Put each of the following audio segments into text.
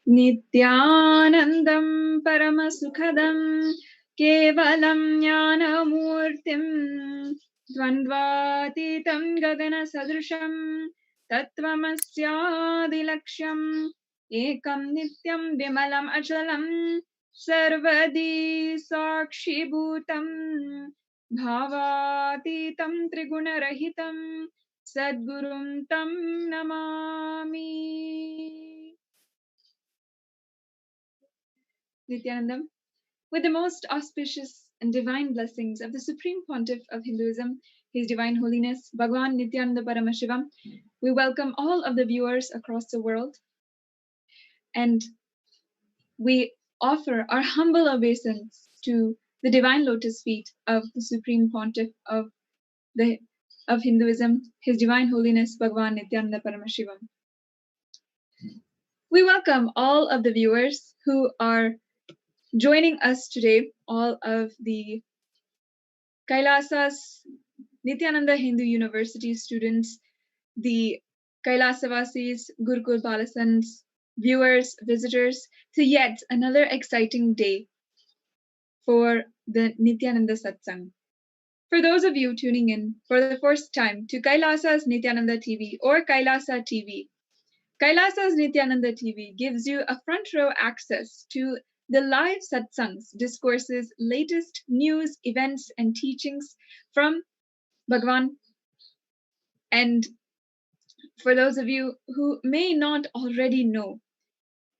Nithyanandam Paramasukhadam Kevalam Jnanamurtim Dvandvatitam Gagana Sadrusham Tattvamasyaadilaksham Ekam Nityam Vimalam Achalam Sarvadi Sakshibhutam Bhavatitam Trigunarahitam Sadgurum Tam Namami. Nithyanandam, with the most auspicious and divine blessings of the Supreme Pontiff of Hinduism, His Divine Holiness Bhagwan Nithyananda Paramashivam, we welcome all of the viewers across the world, and we offer our humble obeisance to the divine lotus feet of the Supreme Pontiff of Hinduism, His Divine Holiness Bhagwan Nithyananda Paramashivam. We welcome all of the viewers who are joining us today, all of the Kailasas Nithyananda Hindu University students, the Kailasavasis, Gurukul Balasans, viewers, visitors, to yet another exciting day for the Nithyananda Satsang. For those of you tuning in for the first time to Kailasa's Nithyananda TV or Kailasa TV, Kailasa's Nithyananda TV gives you a front row access to the live satsangs, discourses, latest news, events, and teachings from Bhagwan. And for those of you who may not already know,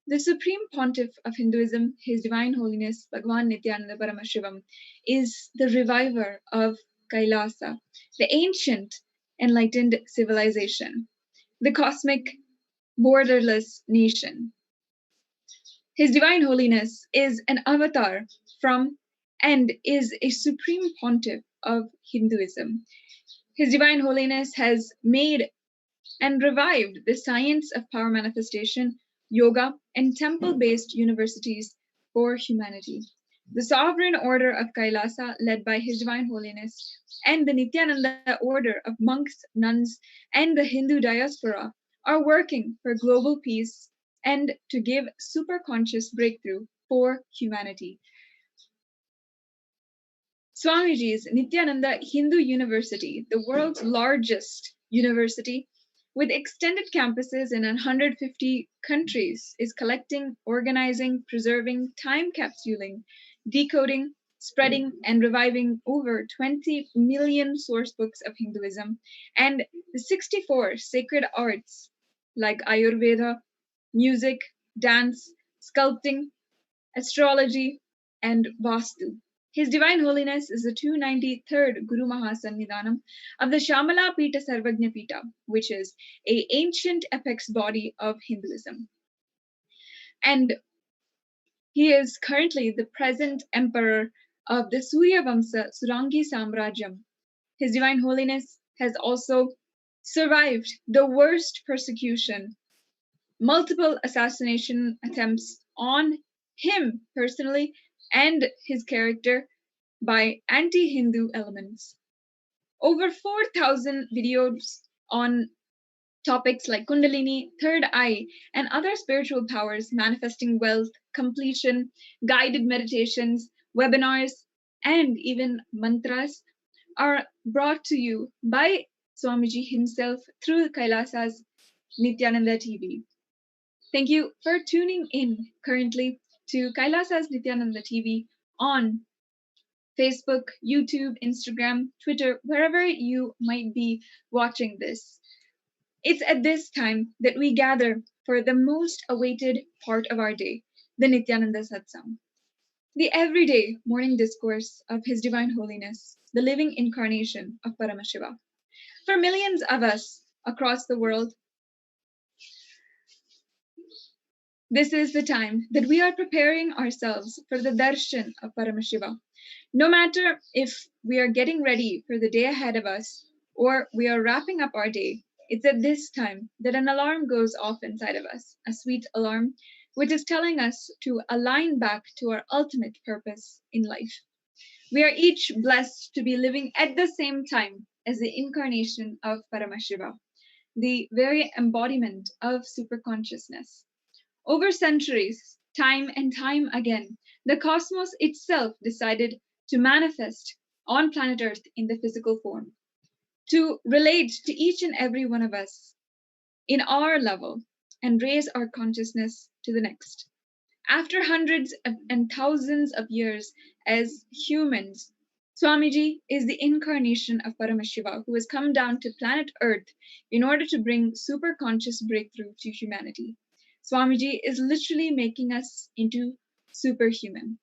the Supreme Pontiff of Hinduism, His Divine Holiness Bhagwan Nithyananda Paramashivam, is the reviver of Kailasa, the ancient enlightened civilization, the cosmic borderless nation. His Divine Holiness is an avatar from and is a Supreme Pontiff of Hinduism. His Divine Holiness has made and revived the science of power manifestation, yoga, and temple-based universities for humanity. The sovereign order of Kailasa, led by His Divine Holiness, and the Nithyananda order of monks, nuns, and the Hindu diaspora are working for global peace and to give superconscious breakthrough for humanity. Swamiji's Nithyananda Hindu University, the world's largest university with extended campuses in 150 countries, is collecting, organizing, preserving, time capsuling, decoding, spreading, and reviving over 20 million source books of Hinduism and the 64 sacred arts like Ayurveda, music, dance, sculpting, astrology, and Vastu. His Divine Holiness is the 293rd Guru Mahasannidhanam of the Shamala Pita Sarvagna Pita, which is an ancient apex body of Hinduism. And he is currently the present emperor of the Surya Vamsa Surangi Samrajyam. His Divine Holiness has also survived the worst persecution, multiple assassination attempts on him personally and his character by anti-Hindu elements. Over 4,000 videos on topics like Kundalini, Third Eye, and other spiritual powers, manifesting wealth, completion, guided meditations, webinars, and even mantras are brought to you by Swamiji himself through Kailasa's Nithyananda TV. Thank you for tuning in currently to Kailasa's Nithyananda TV on Facebook, YouTube, Instagram, Twitter, wherever you might be watching this. It's at this time that we gather for the most awaited part of our day, the Nithyananda Satsang, the everyday morning discourse of His Divine Holiness, the living incarnation of Paramashiva. For millions of us across the world, this is the time that we are preparing ourselves for the darshan of Paramashiva. No matter if we are getting ready for the day ahead of us or we are wrapping up our day, it's at this time that an alarm goes off inside of us, a sweet alarm, which is telling us to align back to our ultimate purpose in life. We are each blessed to be living at the same time as the incarnation of Paramashiva, the very embodiment of superconsciousness. Over centuries, time and time again, the cosmos itself decided to manifest on planet Earth in the physical form, to relate to each and every one of us in our level and raise our consciousness to the next. After hundreds and thousands of years as humans, Swamiji is the incarnation of Paramashiva who has come down to planet Earth in order to bring super conscious breakthrough to humanity. Swamiji is literally making us into superhuman.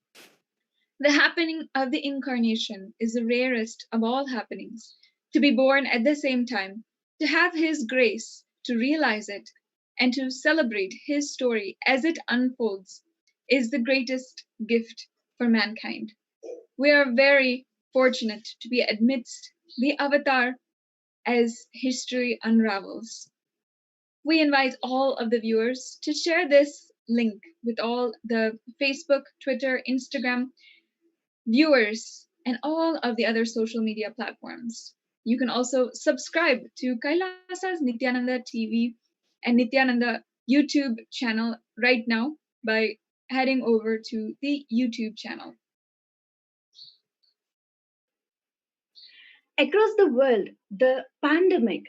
The happening of the incarnation is the rarest of all happenings. To be born at the same time, to have His grace, to realize it, and to celebrate His story as it unfolds is the greatest gift for mankind. We are very fortunate to be amidst the avatar as history unravels. We invite all of the viewers to share this link with all the Facebook, Twitter, Instagram viewers, and all of the other social media platforms. You can also subscribe to Kailasa's Nithyananda TV and Nithyananda YouTube channel right now by heading over to the YouTube channel. Across the world, the pandemic,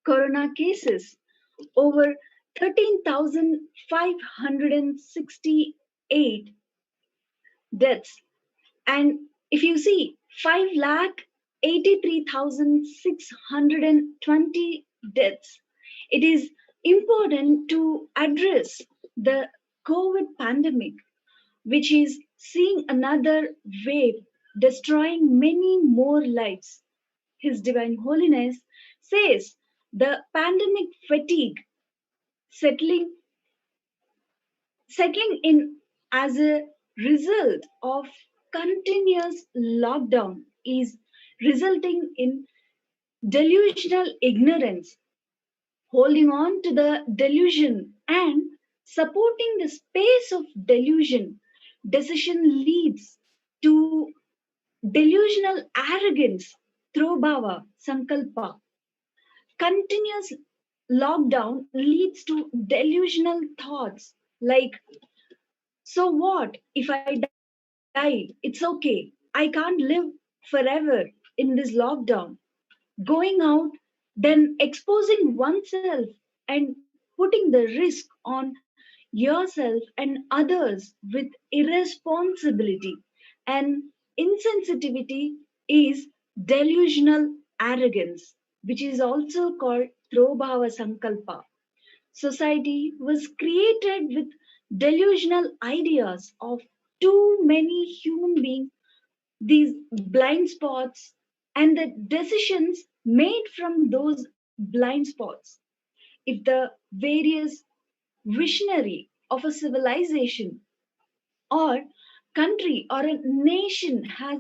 corona cases, over 13,568 deaths. And if you see 5,83,620 deaths, it is important to address the COVID pandemic, which is seeing another wave destroying many more lives. His Divine Holiness says the pandemic fatigue settling settling in as a result of continuous lockdown is resulting in delusional ignorance, holding on to the delusion and supporting the space of delusion. Decision leads to delusional arrogance through bhava sankalpa. Continuous lockdown leads to delusional thoughts like, so what if I die? It's okay. I can't live forever in this lockdown. Going out, then exposing oneself and putting the risk on yourself and others with irresponsibility and insensitivity is delusional arrogance, which is also called Throbhava Sankalpa. Society was created with delusional ideas of too many human beings, these blind spots, and the decisions made from those blind spots. If the various visionary of a civilization or country or a nation has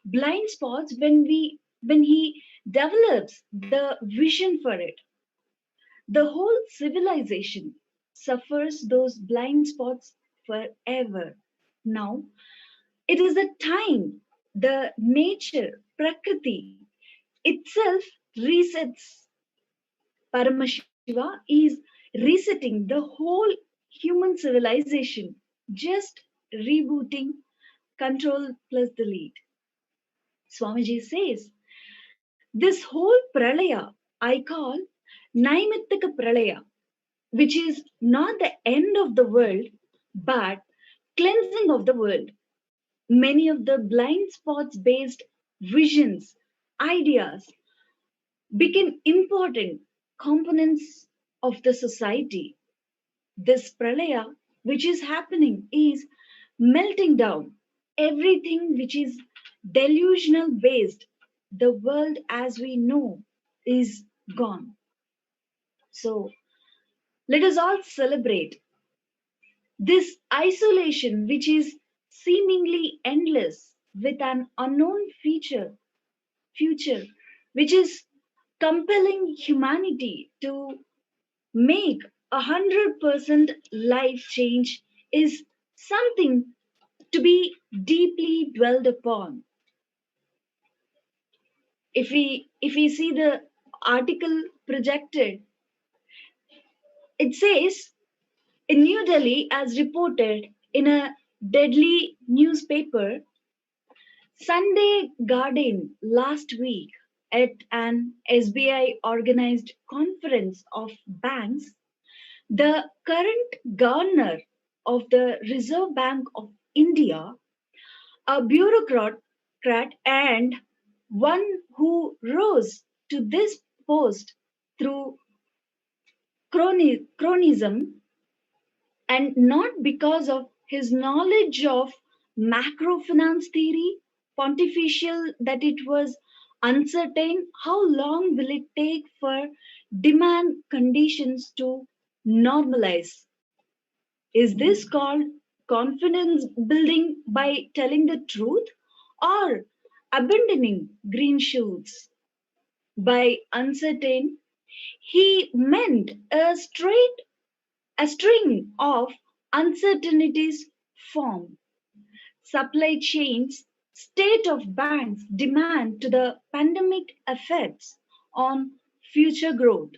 blind spots when he develops the vision for it, the whole civilization suffers those blind spots forever. Now, it is the time the nature, Prakriti itself resets. Paramashiva is resetting the whole human civilization, just rebooting control plus delete. Swamiji says, this whole pralaya I call Naimittika pralaya, which is not the end of the world, but cleansing of the world. Many of the blind spots based visions, ideas became important components of the society. This pralaya, which is happening, is melting down everything which is delusional based. The world as we know is gone. So let us all celebrate this isolation, which is seemingly endless, with an unknown future, which is compelling humanity to make 100% life change, is something to be deeply dwelled upon. If we see the article projected, it says In New Delhi, as reported in a deadly newspaper, Sunday Garden last week at an SBI organized conference of banks, the current governor of the Reserve Bank of India, a bureaucrat and one who rose to this post through chronism and not because of his knowledge of macrofinance theory, pontificial that it was uncertain how long will it take for demand conditions to normalize. Is this called confidence building by telling the truth or abandoning green shoots? By uncertain, he meant a string of uncertainties form. Supply chains, state of banks demand to the pandemic effects on future growth.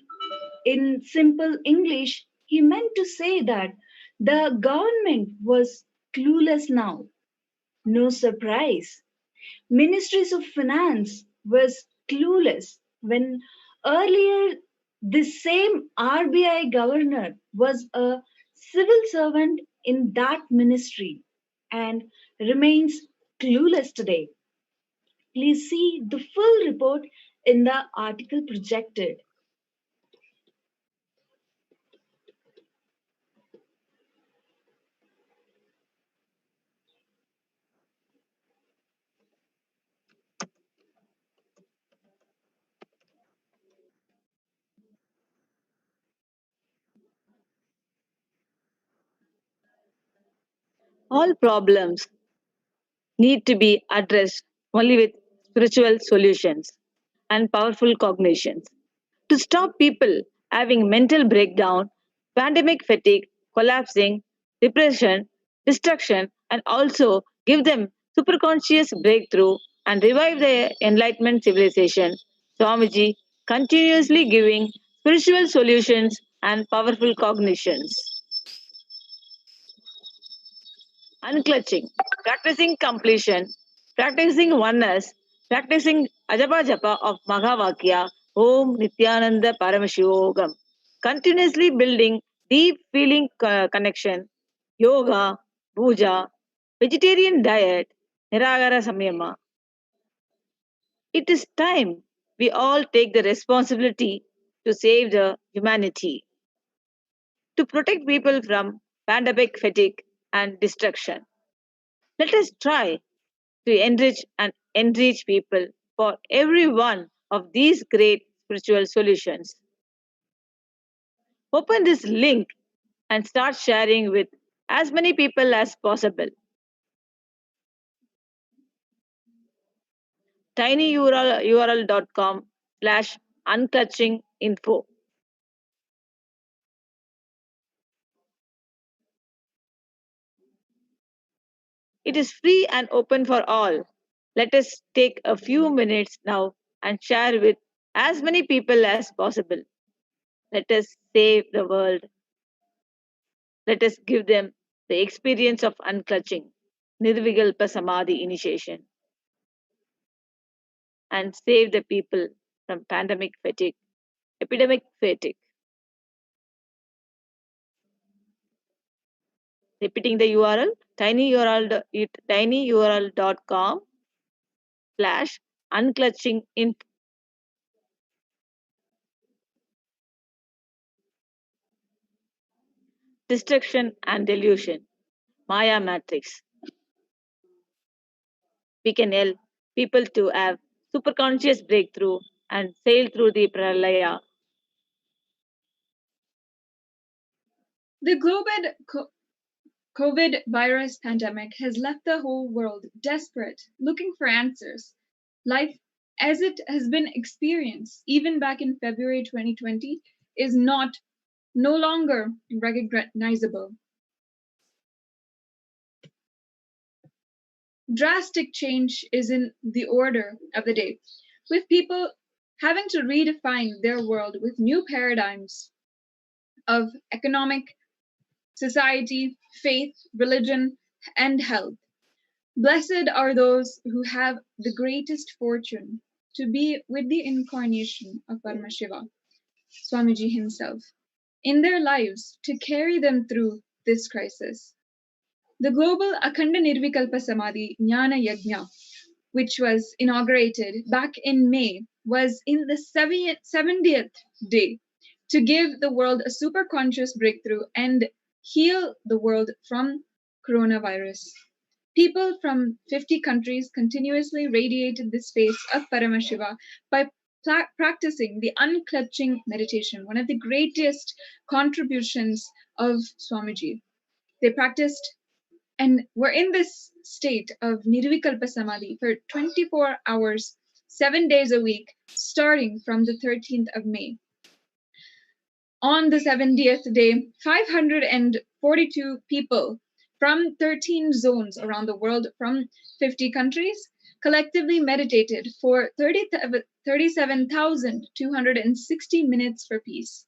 In simple English, he meant to say that the government was clueless now. No surprise. Ministries of Finance was clueless when earlier this same RBI governor was a civil servant in that ministry and remains clueless today. Please see the full report in the article projected. All problems need to be addressed only with spiritual solutions and powerful cognitions. To stop people having mental breakdown, pandemic fatigue, collapsing, depression, destruction, and also give them superconscious breakthrough and revive their enlightenment civilization. Swamiji continuously giving spiritual solutions and powerful cognitions. Unclutching, practicing completion, practicing oneness, practicing Ajapa Japa of Mahavakya, Om Nithyananda Paramashivoham, continuously building deep feeling connection, yoga, puja, vegetarian diet, Niragara Samyama. It is time we all take the responsibility to save the humanity, to protect people from pandemic fatigue and destruction. Let us try to enrich and enrich people for every one of these great spiritual solutions. Open this link and start sharing with as many people as possible. tinyurl.com/unclutching info. It is free and open for all. Let us take a few minutes now and share with as many people as possible. Let us save the world. Let us give them the experience of unclutching, Nirvikalpa Samadhi initiation, and save the people from pandemic fatigue, epidemic fatigue. Repeating the URL, tinyurl.com/unclutching in destruction and delusion, Maya matrix. We can help people to have superconscious breakthrough and sail through the Pralaya. The COVID virus pandemic has left the whole world desperate, looking for answers. Life, as it has been experienced even back in February 2020, is no longer recognizable. Drastic change is in the order of the day, with people having to redefine their world with new paradigms of economic society, faith, religion, and health. Blessed are those who have the greatest fortune to be with the incarnation of Paramashiva, Swamiji himself, in their lives to carry them through this crisis. The global Akhanda Nirvikalpa Samadhi Jnana Yajna, which was inaugurated back in May, was in the 70th day to give the world a super conscious breakthrough and heal the world from coronavirus. People from 50 countries continuously radiated the space of Paramashiva by practicing the unclutching meditation, one of the greatest contributions of Swamiji. They practiced and were in this state of Nirvikalpa Samadhi for 24 hours, 7 days a week, starting from the 13th of May. On the 70th day, 542 people from 13 zones around the world from 50 countries collectively meditated for 37,260 minutes for peace.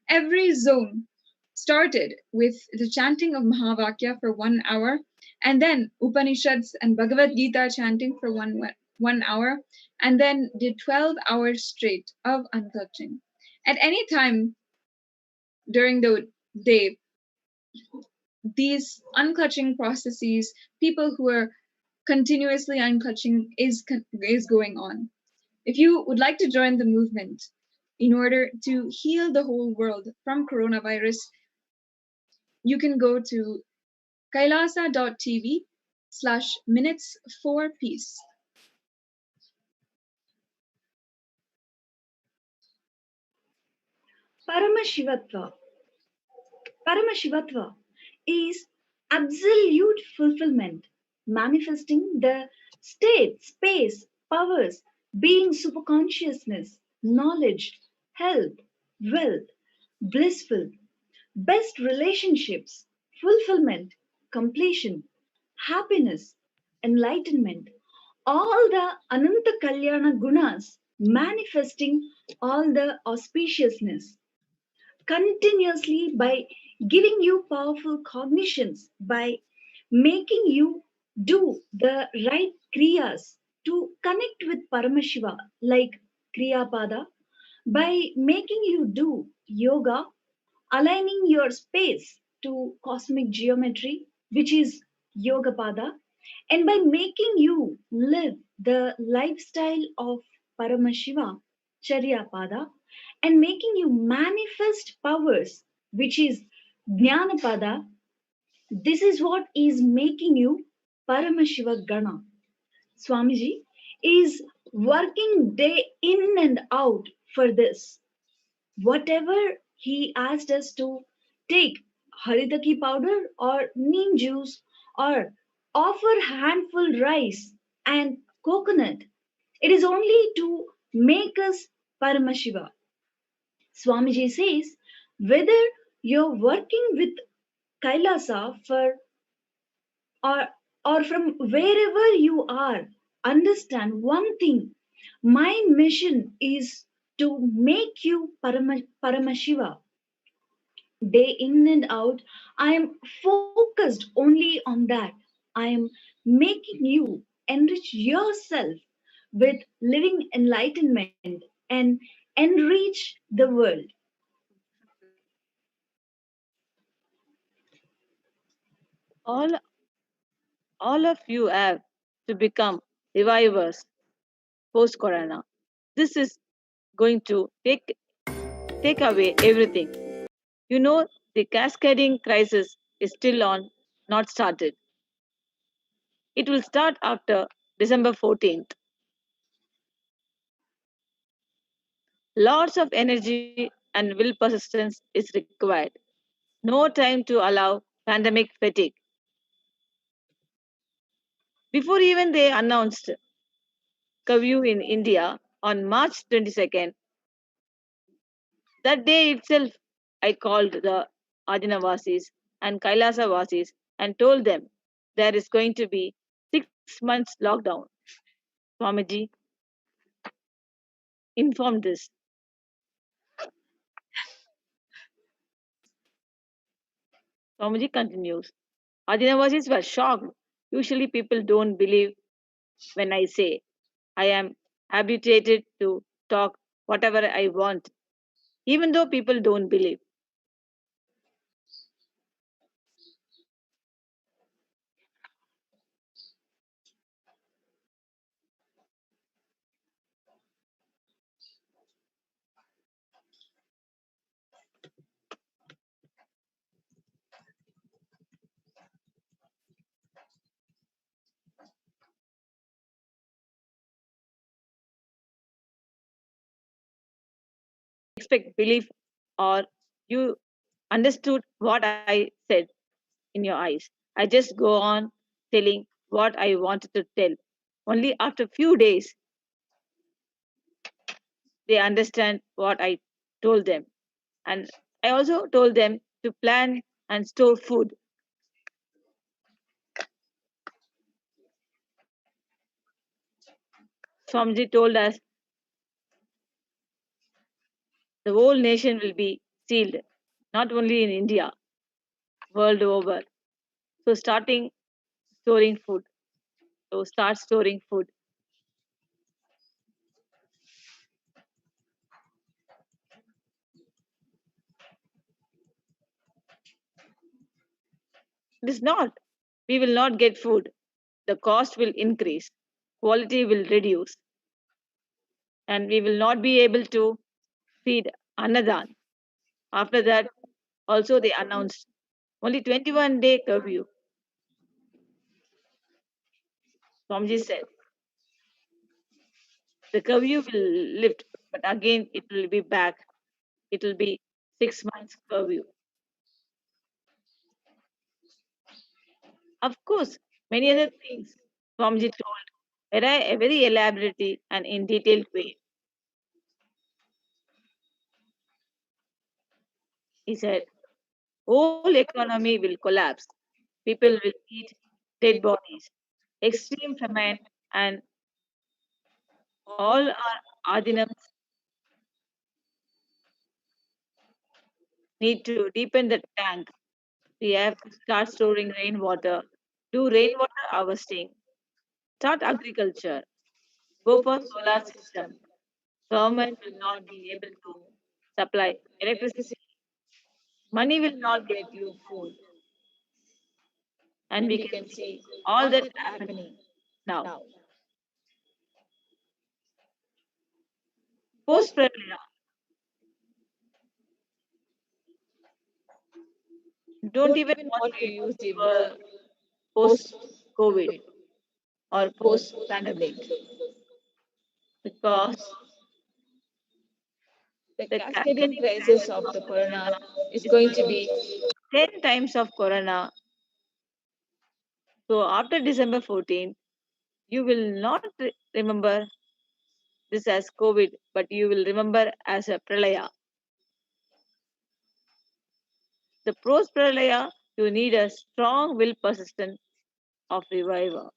Every zone started with the chanting of Mahavakya for 1 hour, and then Upanishads and Bhagavad Gita chanting for one hour, and then did 12 hours straight of unclutching. At any time during the day, these unclutching processes, people who are continuously unclutching is going on. If you would like to join the movement in order to heal the whole world from coronavirus, you can go to kailasa.tv/minutes for peace. Paramashivatva. Paramashivatva is absolute fulfillment, manifesting the state, space, powers, being superconsciousness, knowledge, health, wealth, blissful, best relationships, fulfillment, completion, happiness, enlightenment, all the Ananta Kalyana gunas manifesting all the auspiciousness continuously by giving you powerful cognitions, by making you do the right kriyas to connect with Paramashiva, like Kriya Pada, by making you do yoga, aligning your space to cosmic geometry, which is Yoga Pada, and by making you live the lifestyle of Paramashiva, Charya Pada, and making you manifest powers, which is Jnana Pada. This is what is making you Paramashiva Gana. Swamiji is working day in and out for this. Whatever he asked us to take haritaki powder or neem juice or offer handful rice and coconut, it is only to make us Paramashiva. Swamiji says whether you're working with Kailasa for or or from wherever you are, understand one thing: my mission is to make you Paramashiva. Day in and out, I am focused only on that. I am making you enrich yourself with living enlightenment and enrich the world. All, all of you have to become revivers post corona. This is going to take away everything. You know, the cascading crisis is still on, not started. It will start after December 14th. Lots of energy and will persistence is required. No time to allow pandemic fatigue. Before even they announced curfew in India on March 22nd, that day itself, I called the Adinavasis and Kailasa Vasis and told them there is going to be 6 months lockdown. Swamiji informed this. Swamiji continues. Adinavasis were shocked. Usually people don't believe when I say I am habituated to talk whatever I want, even though people don't believe. Expect belief or you understood what I said in your eyes. I just go on telling what I wanted to tell. Only after few days they understand what I told them. And I also told them to plan and store food. Swamiji told us the whole nation will be sealed, not only in India, world over. So starting storing food. So start storing food. It is not. We will not get food. The cost will increase. Quality will reduce. And we will not be able to feed Annadan. After that, also they announced only 21-day curfew. Swamiji said the curfew will lift, but again it will be back. It will be 6 months curfew. Of course, many other things Swamiji told very elaborately and in detailed way. He said, whole economy will collapse. People will eat dead bodies. Extreme famine and all our Adinams need to deepen the tank. We have to start storing rainwater, do rainwater harvesting, start agriculture, go for solar system. Government will not be able to supply electricity. Money will not get you food. And we can see all that happening now. Post Pralaya, don't even want to use the word post COVID or post pandemic because the cascading crisis of the corona is going to be 10 times of corona. So after December 14, you will not remember this as COVID, but you will remember as a pralaya. The post pralaya, you need a strong will persistent of revival.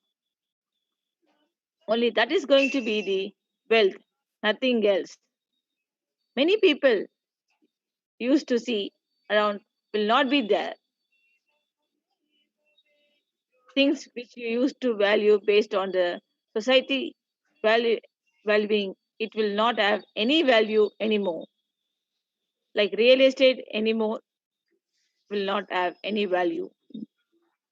Only that is going to be the wealth, nothing else. Many people used to see around will not be there. Things which you used to value based on the society value well-being, it will not have any value anymore. Like real estate anymore will not have any value.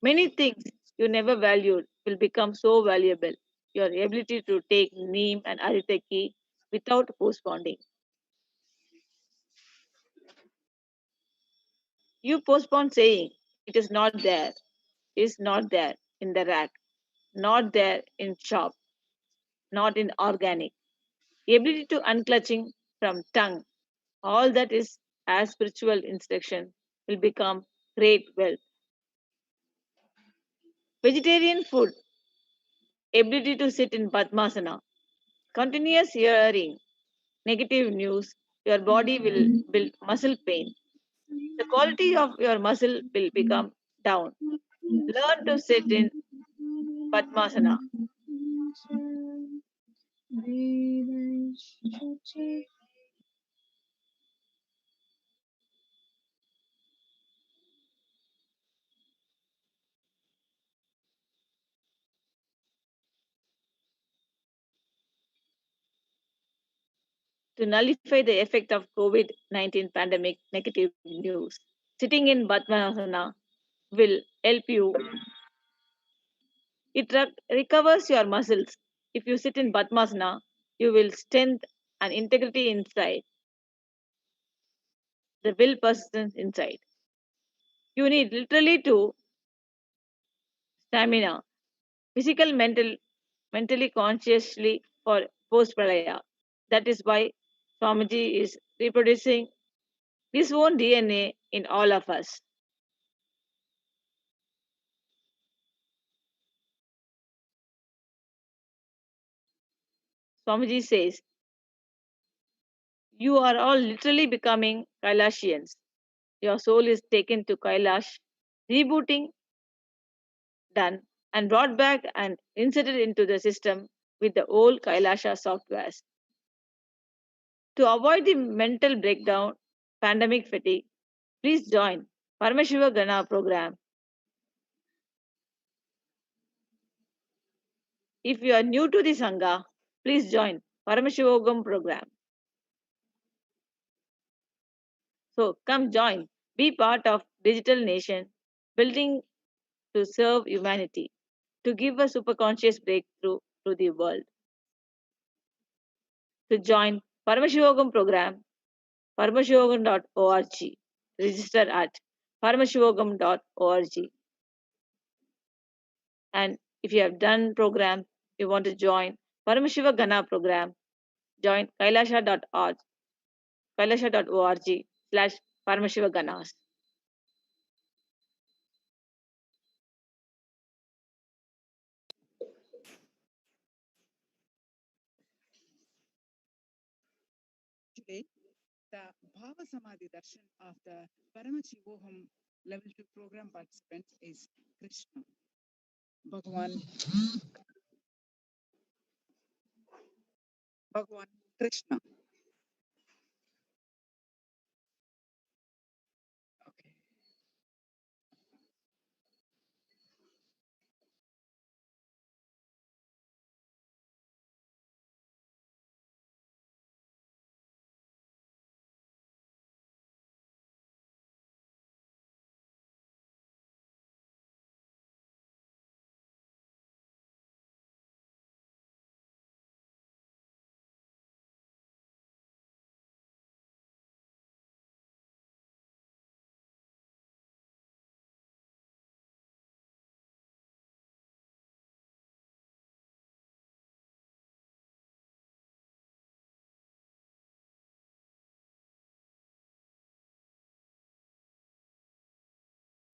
Many things you never valued will become so valuable. Your ability to take neem and aritaki without postponing. You postpone saying it is not there, is not there in the rack, not there in shop, not in organic. Ability to unclutching from tongue, all that is as spiritual instruction will become great wealth. Vegetarian food, ability to sit in Padmasana, continuous hearing, negative news, your body will build muscle pain. The quality of your muscle will become down. Learn to sit in Padmasana. to nullify the effect of COVID-19 pandemic negative news. Sitting in Padmasana will help you. It recovers your muscles. If you sit in Padmasana, you will strength and integrity inside. The will persistence inside. You need literally to stamina, physical, mentally consciously for post Pralaya. That is why Swamiji is reproducing his own DNA in all of us. Swamiji says, you are all literally becoming Kailashians. Your soul is taken to Kailash, rebooting, done, and brought back and inserted into the system with the old Kailasha softwares. To avoid the mental breakdown, pandemic fatigue, please join Paramashiva Gana program. If you are new to the Sangha, please join Paramashivoham program. So come join, be part of digital nation, building to serve humanity, to give a superconscious breakthrough to the world. To join Paramashivoham program, paramashivoham.org. Register at paramashivoham.org. And if you have done program, you want to join Paramashiva Gana program, join kailasha.org, kailasha.org/Paramashiva Ganas. Today, the Bhava Samadhi Darshan of the Paramashivoham Level 2 program participants is Krishna. Bhagwan Krishna. Okay.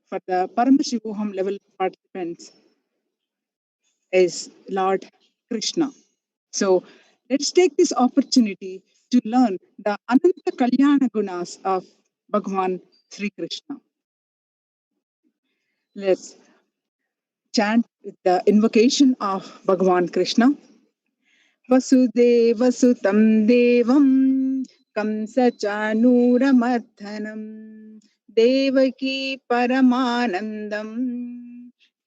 For the Paramashivoham level participants is Lord Krishna. So let's take this opportunity to learn the Ananta Kalyana Gunas of Bhagwan Sri Krishna. Let's chant with the invocation of Bhagwan Krishna. Vasudevasutam Devam Kamsachanuramarthanam Devaki Paramanandam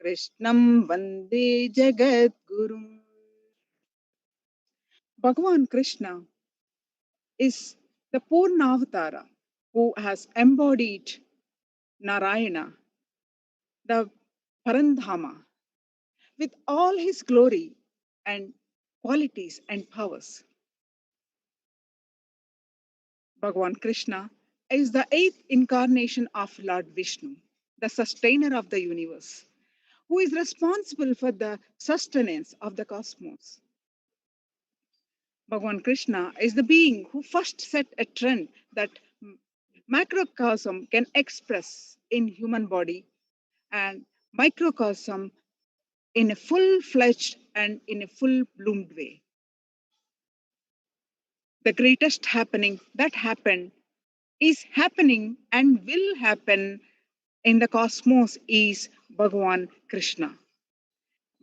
Krishnam Vande Jagadgurum. Bhagavan Krishna is the Purnavatara who has embodied Narayana, the Parandhama, with all his glory and qualities and powers. Bhagavan Krishna is the eighth incarnation of Lord Vishnu, the sustainer of the universe, who is responsible for the sustenance of the cosmos. Bhagavan Krishna is the being who first set a trend that macrocosm can express in human body and microcosm in a full-fledged and in a full-bloomed way. The greatest happening that happened is happening and will happen in the cosmos is Bhagavan Krishna.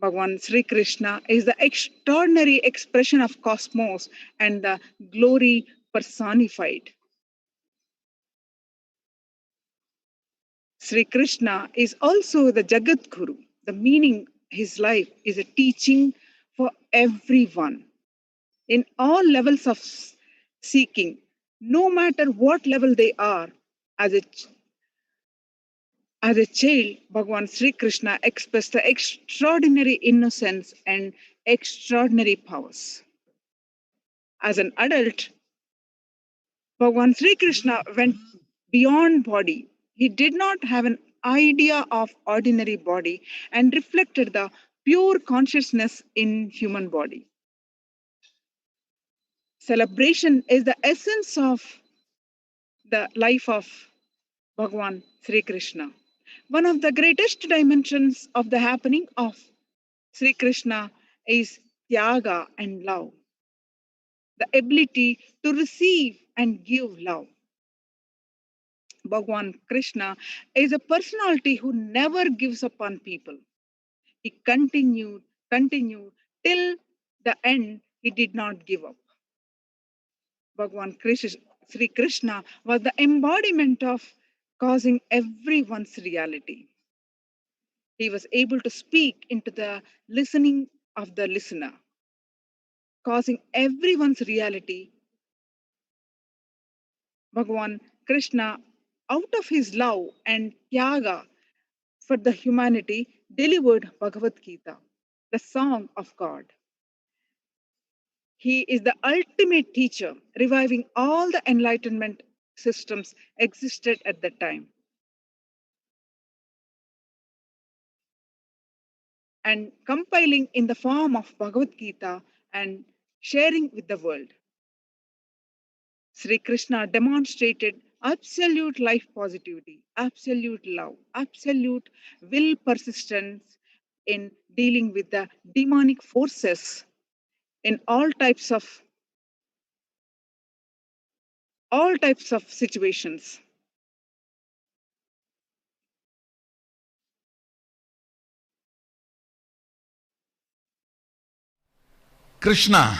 Bhagavan Sri Krishna is the extraordinary expression of cosmos and the glory personified. Sri Krishna is also the Jagat Guru. The meaning his life is a teaching for everyone in all levels of seeking, no matter what level they are. As a child, Bhagavan Sri Krishna expressed the extraordinary innocence and extraordinary powers. As an adult, Bhagavan Sri Krishna went beyond body. He did not have an idea of ordinary body and reflected the pure consciousness in human body. Celebration is the essence of the life of Bhagavan Sri Krishna. One of the greatest dimensions of the happening of Sri Krishna is Tyaga and love, the ability to receive and give love. Bhagavan Krishna is a personality who never gives up on people. He continued till the end. He did not give up. Bhagavan Sri Krishna was the embodiment of causing everyone's reality. He was able to speak into the listening of the listener, causing everyone's reality. Bhagavan Krishna, out of his love and tyaga for the humanity, delivered Bhagavad Gita, the song of God. He is the ultimate teacher, reviving all the enlightenment systems existed at that time and compiling in the form of Bhagavad Gita and sharing with the world. Sri Krishna demonstrated absolute life positivity, absolute love, absolute will persistence in dealing with the demonic forces in all types of situations. Krishna,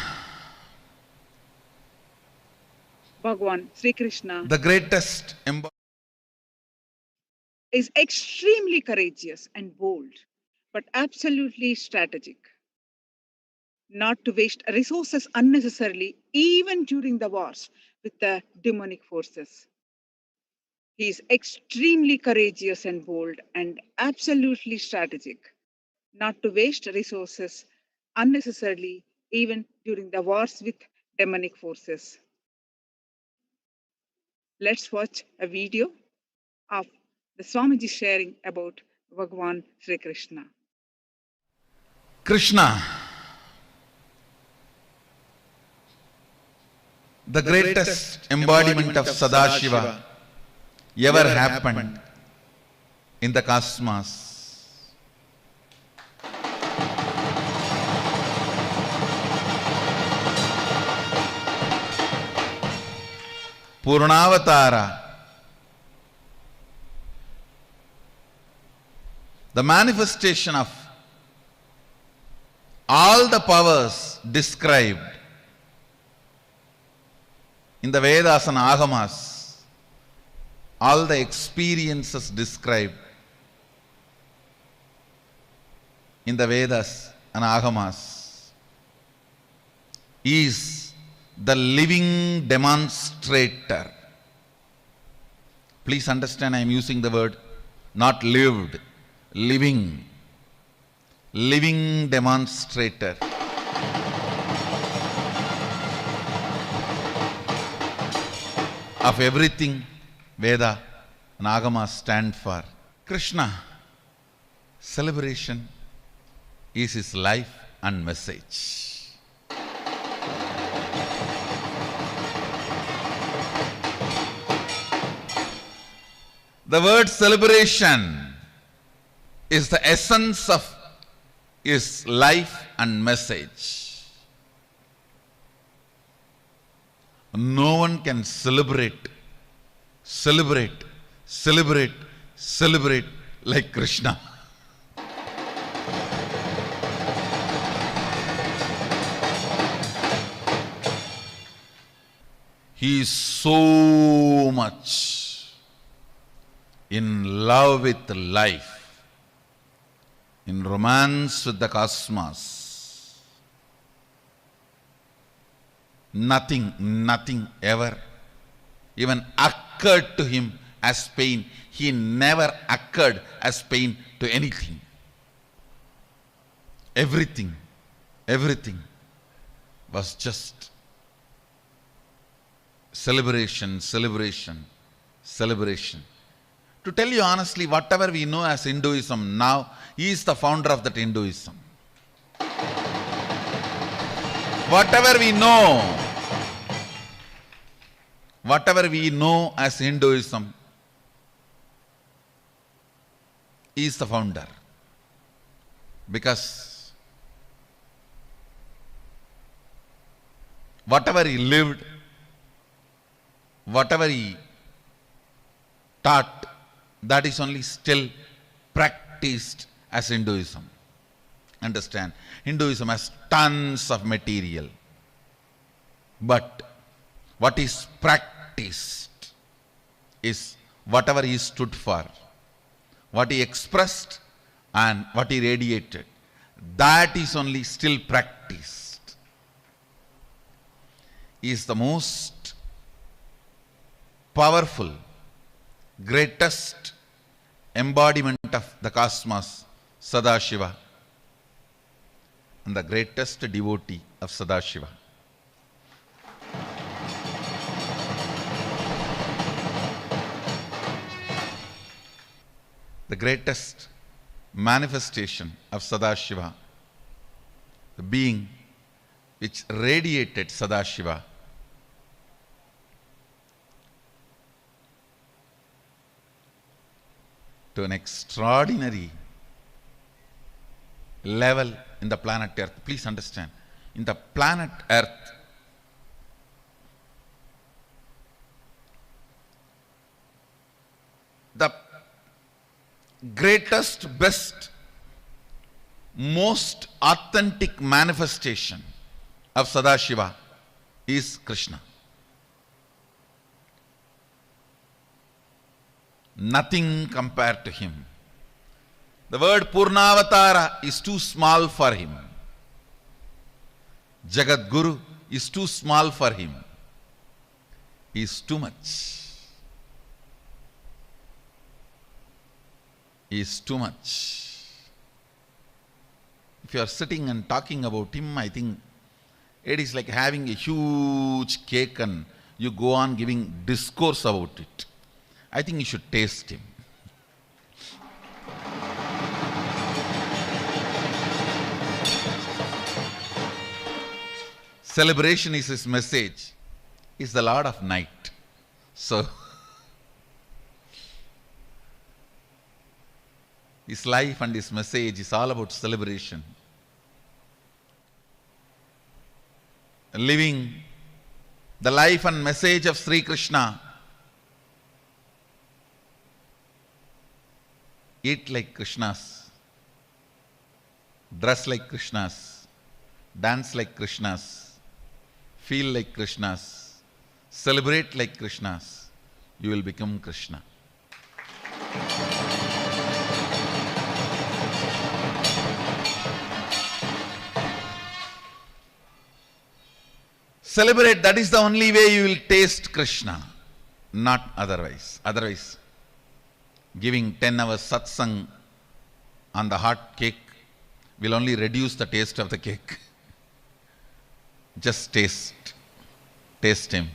Bhagavan Sri Krishna, the greatest embodiment, is extremely courageous and bold, but absolutely strategic. Not to waste resources unnecessarily, even during the wars with the demonic forces. He is extremely courageous and bold and absolutely strategic. Not to waste resources unnecessarily, even during the wars with demonic forces. Let's watch a video of the Swamiji sharing about Bhagavan Sri Krishna. Krishna, the greatest embodiment of Sadashiva ever happened in the cosmos. Purnavatara, the manifestation of all the powers described in the Vedas and Agamas, all the experiences described in the Vedas and Agamas is the living demonstrator. Please understand, I am using the word not lived, living. Living demonstrator. Of everything Veda and Agama stand for. Krishna, celebration is his life and message. The word celebration is the essence of his life and message. No one can celebrate like Krishna. He is so much in love with life, in romance with the cosmos. Nothing ever even occurred to him as pain. He never occurred as pain to anything. Everything was just celebration. To tell you honestly, whatever we know as Hinduism now, he is the founder of that Hinduism. Whatever we know as Hinduism, he is the founder. Because whatever he lived, whatever he taught, that is only still practiced as Hinduism. Understand? Hinduism has tons of material. But what is practiced is whatever he stood for, what he expressed and what he radiated. That is only still practiced. He is the most powerful, greatest embodiment of the cosmos, Sadashiva, and the greatest devotee of Sadashiva. The greatest manifestation of Sadashiva, the being which radiated Sadashiva, to an extraordinary level in the planet Earth. Please understand, in the planet Earth, the greatest, best, most authentic manifestation of Sadashiva is Krishna. Nothing compared to him. The word Purnavatara is too small for him. Jagat Guru is too small for him. He is too much. He is too much. If you are sitting and talking about him, I think it is like having a huge cake and you go on giving discourse about it. I think you should taste him. Celebration is his message. He is the Lord of Night. So, his life and his message is all about celebration. Living the life and message of Sri Krishna. Eat like Krishnas, dress like Krishnas, dance like Krishnas, feel like Krishnas, celebrate like Krishnas. You will become Krishna. Celebrate, that is the only way you will taste Krishna, not otherwise. Otherwise, giving 10 hours satsang on the hot cake will only reduce the taste of the cake. Just taste him.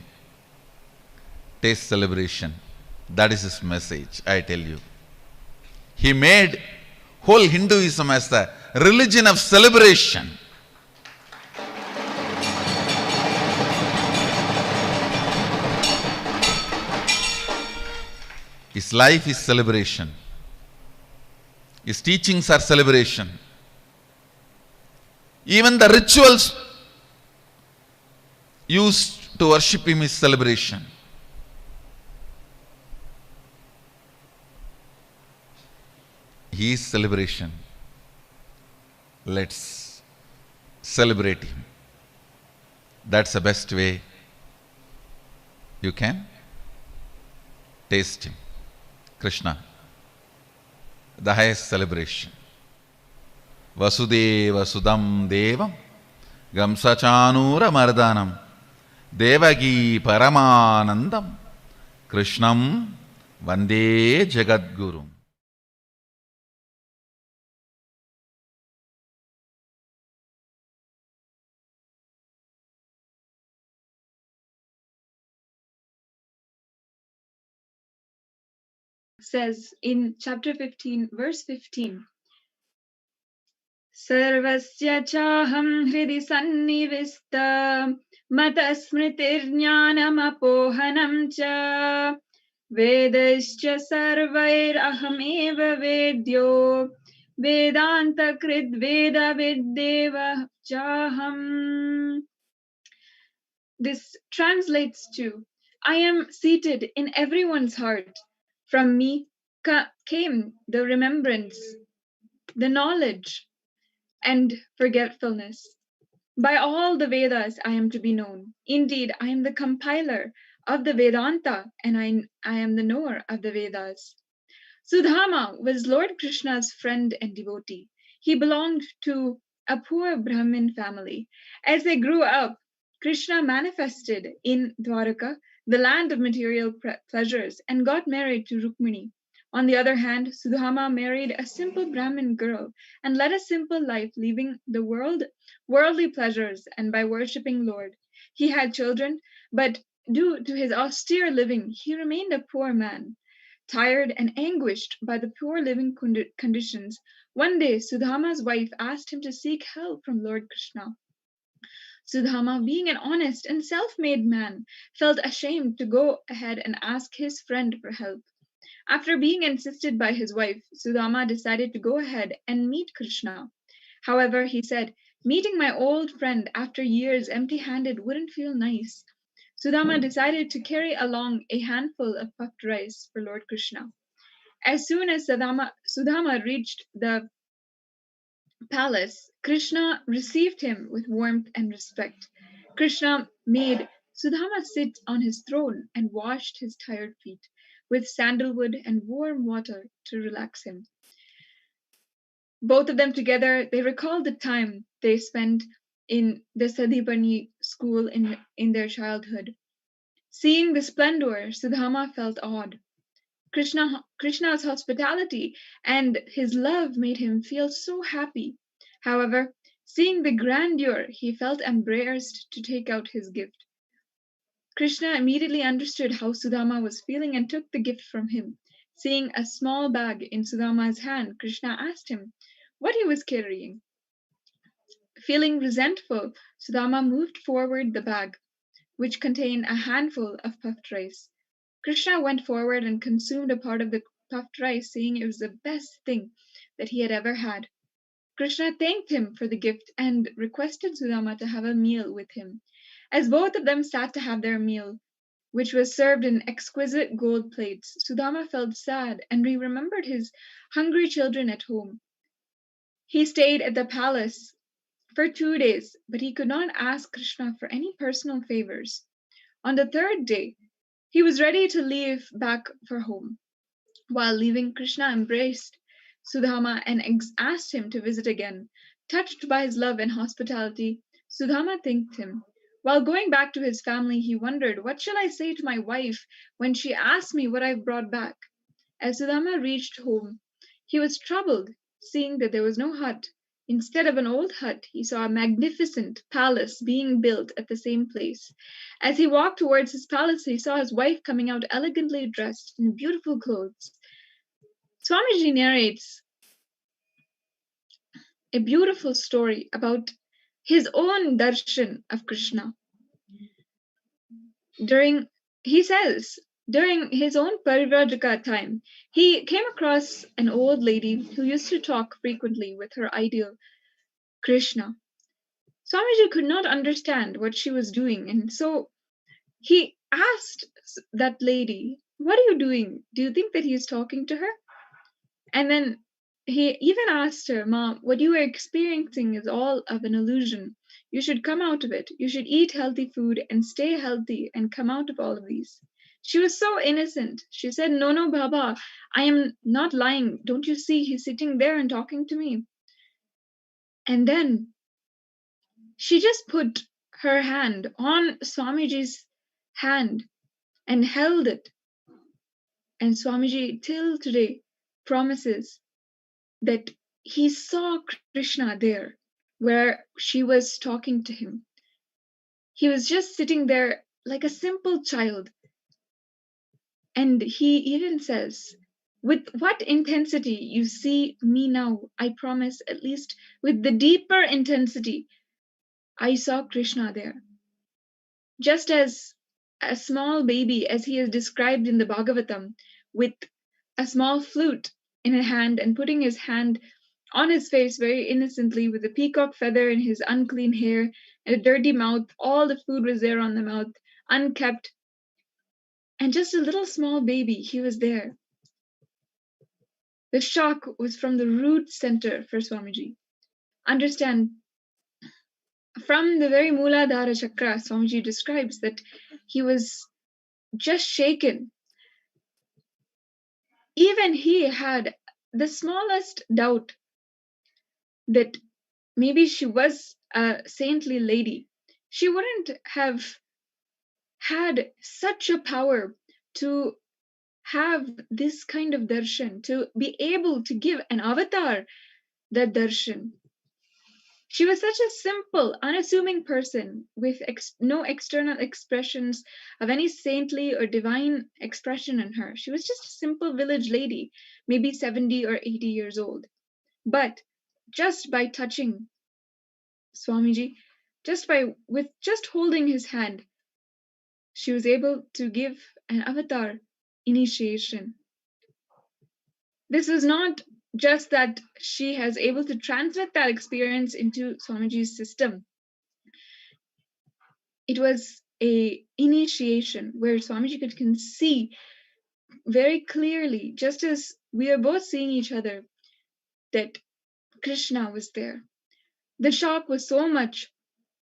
Taste celebration. That is his message, I tell you. He made whole Hinduism as the religion of celebration. His life is celebration. His teachings are celebration. Even the rituals used to worship him is celebration. He is celebration. Let's celebrate him. That's the best way you can taste him. Krishna, the highest celebration. Vasudeva Sudam Devam Gamsachanura Mardanam Devagi Paramanandam Krishnam Vande Jagadgurum. Says in chapter 15, verse 15, Sarvasya chaham hridi sannivista mata smritirjnanam apohanam cha vedascha sarvair ahameva vedyo vedanta krid veda viddeva chaham. This translates to, I am seated in everyone's heart. From me came the remembrance, the knowledge, and forgetfulness. By all the Vedas I am to be known. Indeed, I am the compiler of the Vedanta, and I am the knower of the Vedas. Sudhama was Lord Krishna's friend and devotee. He belonged to a poor Brahmin family. As they grew up, Krishna manifested in Dwaraka, the land of material pleasures, and got married to Rukmini. On the other hand, Sudhama married a simple Brahmin girl and led a simple life, leaving the worldly pleasures, and by worshipping Lord. He had children, but due to his austere living, he remained a poor man. Tired and anguished by the poor living conditions, one day Sudhama's wife asked him to seek help from Lord Krishna. Sudhama, being an honest and self-made man, felt ashamed to go ahead and ask his friend for help. After being insisted by his wife, Sudhama decided to go ahead and meet Krishna. However, he said, meeting my old friend after years empty-handed wouldn't feel nice. Sudhama decided to carry along a handful of puffed rice for Lord Krishna. As soon as Sudhama reached the palace, Krishna received him with warmth and respect. Krishna made Sudhama sit on his throne and washed his tired feet with sandalwood and warm water to relax him. Both of them together, they recalled the time they spent in the Sadhipani school in their childhood. Seeing the splendor, Sudhama felt awed. Krishna's hospitality and his love made him feel so happy. However, seeing the grandeur, he felt embarrassed to take out his gift. Krishna immediately understood how Sudhama was feeling and took the gift from him. Seeing a small bag in Sudhama's hand, Krishna asked him what he was carrying. Feeling resentful, Sudhama moved forward the bag, which contained a handful of puffed rice. Krishna went forward and consumed a part of the puffed rice, saying it was the best thing that he had ever had. Krishna thanked him for the gift and requested Sudama to have a meal with him. As both of them sat to have their meal, which was served in exquisite gold plates, Sudama felt sad and he remembered his hungry children at home. He stayed at the palace for 2 days, but he could not ask Krishna for any personal favors. On the third day, he was ready to leave back for home. While leaving, Krishna embraced Sudama and asked him to visit again. Touched by his love and hospitality, Sudama thanked him. While going back to his family, he wondered, what shall I say to my wife when she asks me what I've brought back? As Sudama reached home, he was troubled, seeing that there was no hut. Instead of an old hut, he saw a magnificent palace being built at the same place. As he walked towards his palace, he saw his wife coming out elegantly dressed in beautiful clothes. Swamiji narrates a beautiful story about his own darshan of Krishna. He says, during his own Parivrajaka time, he came across an old lady who used to talk frequently with her ideal, Krishna. Swamiji could not understand what she was doing, and so he asked that lady, what are you doing? Do you think that he is talking to her? And then he even asked her, Mom, what you are experiencing is all of an illusion. You should come out of it. You should eat healthy food and stay healthy and come out of all of these. She was so innocent. She said, No, Baba, I am not lying. Don't you see? He's sitting there and talking to me. And then she just put her hand on Swamiji's hand and held it. And Swamiji till today promises that he saw Krishna there where she was talking to him. He was just sitting there like a simple child. And he even says, with what intensity you see me now, I promise, at least with the deeper intensity, I saw Krishna there. Just as a small baby, as he is described in the Bhagavatam, with a small flute in a hand and putting his hand on his face very innocently with a peacock feather in his unclean hair and a dirty mouth, all the food was there on the mouth, unkept, and just a little small baby, he was there. The shock was from the root center for Swamiji. Understand, from the very Mooladhara Chakra, Swamiji describes that he was just shaken. Even he had the smallest doubt that maybe she was a saintly lady. She wouldn't have had such a power to have this kind of darshan, to be able to give an avatar that darshan. She was such a simple, unassuming person with no external expressions of any saintly or divine expression in her. She was just a simple village lady, maybe 70 or 80 years old. But just by touching Swamiji, with just holding his hand, she was able to give an avatar initiation. This was not just that she has able to translate that experience into Swamiji's system. It was a initiation where Swamiji can see very clearly, just as we are both seeing each other, that Krishna was there. The shock was so much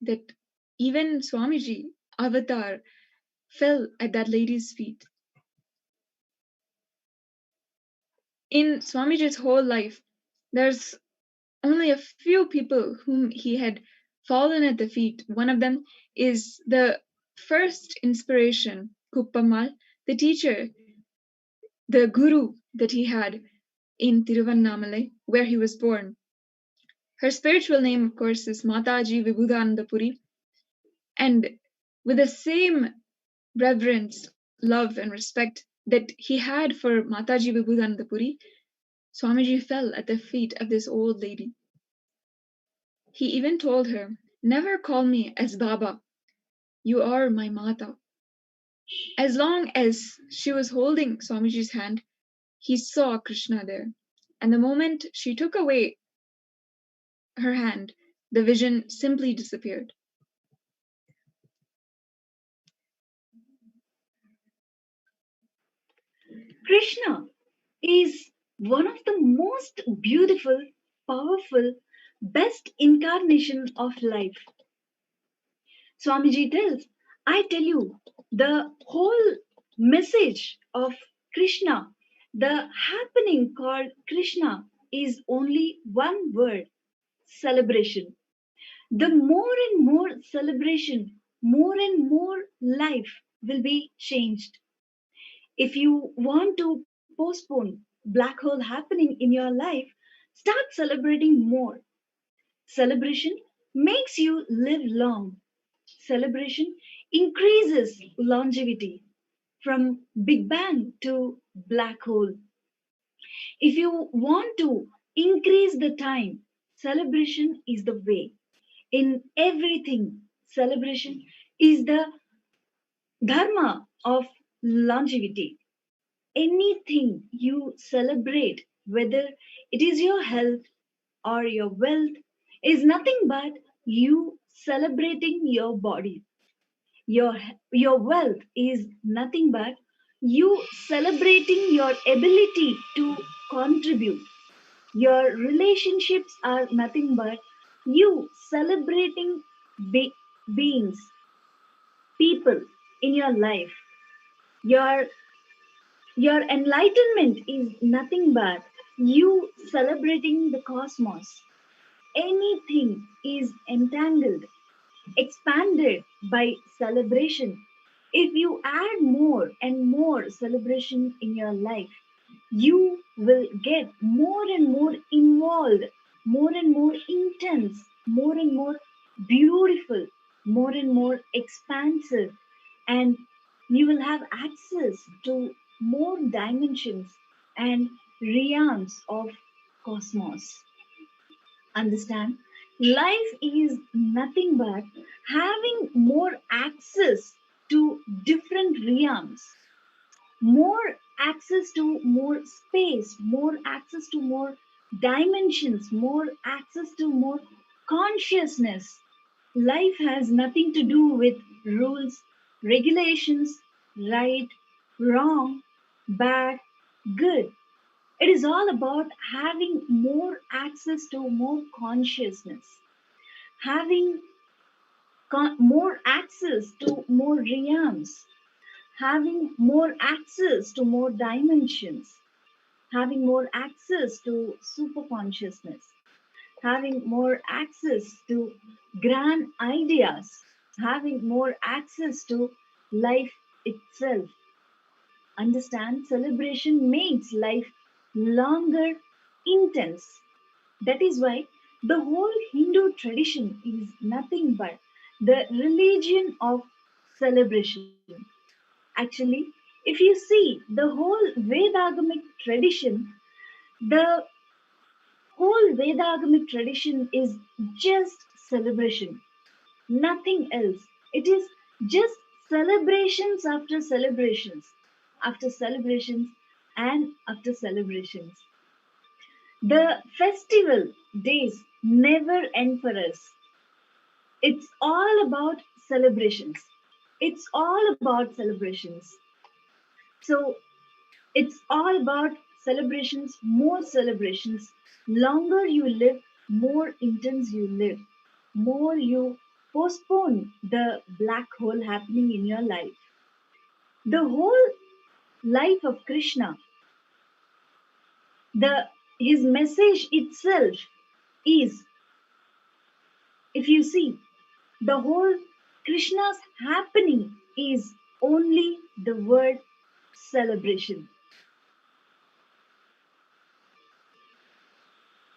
that even Swamiji, avatar, fell at that lady's feet. In Swamiji's whole life, there's only a few people whom he had fallen at the feet. One of them is the first inspiration, Kuppamal, the teacher, the guru that he had in Tiruvannamalai, where he was born. Her spiritual name, of course, is Mataji Vibhudanandapuri. And with the same reverence, love, and respect that he had for Mataji Vibhudanandapuri, Swamiji fell at the feet of this old lady. He even told her, "Never call me as Baba. You are my Mata." As long as she was holding Swamiji's hand, he saw Krishna there. And the moment she took away her hand, the vision simply disappeared. Krishna is one of the most beautiful, powerful, best incarnation of life. Swamiji tells, I tell you, the whole message of Krishna, the happening called Krishna, is only one word: celebration. The more and more celebration, more and more life will be changed. If you want to postpone black hole happening in your life, start celebrating more. Celebration makes you live long. Celebration increases longevity from Big Bang to black hole. If you want to increase the time, celebration is the way. In everything, celebration is the dharma of longevity. Anything you celebrate, whether it is your health or your wealth, is nothing but you celebrating your body. Your wealth is nothing but you celebrating your ability to contribute. Your relationships are nothing but you celebrating beings, people in your life. Your Your enlightenment is nothing but you celebrating the cosmos. Anything is entangled. expanded by celebration. If you add more and more celebration in your life, you will get more and more involved, more and more intense, more and more beautiful, more and more expansive, and you will have access to more dimensions and realms of cosmos. Understand? Life is nothing but having more access to different realms, more access to more space, more access to more dimensions, more access to more consciousness. Life has nothing to do with rules, regulations, right, wrong, bad, good. It is all about having more access to more consciousness, having more access to more realms, having more access to more dimensions, having more access to super consciousness, having more access to grand ideas, having more access to life itself. Understand? Celebration makes life longer, intense. That is why the whole Hindu tradition is nothing but the religion of celebration. Actually, if you see the whole Vedagamic tradition, the whole Vedagamic tradition is just celebration, nothing else. It is just celebrations after celebrations, after celebrations, and after celebrations. The festival days never end for us. It's all about celebrations. It's all about celebrations. So it's all about celebrations, more celebrations. Longer you live, more intense you live, more you postpone the black hole happening in your life. The whole life of Krishna, the his message itself is, if you see, the whole Krishna's happening is only the word celebration.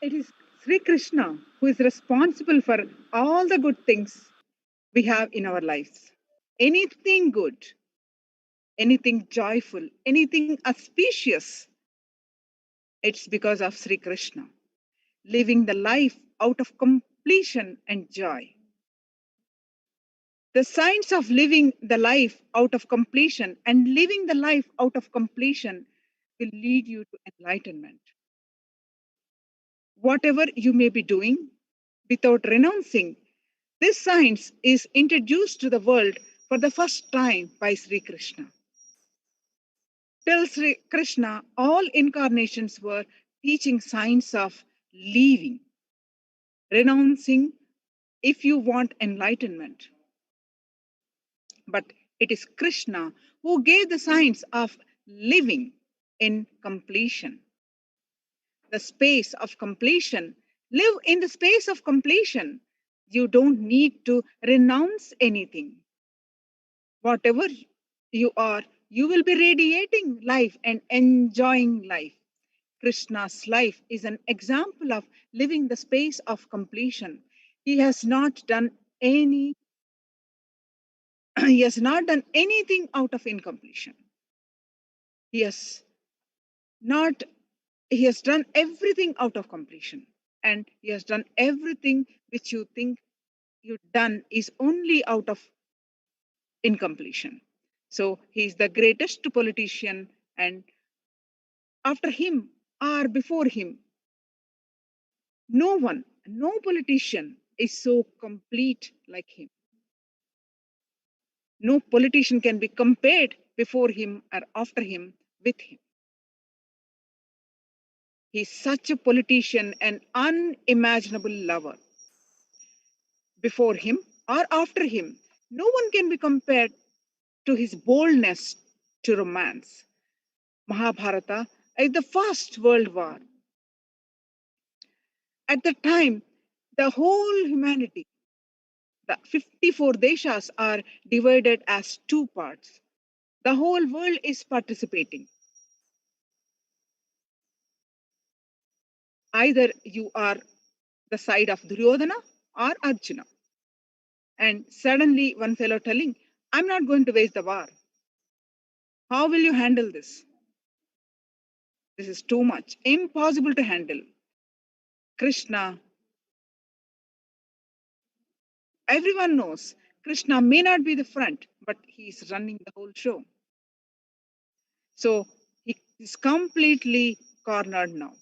It is Sri Krishna who is responsible for all the good things we have in our lives. Anything good, anything joyful, anything auspicious, it's because of Sri Krishna, living the life out of completion and joy. The science of living the life out of completion and living the life out of completion will lead you to enlightenment. Whatever you may be doing, without renouncing, this science is introduced to the world for the first time by Sri Krishna. Till Sri Krishna, all incarnations were teaching science of leaving, renouncing if you want enlightenment. But it is Krishna who gave the science of living in completion. The space of completion. Live in the space of completion. You don't need to renounce anything. Whatever you are, you will be radiating life and enjoying life. Krishna's life is an example of living the space of completion. He has not done any he has not done anything out of incompletion. He has not he has done everything out of completion, and he has done everything which you think you've done is only out of incompletion. So he is the greatest politician, and after him or before him, no one, no politician is so complete like him. No politician can be compared before him or after him with him. He's such a politician, an unimaginable lover. Before him or after him, no one can be compared to his boldness to romance. Mahabharata is the first world war. At the time, the whole humanity The 54 deshas are divided as two parts. The whole world is participating. Either you are the side of Duryodhana or Arjuna. And suddenly one fellow telling, I'm not going to wage the war. How will you handle this? This is too much, impossible to handle. Krishna, everyone knows Krishna may not be the front, but he is running the whole show. So he is completely cornered now.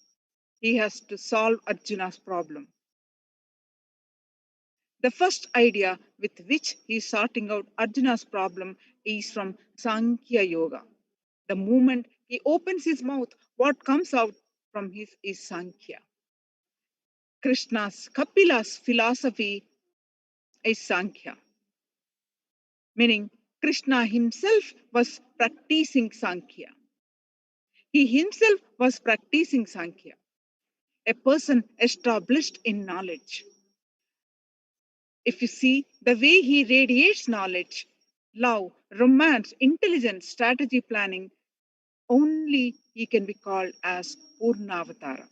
He has to solve Arjuna's problem. The first idea with which he is sorting out Arjuna's problem is from Sankhya Yoga. The moment he opens his mouth, what comes out from his is Sankhya. Kapila's philosophy is Sankhya, meaning Krishna himself was practicing Sankhya. He himself was practicing Sankhya, a person established in knowledge. If you see the way he radiates knowledge, love, romance, intelligence, strategy planning, only he can be called as Purnavatara.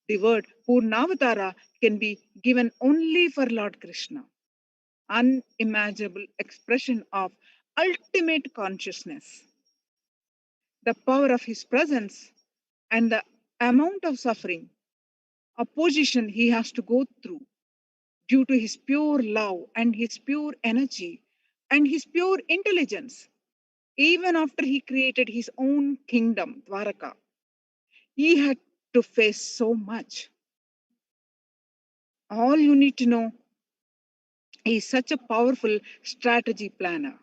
The word Purnavatara can be given only for Lord Krishna, unimaginable expression of ultimate consciousness. The power of his presence and the amount of suffering, opposition he has to go through due to his pure love and his pure energy and his pure intelligence. Even after he created his own kingdom, Dwaraka, he had to face so much. All you need to know, he is such a powerful strategy planner.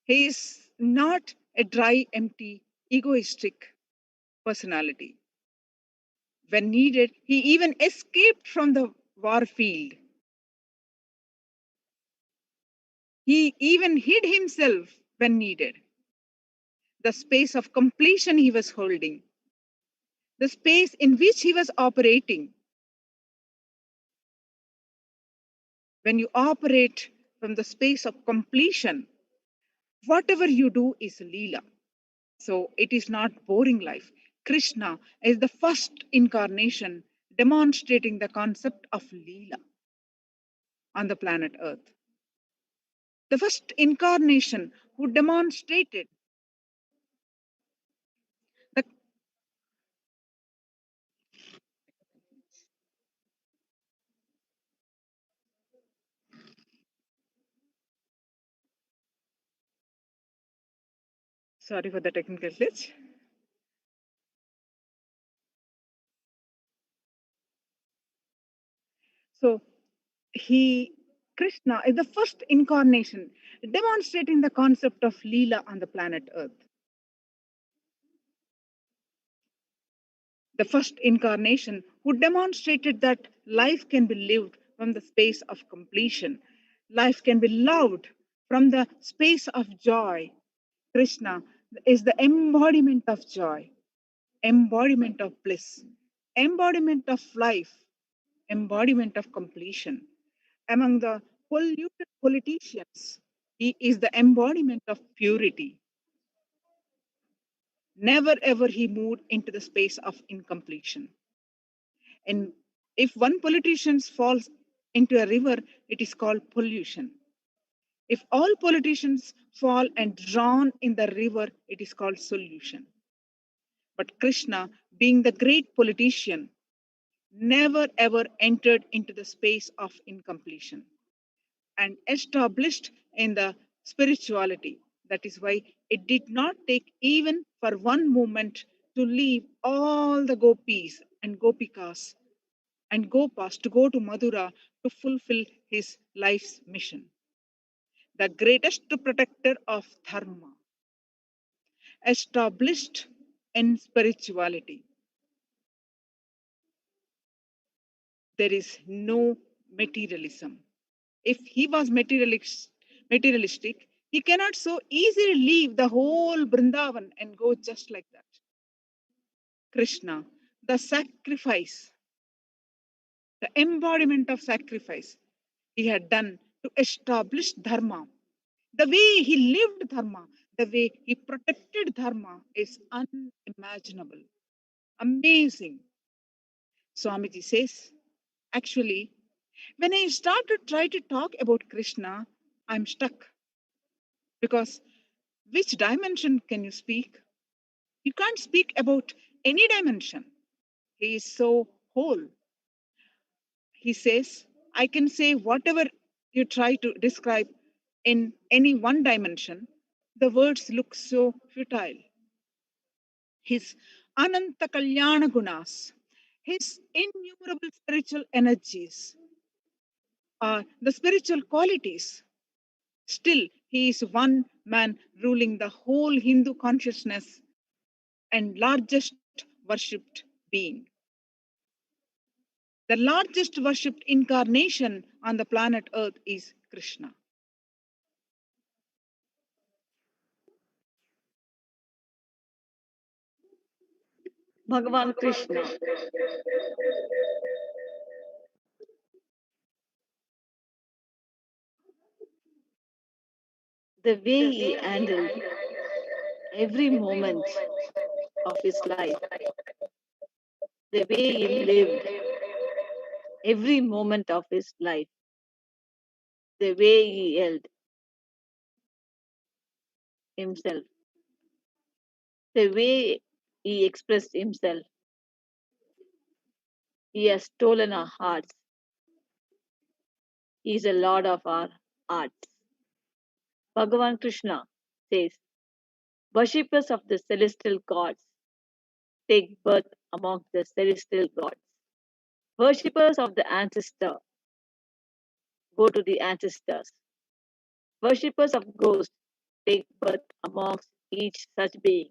He is not a dry, empty, egoistic personality. When needed, he even escaped from the war field. He even hid himself when needed. The space of completion he was holding, the space in which he was operating. When you operate from the space of completion, whatever you do is Leela. So it is not boring life. Krishna is the first incarnation demonstrating the concept of Leela on the planet Earth. The first incarnation who demonstrated the sorry for the technical glitch. So Krishna is the first incarnation demonstrating the concept of Leela on the planet Earth. The first incarnation who demonstrated that life can be lived from the space of completion. Life can be loved from the space of joy. Krishna is the embodiment of joy, embodiment of bliss, embodiment of life, embodiment of completion. Among the polluted politicians, he is the embodiment of purity. Never ever he moved into the space of incompletion. And if one politician falls into a river, it is called pollution. If all politicians fall and drown in the river, it is called solution. But Krishna, being the great politician, never ever entered into the space of incompletion and established in the spirituality. That is why it did not take even for one moment to leave all the gopis and gopikas and Gopas to go to Madura to fulfill his life's mission. The greatest protector of Dharma, established in spirituality. There is no materialism. If he was materialistic, he cannot so easily leave the whole Brindavan and go just like that. Krishna, the sacrifice, the embodiment of sacrifice. he had done to establish Dharma. The way he lived Dharma, the way he protected Dharma is unimaginable, amazing. Swamiji says, actually, when I start to try to talk about Krishna, I'm stuck. Because which dimension can you speak? You can't speak about any dimension. He is so whole. He says, I can say whatever you try to describe in any one dimension, the words look so futile. His Ananta Kalyana Gunas, his innumerable spiritual energies, are the spiritual qualities. Still, he is one man ruling the whole Hindu consciousness and largest worshipped being. The largest worshipped incarnation on the planet Earth is Krishna. Bhagavan Krishna, the way he handled every moment of his life, the way he lived every moment of his life, the way he held himself, the way he expressed himself. He has stolen our hearts. He is a lord of our hearts. Bhagavan Krishna says, worshippers of the celestial gods take birth among the celestial gods. Worshippers of the ancestor go to the ancestors. Worshippers of ghosts take birth amongst each such beings.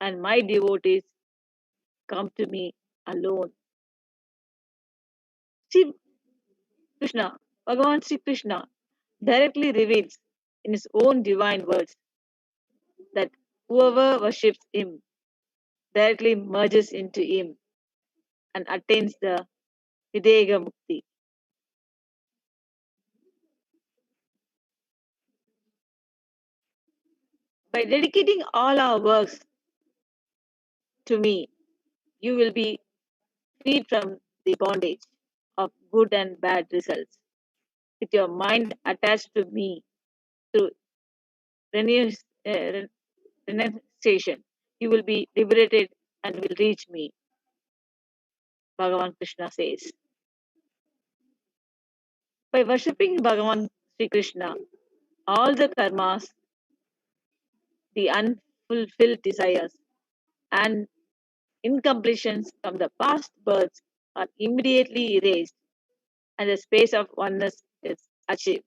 And my devotees come to me alone. Sri Krishna, Bhagavan Sri Krishna directly reveals in his own divine words that whoever worships him directly merges into him and attains the Videga Mukti. By dedicating all our works to me, you will be freed from the bondage of good and bad results. With your mind attached to me through renunciation, you will be liberated and will reach me. Bhagavan Krishna says. By worshipping Bhagavan Sri Krishna, all the karmas, the unfulfilled desires, and incompletions from the past births are immediately erased and the space of oneness is achieved.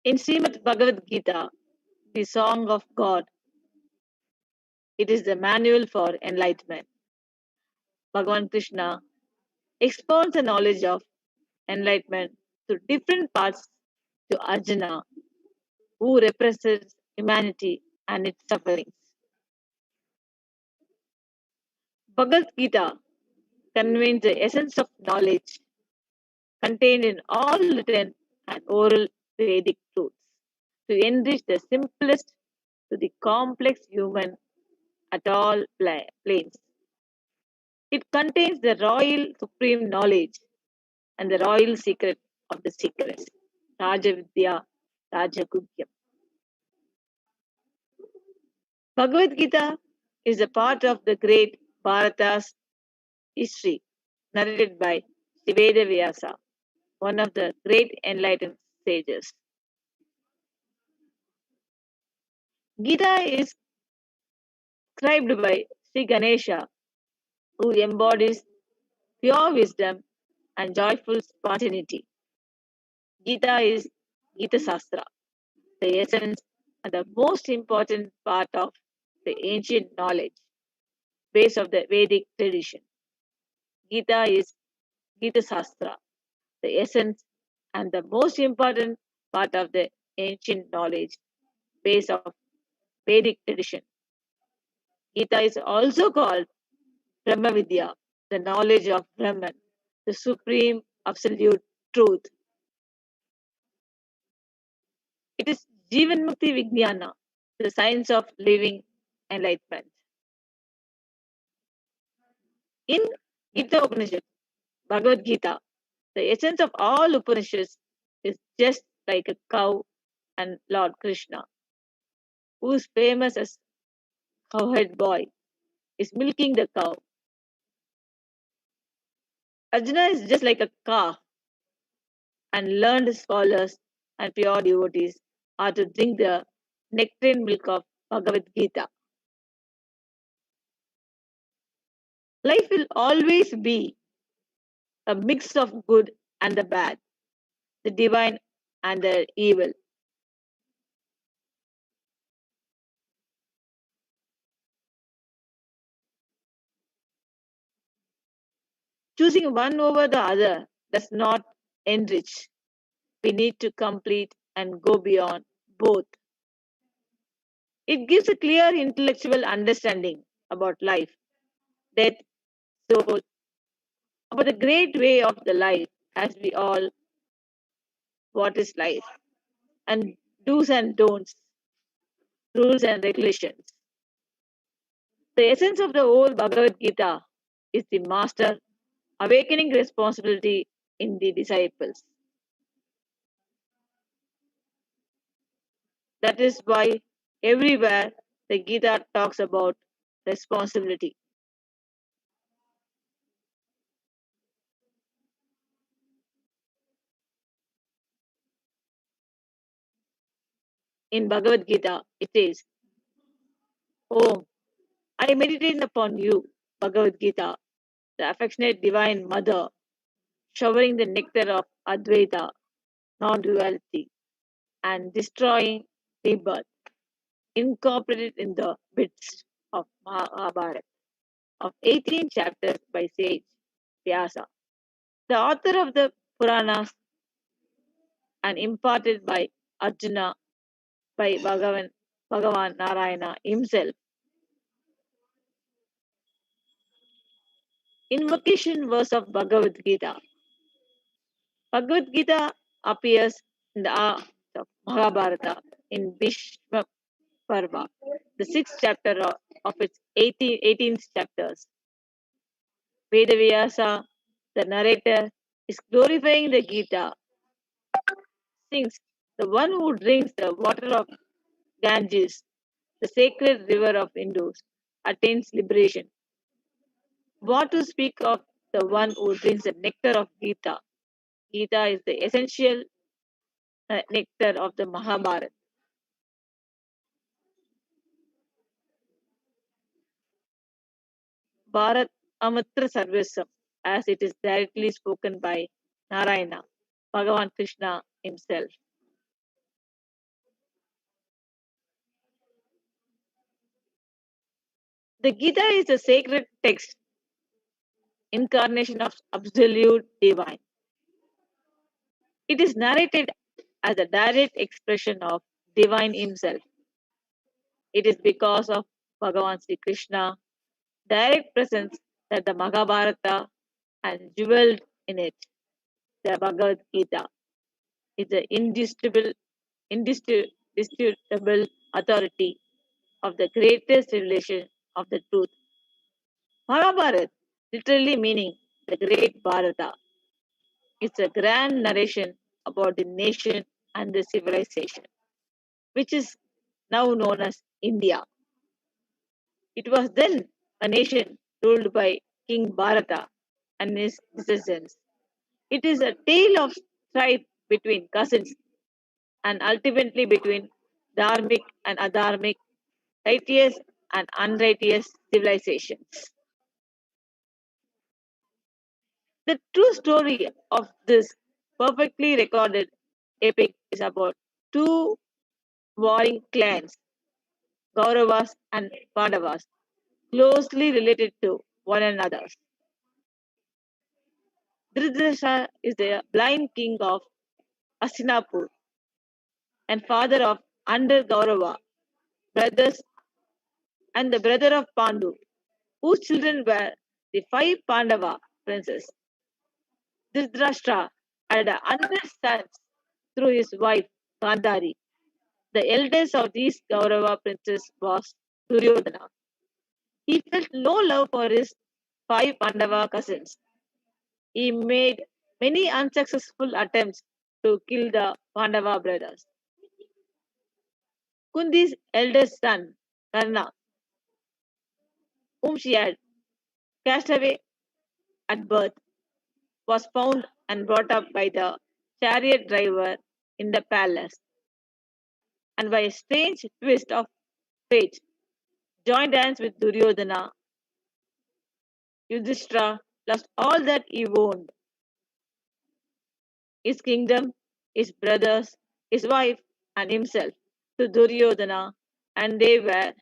In Srimad Bhagavad Gita, the Song of God, it is the manual for enlightenment. Bhagavan Krishna expounds the knowledge of enlightenment through different parts to Arjuna, who represents humanity and its sufferings. Bhagavad Gita conveys the essence of knowledge contained in all written and oral Vedic truths to enrich the simplest to the complex human at all planes. It contains the royal supreme knowledge and the royal secret of the secrets, Rajavidya, Rajaguhyam. Bhagavad Gita is a part of the great Bharata's history, narrated by Siveda Vyasa, one of the great enlightened sages. Gita is scribed by Sri Ganesha, who embodies pure wisdom and joyful spontaneity. Gita is Gita Sastra, the essence and the most important part of the ancient knowledge, base of the Vedic tradition. Gita is Gita Sastra, the essence and the most important part of the ancient knowledge based of Vedic tradition. Gita is also called Brahma Vidya, the knowledge of Brahman, the supreme absolute truth. It is Jivanmukti Vijnana, the science of living enlightenment. In Gita Upanishad, Bhagavad Gita, the essence of all Upanishads is just like a cow and Lord Krishna, who is famous as cowhead boy, is milking the cow. Arjuna is just like a calf, and learned scholars and pure devotees are to drink the nectarine milk of Bhagavad Gita. Life will always be a mix of good and the bad, the divine and the evil. Choosing one over the other does not enrich. We need to complete and go beyond both. It gives a clear intellectual understanding about life, death, soul, about the great way of the life as we all what is life, and do's and don'ts, rules and regulations. The essence of the whole Bhagavad Gita is the master awakening responsibility in the disciples. That is why everywhere the Gita talks about responsibility. In Bhagavad Gita, it is, "Oh, I meditate upon you, Bhagavad Gita, the affectionate divine mother, showering the nectar of Advaita, non duality, and destroying rebirth, incorporated in the bits of Mahabharata, of 18 chapters by sage Vyasa, the author of the Puranas, and imparted by Arjuna by Bhagavan Narayana himself. Invocation verse of Bhagavad Gita. Bhagavad Gita appears in the of Mahabharata in Bhishma Parva, the sixth chapter of its 18th chapters. Vedavyasa, the narrator, is glorifying the Gita, sings, "The one who drinks the water of Ganges, the sacred river of Hindus, attains liberation. What to speak of the one who drinks the nectar of Gita? Gita is the essential nectar of the Mahabharata. Bharat Amitra Sarvasam, as it is directly spoken by Narayana, Bhagavan Krishna himself. The Gita is a sacred text, incarnation of absolute divine. It is narrated as a direct expression of divine himself. It is because of Bhagavan Sri Krishna direct presence that the Mahabharata and jeweled in it, the Bhagavad Gita, is the indisputable authority of the greatest revelation of the truth. Mahabharata, literally meaning the great Bharata, it's a grand narration about the nation and the civilization, which is now known as India. It was then a nation ruled by King Bharata and his descendants. It is a tale of strife between cousins and ultimately between dharmic and adharmic, righteous and unrighteous civilizations. The true story of this perfectly recorded epic is about two warring clans, Kauravas and Pandavas, closely related to one another. Dhritarashtra is the blind king of Hastinapur, and father of under Gaurava, brothers, and the brother of Pandu, whose children were the 5 Pandava princes. Dhritarashtra had 100 sons through his wife Gandhari. The eldest of these Kaurava princes was Duryodhana. He felt no love for his 5 Pandava cousins. He made many unsuccessful attempts to kill the Pandava brothers. Kunti's eldest son, Karna, whom she had cast away at birth, was found and brought up by the chariot driver in the palace, and by a strange twist of fate, joined hands with Duryodhana. Yudhishthira lost all that he owned: his kingdom, his brothers, his wife, and himself to Duryodhana, and they were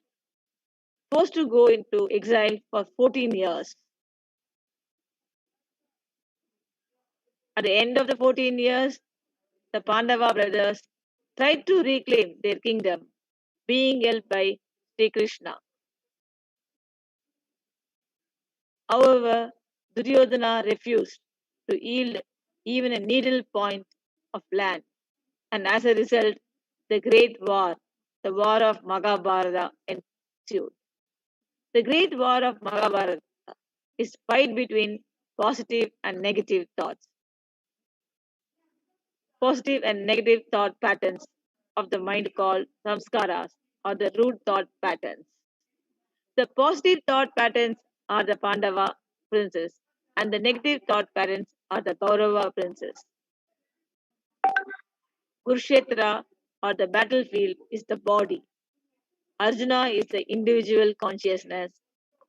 forced to go into exile for 14 years. At the end of the 14 years, the Pandava brothers tried to reclaim their kingdom, being held by Sri Krishna. However, Duryodhana refused to yield even a needle point of land, and as a result, the great war, the war of Mahabharata, ensued. The great war of Mahabharata is fight between positive and negative thoughts, positive and negative thought patterns of the mind called samskaras, or the root thought patterns. The positive thought patterns are the Pandava princes, and the negative thought patterns are the Kaurava princes. Kurukshetra, or the battlefield, is the body. Arjuna is the individual consciousness,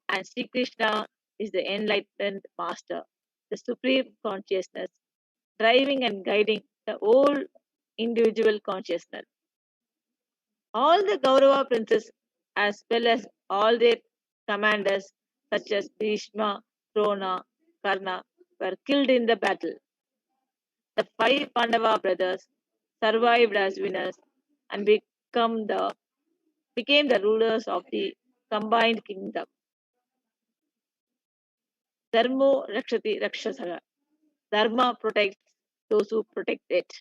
and Sri Krishna is the enlightened master, the supreme consciousness, driving and guiding the whole individual consciousness. All the Kaurava princes, as well as all their commanders, such as Bhishma, Drona, Karna, were killed in the battle. The 5 Pandava brothers survived as winners and became the rulers of the combined kingdom. Dharmo Rakshati Rakshasara. Dharma protects those who protect it.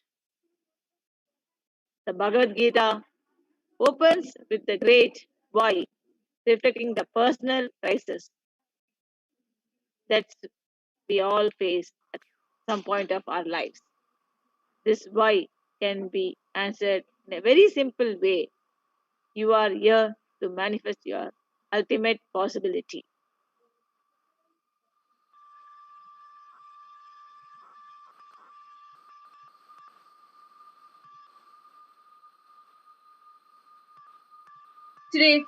The Bhagavad Gita opens with the great why, reflecting the personal crisis that we all face at some point of our lives. This why can be answered in a very simple way. You are here to manifest your ultimate possibility. Today,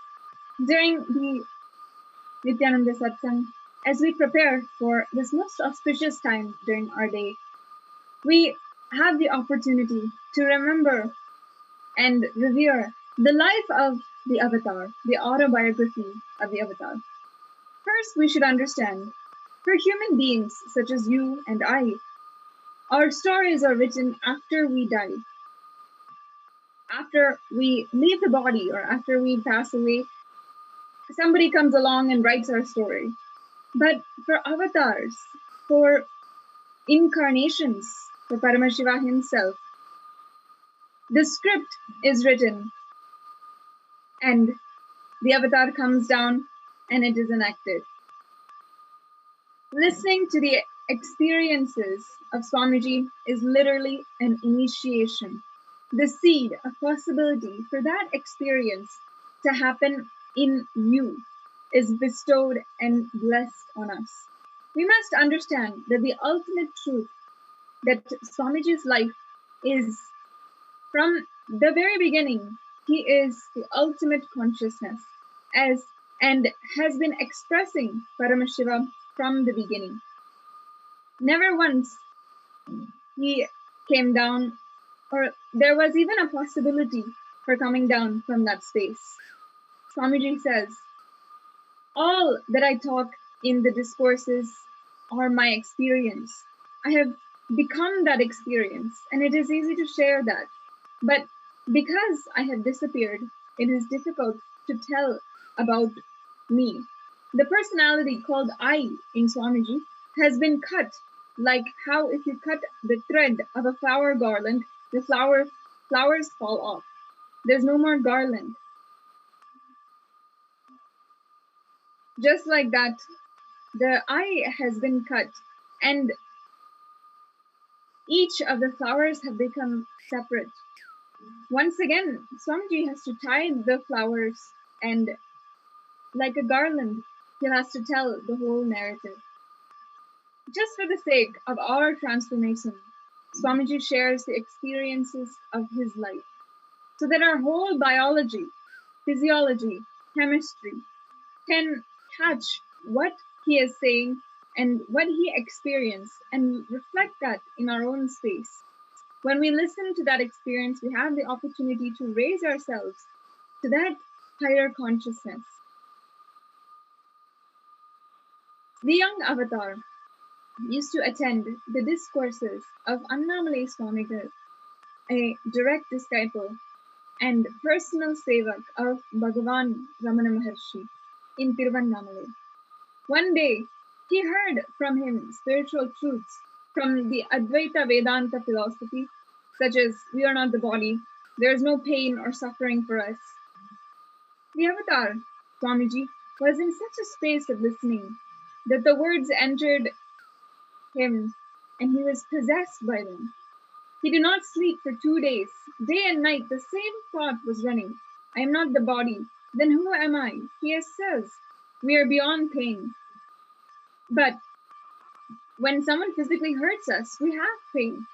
during the Nithyananda Satsang, as we prepare for this most auspicious time during our day, we have the opportunity to remember and revere the life of the Avatar, the autobiography of the Avatar. First, we should understand, for human beings such as you and I, our stories are written after we die. After we leave the body or after we pass away, somebody comes along and writes our story. But for avatars, for incarnations, for Paramashiva himself, the script is written and the avatar comes down and it is enacted. Listening to the experiences of Swamiji is literally an initiation. The seed of possibility for that experience to happen in you is bestowed and blessed on us. We must understand that the ultimate truth that Swamiji's life is, from the very beginning, he is the ultimate consciousness and has been expressing Paramashiva from the beginning. Never once he came down, or there was even a possibility for coming down from that space. Swamiji says, all that I talk in the discourses are my experience. I have become that experience, and it is easy to share that. But Because I have disappeared, it is difficult to tell about me. The personality called I in Swamiji has been cut, like how if you cut the thread of a flower garland, the flowers fall off. There's no more garland. Just like that, the I has been cut, and each of the flowers have become separate. Once again, Swamiji has to tie the flowers, and like a garland, he has to tell the whole narrative. Just for the sake of our transformation, Swamiji shares the experiences of his life, so that our whole biology, physiology, chemistry can catch what he is saying and what he experienced and reflect that in our own space. When we listen to that experience, we have the opportunity to raise ourselves to that higher consciousness. The young avatar used to attend the discourses of Annamalai Swamigal, a direct disciple and personal sevak of Bhagavan Ramana Maharshi in Tiruvannamalai. One day, he heard from him spiritual truths from the Advaita Vedanta philosophy, such as we are not the body, there is no pain or suffering for us. The avatar, Swamiji, was in such a space of listening that the words entered him and he was possessed by them. He did not sleep for 2 days. Day and night the same thought was running. I am not the body. Then who am I? He says, we are beyond pain. But when someone physically hurts us, we have pain.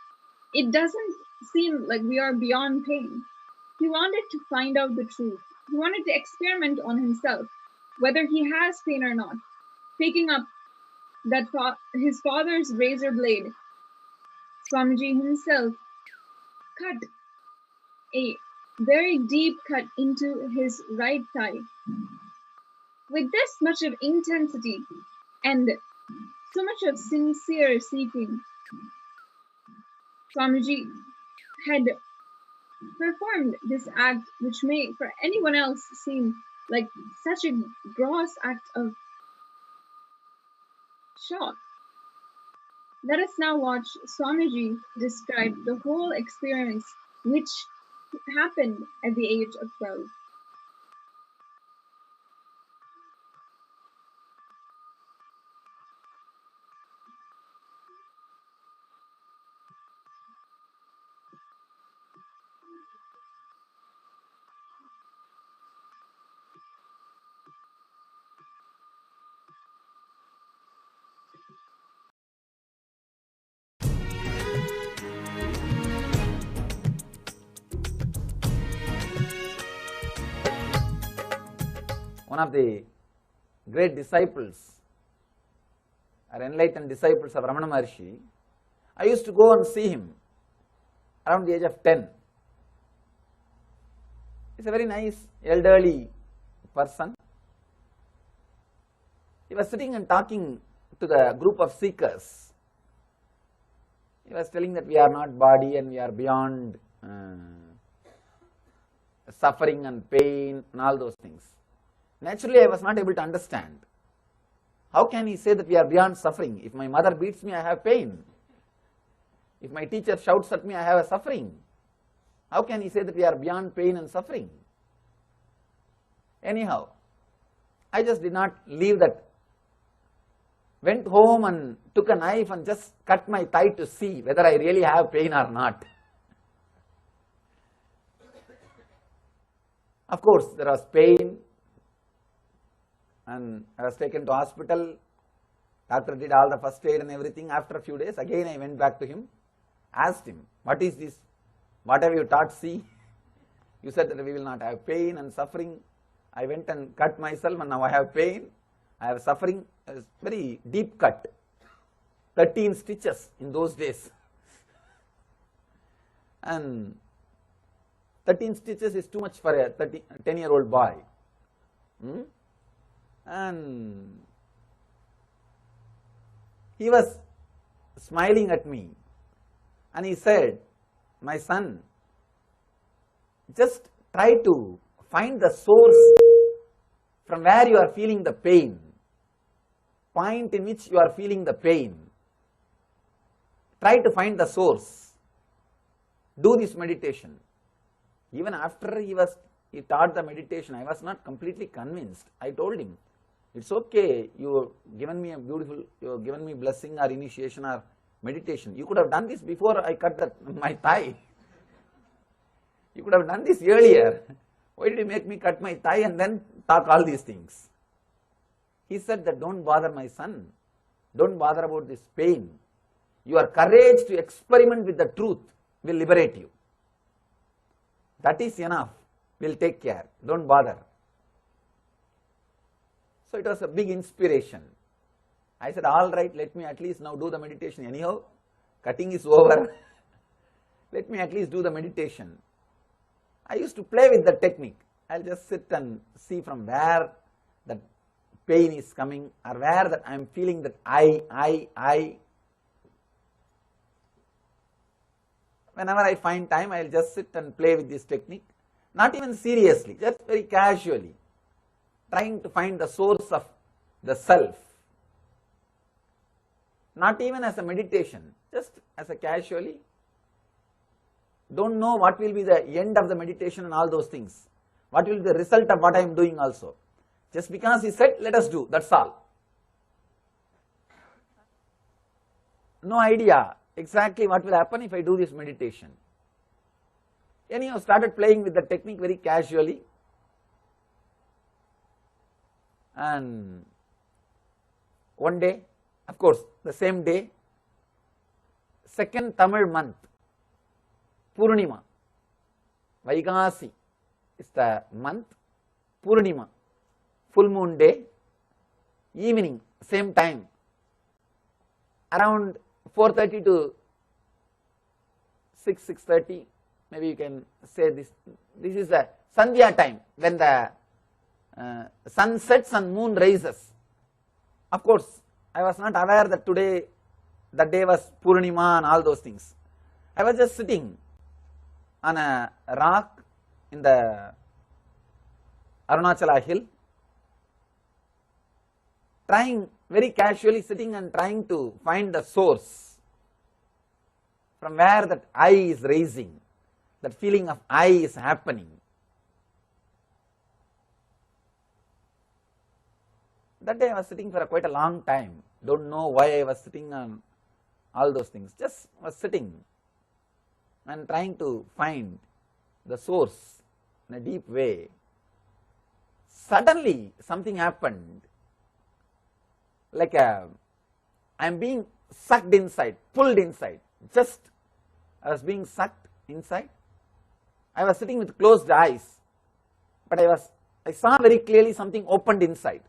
It doesn't seem like we are beyond pain. He wanted to find out the truth. He wanted to experiment on himself, whether he has pain or not. Picking up that his father's razor blade, Swamiji himself cut a very deep cut into his right thigh. With this much of intensity and so much of sincere seeking, Swamiji had performed this act, which may for anyone else seem like such a gross act of shock. Let us now watch Swamiji describe the whole experience which happened at the age of 12. One of the great disciples or enlightened disciples of Ramana Maharshi, I used to go and see him around the age of 10. He's a very nice elderly person. He was sitting and talking to the group of seekers. He was telling that we are not body and we are beyond suffering and pain and all those things. Naturally, I was not able to understand. How can he say that we are beyond suffering? If my mother beats me, I have pain. If my teacher shouts at me, I have a suffering. How can he say that we are beyond pain and suffering? Anyhow, I just did not leave that. Went home and took a knife and just cut my thigh to see whether I really have pain or not. Of course, there was pain. And I was taken to hospital. Doctor did all the first aid and everything. After a few days, again I went back to him, asked him, what is this? What have you taught? See, you said that we will not have pain and suffering. I went and cut myself and now I have pain. I have suffering. A very deep cut. 13 stitches in those days. And 13 stitches is too much for a 10-year-old boy. And he was smiling at me and he said, my son, just try to find the source from where you are feeling the pain, point in which you are feeling the pain. Try to find the source. Do this meditation. Even after he taught the meditation, I was not completely convinced. I told him, it's okay, you given me blessing or initiation or meditation. You could have done this before I cut my thigh. You could have done this earlier. Why did you make me cut my thigh and then talk all these things? He said that don't bother my son. Don't bother about this pain. Your courage to experiment with the truth will liberate you. That is enough. We'll take care. Don't bother. So it was a big inspiration. I said, all right, let me at least now do the meditation. Anyhow, cutting is over. Let me at least do the meditation. I used to play with the technique. I'll just sit and see from where the pain is coming or where that I'm feeling that I. Whenever I find time, I'll just sit and play with this technique. Not even seriously, just very casually. Trying to find the source of the self. Not even as a meditation, just as a casually. Don't know what will be the end of the meditation and all those things. What will be the result of what I am doing also. Just because he said, let us do, that's all. No idea exactly what will happen if I do this meditation. Anyhow, started playing with the technique very casually. And one day, of course, the same day, second Tamil month, Purnima, Vaikasi is the month, Purnima, full moon day, evening, same time, around 4:30 to 6:30, maybe you can say this is the Sandhya time, when the sun sets and moon rises. Of course, I was not aware that today, that day was Purnima and all those things. I was just sitting on a rock in the Arunachala hill, trying very casually sitting and trying to find the source from where that I is raising, that feeling of I is happening. That day I was sitting for quite a long time. Don't know why I was sitting on all those things. Just was sitting and trying to find the source in a deep way. Suddenly something happened. Like I am being sucked inside, pulled inside. Just I was being sucked inside. I was sitting with closed eyes, but I saw very clearly something opened inside.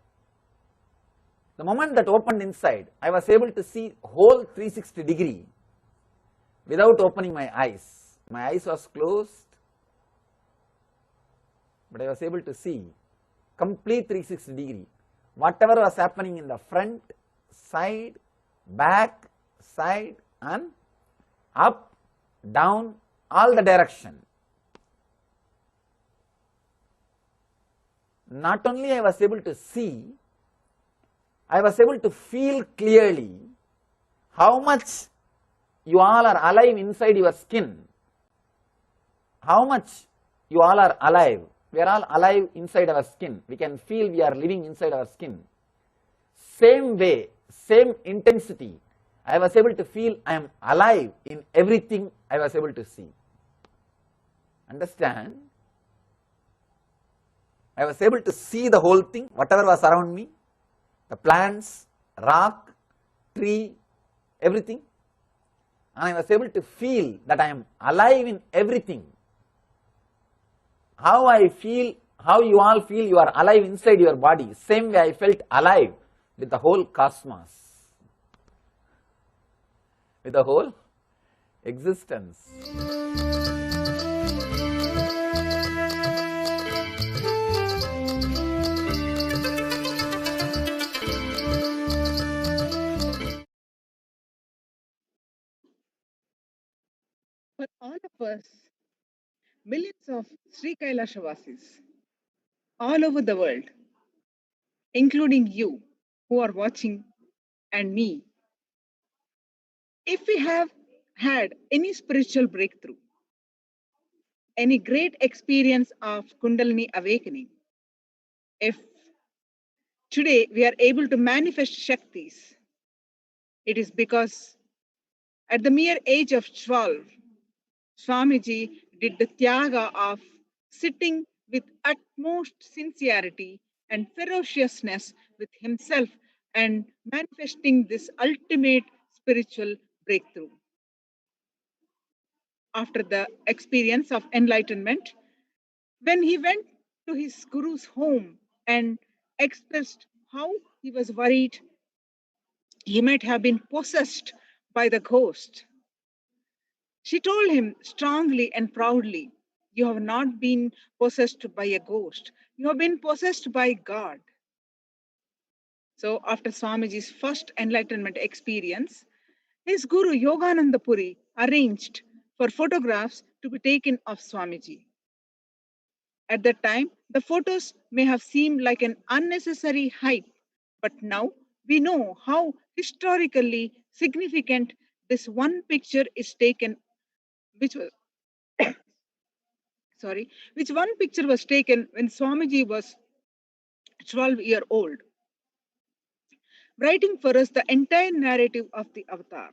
The moment that opened inside, I was able to see whole 360 degree without opening my eyes. My eyes was closed, but I was able to see complete 360 degree. Whatever was happening in the front, side, back, side and up, down, all the direction. Not only I was able to see, I was able to feel clearly how much you all are alive inside your skin. How much you all are alive. We are all alive inside our skin. We can feel we are living inside our skin. Same way, same intensity, I was able to feel I am alive in everything I was able to see. Understand? I was able to see the whole thing, whatever was around me. The plants, rock, tree, everything, and I was able to feel that I am alive in everything. How I feel, how you all feel you are alive inside your body, same way I felt alive with the whole cosmos, with the whole existence. For all of us, millions of Sri Kailashavasis all over the world, including you who are watching and me, if we have had any spiritual breakthrough, any great experience of Kundalini awakening, if today we are able to manifest Shaktis, it is because at the mere age of 12, Swamiji did the Tyaga of sitting with utmost sincerity and ferociousness with himself and manifesting this ultimate spiritual breakthrough. After the experience of enlightenment, when he went to his guru's home and expressed how he was worried he might have been possessed by the ghost, she told him strongly and proudly, "You have not been possessed by a ghost, you have been possessed by God." So, after Swamiji's first enlightenment experience, his guru Yogananda Puri arranged for photographs to be taken of Swamiji. At that time, the photos may have seemed like an unnecessary hype, but now we know how historically significant this one picture is taken, which was which one picture was taken when Swamiji was 12-year-old, writing for us the entire narrative of the avatar.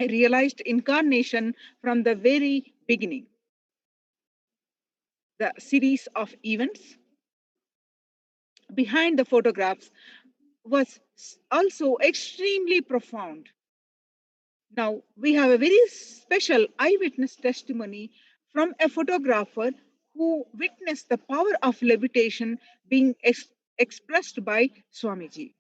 I realized incarnation from the very beginning. The series of events behind the photographs was also extremely profound. Now, we have a very special eyewitness testimony from a photographer who witnessed the power of levitation being expressed by Swamiji.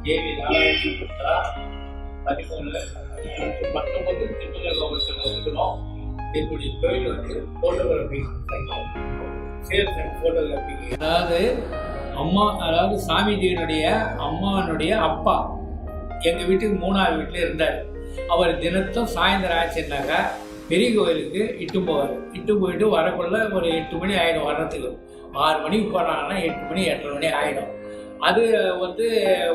தேவி நாராயணி புத்தா 13 19 திருமணத்தில் இருக்கிறோம். என்னுடைய தொழில் வந்து photography, sales and photography. அதாவது சாமிஜியினுடைய அம்மாவனுடைய அப்பா எங்கள் வீட்டுக்கு 3வது வீட்டில் இருந்தார். அவர் தினத்தும் சாயந்தரம் ஆச்சுன்னாக்கா பெரிய கோயிலுக்கு இட்டு போவார். இட்டு போயிட்டு வரக்குள்ள ஒரு 8 மணி ஆகிடும். வர்றதுக்கு 6 மணிக்கு போனாங்கன்னா 8 மணி 8:30 மணி ஆகிடும். அது வந்து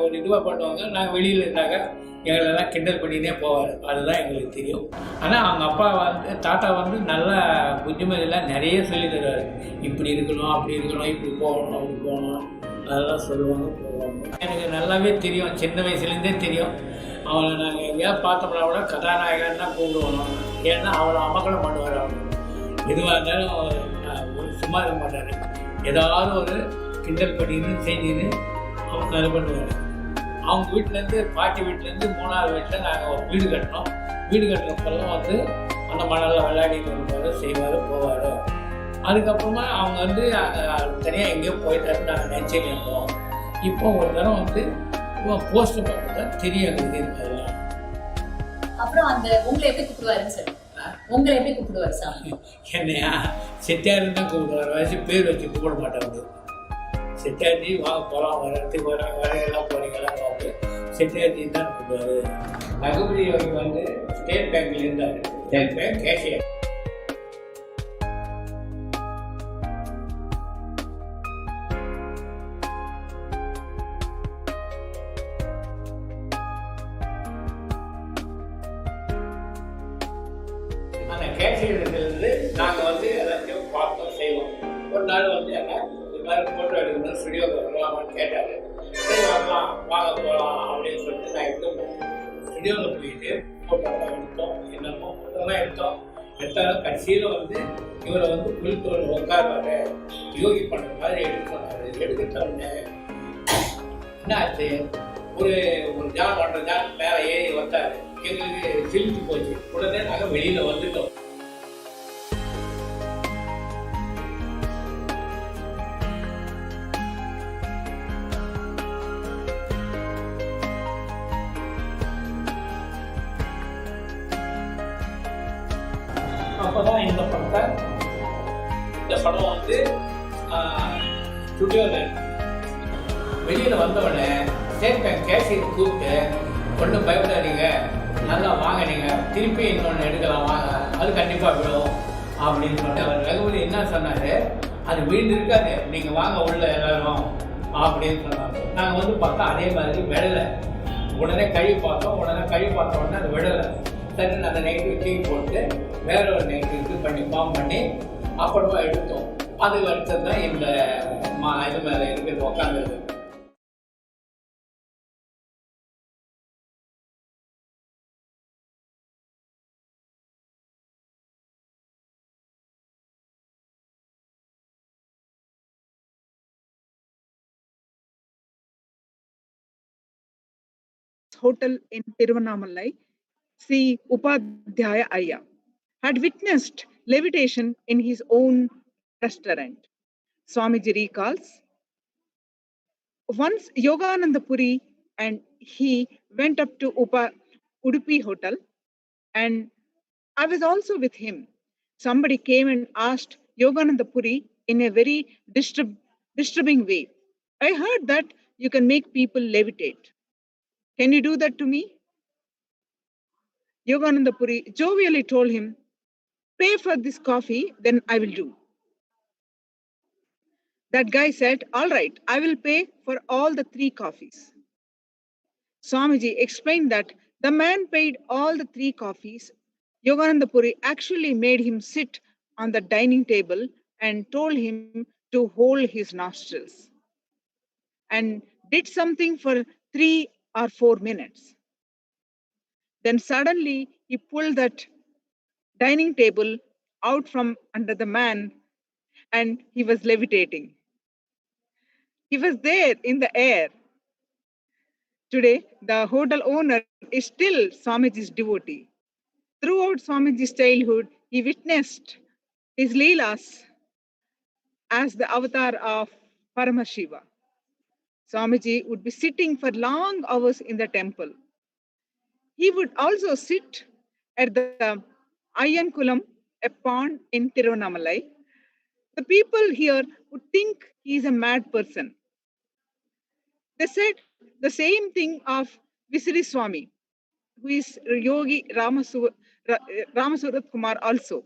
ஒரு இதுவாக பண்ணுவாங்க. நாங்கள் வெளியில் இருந்தாக்க எங்களெல்லாம் கிண்டல் பண்ணினே போவார். அதுதான் எங்களுக்கு தெரியும். ஆனால் அவங்க அப்பா வந்து தாத்தா வந்து நல்ல புத்திமதியெல்லாம் நிறைய சொல்லி தருவார். இப்படி இருக்கணும், அப்படி இருக்கணும், இப்படி போகணும், அப்படி போகணும், அதெல்லாம் சொல்லுவாங்க போவாங்க. எனக்கு நல்லாவே தெரியும், சின்ன வயசுலேருந்தே தெரியும். அவளை நாங்கள் எங்கேயாவது பார்த்தோம்னா கூட கதாநாயகன் தான் கூப்பிடுவோம். ஏன்னா அவளை அமக்கலம் பண்ணுவார். அவங்க எதுவாக இருந்தாலும் ஒரு சும்மா இருக்க மாட்டார். ஏதாவது ஒரு கிண்டல் பண்ணின்னு செஞ்சுன்னு அவங்க இது பண்ணுவார். அவங்க வீட்டிலேருந்து பாட்டி வீட்டிலேருந்து 3வது வீட்டில் நாங்கள் ஒரு வீடு கட்டினோம். வீடு கட்டுறப்பெல்லாம் வந்து அந்த மணலில் விளையாடிட்டு வருவார், செய்வார், போவார். அதுக்கப்புறமா அவங்க வந்து தனியாக எங்கேயோ போயிட்டாரு. நாங்கள் நினச்சிட்டு இருந்தோம். இப்போ ஒரு தரம் வந்து போஸ்ட் பார்த்து தான் தெரியும் அதெல்லாம். அப்புறம் அந்த உங்களை எப்படி கூப்பிடுவாருன்னு சொல்லி, உங்களை எப்படி கூப்பிடுவார் சாமி? என்னையா செட்டியாருன்னு தான் கூப்பிடுவார். வயசு பேர் வச்சு கூப்பிட மாட்டாங்க. செட்டியார்ஜி வாங்க போகலாம், வரத்துக்கு வரையெல்லாம் போகிறீங்களா பார்த்து செட்டியார்ஜின்னு தான் கூப்பிடுவார். ரகுபதி அவர் வந்து ஸ்டேட் பேங்க்ல இருந்தார். State bank cashier. அந்த கேஷியர்லேருந்து நாங்கள் வந்து எல்லாத்தையும் பார்த்தோம், செய்வோம். ஒரு நாள் வந்து என்ன இது மாதிரி ஃபோட்டோ எடுக்கணும், ஸ்டுடியோ வரலாமான்னு கேட்டார். சரி வரலாம், வாங்க போகலாம் அப்படின்னு சொல்லிட்டு நான் எடுத்து போனேன். ஸ்டுடியோவில் போயிட்டு ஃபோட்டோலாம் எடுத்தோம், என்னமோ ஃபோட்டோலாம் எடுத்தாலும் கடைசியில் வந்து இவரை வந்து புலித்தோல் உட்காருவாரு, யோகி பண்ணுற மாதிரி எடுக்க சொன்னார். எடுத்துட்டோன்னே என்ன ஆச்சு, ஒரு ஜான் 1.5 ஜான் மேலே ஏறி வந்தார். எங்களுக்கு சிலிச்சு போச்சு. உடனே நாங்கள் வெளியில் வந்துட்டோம். அப்போதான் இந்த படம் வந்து ஸ்டுடியோவில் வெளியில் வந்தவுடனே ஸ்டேட் பேங்க் கேஷியர் கூப்பிட்டு, ஒன்றும் பயப்படாதீங்க, நல்லா வாங்க, நீங்கள் திருப்பி இன்னொன்று எடுக்கலாம், வாங்க, அது கண்டிப்பாக விடும் அப்படின்னு சொல்லிட்டு அவர் ரகுபதி என்ன சொன்னார், அது வீடு இருக்காது, நீங்கள் வாங்க உள்ள எல்லாரும் அப்படின்னு சொன்னாங்க. நாங்கள் வந்து பார்த்தா அதே மாதிரி விடலை. உடனே கழுவி பார்த்தோம். உடனே அது விடலை. சரி, அந்த நெகட்டிவ் தூக்கி போட்டு வேற ஒரு நெகட்டிவ் பண்ணி ஃபார்ம் பண்ணி அப்புறமா எடுத்தோம். அதுக்கு அடுத்தது தான் இந்த இது மேலே இருக்கிறது உட்காந்துருக்கு. Hotel in Tiruvannamalai, Sri Upadhyaya Ayya had witnessed levitation in his own restaurant. Swamiji recalls, once Yogananda Puri and he went up to Udupi Hotel, and I was also with him. Somebody came and asked Yogananda Puri in a very disturbing way, I heard that you can make people levitate. Can you do that to me? Yogananda Puri jovially told him, pay for this coffee, then I will do. That guy said, all right, I will pay for all the 3 coffees. Swamiji explained that the man paid all the 3 coffees. Yogananda Puri actually made him sit on the dining table and told him to hold his nostrils and did something for 3 or 4 minutes. Then suddenly he pulled that dining table out from under the man and he was levitating. He was there in the air. Today, the hotel owner is still Swamiji's devotee. Throughout Swamiji's childhood, he witnessed his leelas as the avatar of Paramashiva. Swamiji would be sitting for long hours in the temple. He would also sit at the Ayyankulam, a pond in Tiruvannamalai. The people here would think he is a mad person. They said the same thing of Visiri Swami, who is Yogi Ramasurat Kumar also.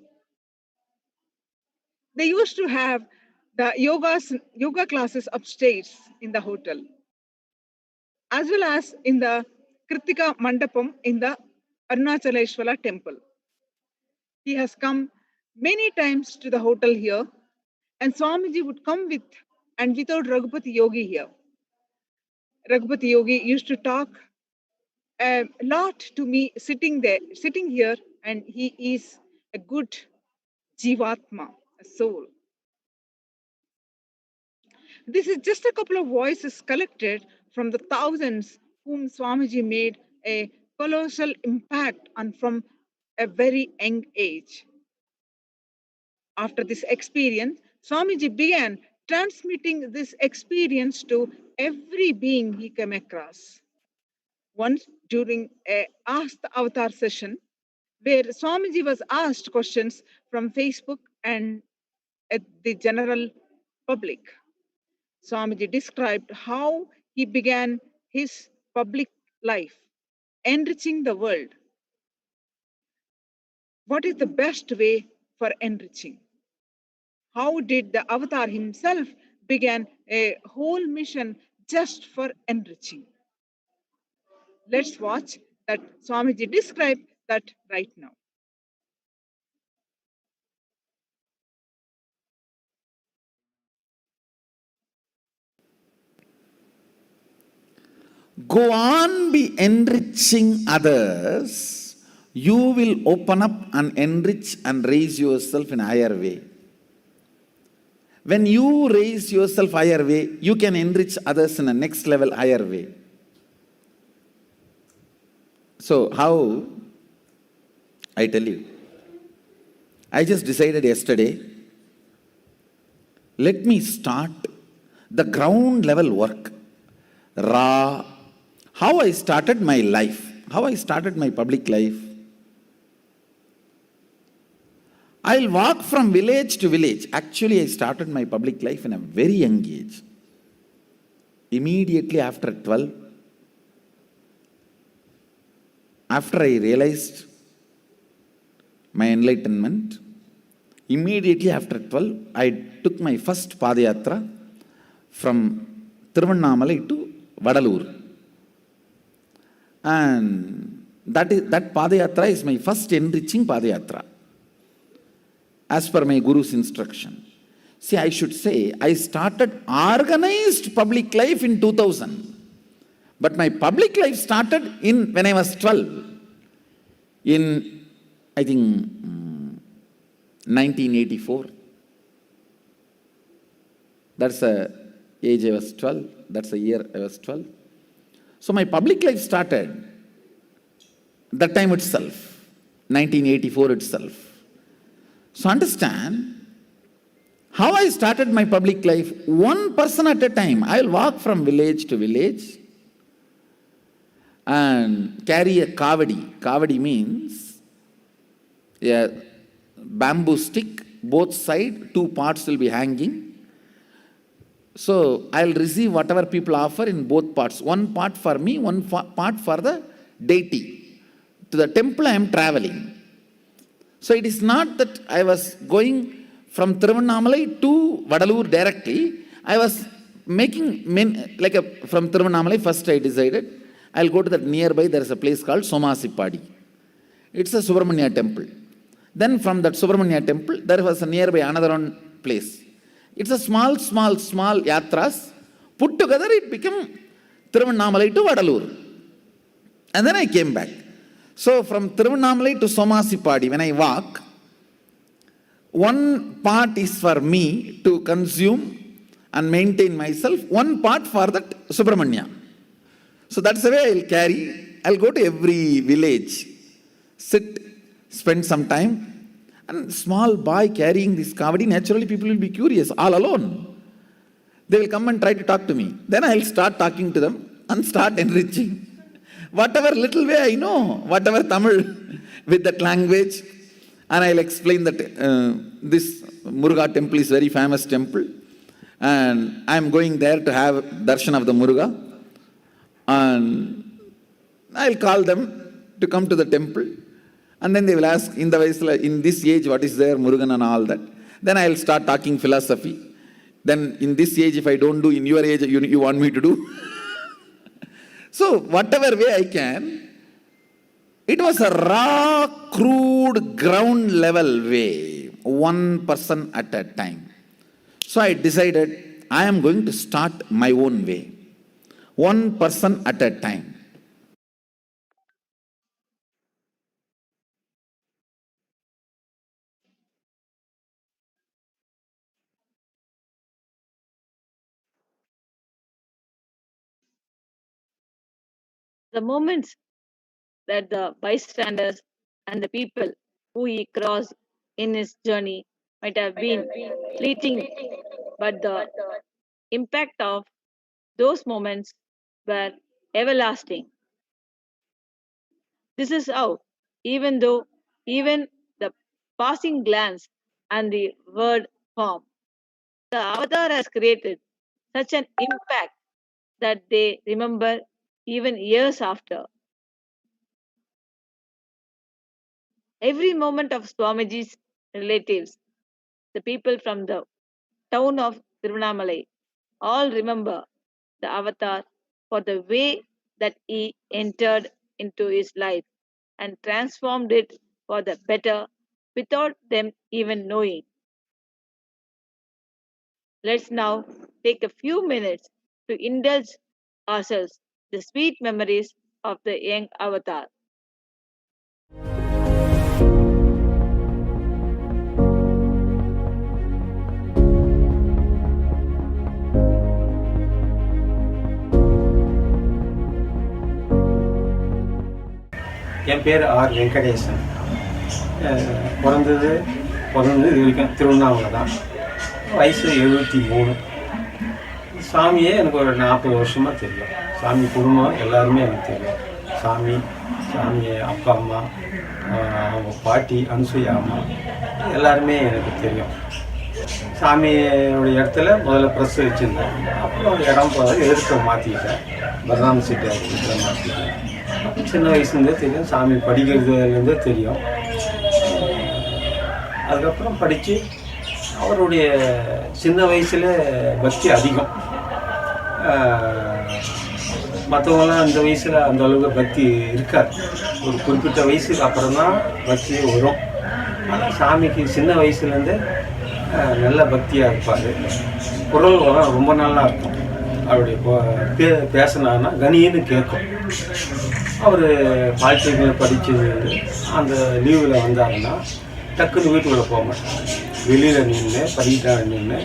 They used to have the yoga classes upstairs in the hotel, as well as in the Kritika Mandapam in the Arunachaleshwara temple. He has come many times to the hotel here, and Swamiji would come with and without Raghupati Yogi here. Raghupati Yogi used to talk a lot to me sitting here, and he is a good Jivatma, a soul. This is just a couple of voices collected from the thousands whom Swamiji made a colossal impact on from a very young age. After this experience, Swamiji began transmitting this experience to every being he came across. Once during a Ask the Avatar session, where Swamiji was asked questions from Facebook and at the general public, Swamiji described how he began his public life, enriching the world. What is the best way for enriching? How did the Avatar himself began a whole mission just for enriching? Let's watch that Swamiji described that right now. Go on be enriching others, you will open up and enrich and raise yourself in a higher way. When you raise yourself higher way, you can enrich others in a next level higher way. So how? I tell you, I just decided yesterday, let me start the ground level work, raw. How I started my life, how I started my public life. I'll walk from village to village. Actually, I started my public life in a very young age. Immediately after 12, after I realized my enlightenment, immediately after 12, I took my first Padayatra from Tiruvannamalai to Vadalur. And that Padayatra is my first enriching Padayatra, as per my Guru's instruction. See, I should say, I started organized public life in 2000. But my public life started when I was 12. In, I think, 1984. That's the age I was 12. That's the year I was 12. So my public life started that time itself, 1984 itself. So understand how I started my public life. One person at a time. I'll walk from village to village and carry a kavadi. Kavadi means a bamboo stick, both sides, two parts will be hanging. So I'll receive whatever people offer in both parts. One part for me, one part for the deity. To the temple I am traveling. So it is not that I was going from Tiruvannamalai to Vadalur directly. I was making, from Tiruvannamalai, first I decided, I'll go to that nearby, there is a place called Somasipadi. It's a Subramanya temple. Then from that Subramanya temple, there was a nearby another one place. It's a small yatras. Put together, it became Tiruvannamalai to Vadalur. And then I came back. So from Tiruvannamalai to Somasipadi, when I walk, one part is for me to consume and maintain myself, one part for that Subramanya. So that's the way I'll carry. I'll go to every village, sit, spend some time. And small boy carrying this kavadi, naturally people will be curious, all alone. They will come and try to talk to me. Then I'll start talking to them and start enriching. Whatever little way I know, whatever Tamil with that language, and I'll explain that this Muruga temple is very famous temple, and I'm going there to have darshan of the Muruga, and I'll call them to come to the temple, and then they will ask, in this age, what is there, Murugan and all that. Then I'll start talking philosophy. Then in this age, if I don't do, in your age, you want me to do? So whatever way I can, it was a raw, crude, ground level way, one person at a time. So I decided, I am going to start my own way, one person at a time. The moments that the bystanders and the people who he crossed in his journey might have been fleeting, but the impact of those moments were everlasting. This is how, even the passing glance and the word form, the avatar has created such an impact that they remember even years after. Every moment of Swamiji's relatives, the people from the town of Tiruvannamalai, all remember the avatar for the way that he entered into his life and transformed it for the better without them even knowing. Let's now take a few minutes to indulge ourselves the sweet memories of the young avatar. என் பேர் R Venkatesan. பிறந்தது இது வரைக்கும் திருவண்ணாமலை தான். வயசு 73. சாமியே எனக்கு ஒரு 40 வருஷமாக தெரியும். சாமி குடும்பம் எல்லாருமே எனக்கு தெரியும். சாமி அப்பா அம்மா, அவங்க பாட்டி அனுசூயா அம்மா எல்லாருமே எனக்கு தெரியும். சாமியோடைய இடத்துல முதல்ல ப்ரெஸ் வச்சுருந்தேன். அப்புறம் இடம் எதிர்க்க மாற்றிக்கிட்டேன். பர்னாம் சிட்டி இடத்துல மாற்றிக்கிட்டேன். சின்ன வயசுலேருந்தே தெரியும். சாமி படிக்கிறதுலேருந்தே தெரியும். அதுக்கப்புறம் படித்து அவருடைய சின்ன வயசில் பக்தி அதிகம். மற்றவங்களாம் அந்த வயசில் அந்த அளவுக்கு பக்தி இருக்காது. ஒரு குறிப்பிட்ட வயசுக்கு அப்புறம் தான் பக்தி வரும். ஆனால் சாமிக்கு சின்ன வயசுலேருந்தே நல்ல பக்தியாக இருப்பார். குரல் வளம் ரொம்ப நல்லா இருக்கும். அவருடைய பேசினான்னா கனின்னு கேட்கும். அவர் பாலிடெக்னிக் படித்தது அந்த லீவில் வந்தாருன்னா டக்குன்னு வீட்டுக்குள்ளே போக மாட்டாங்க. வெளியில் நின்று படிக்கிட்டாங்க, நின்று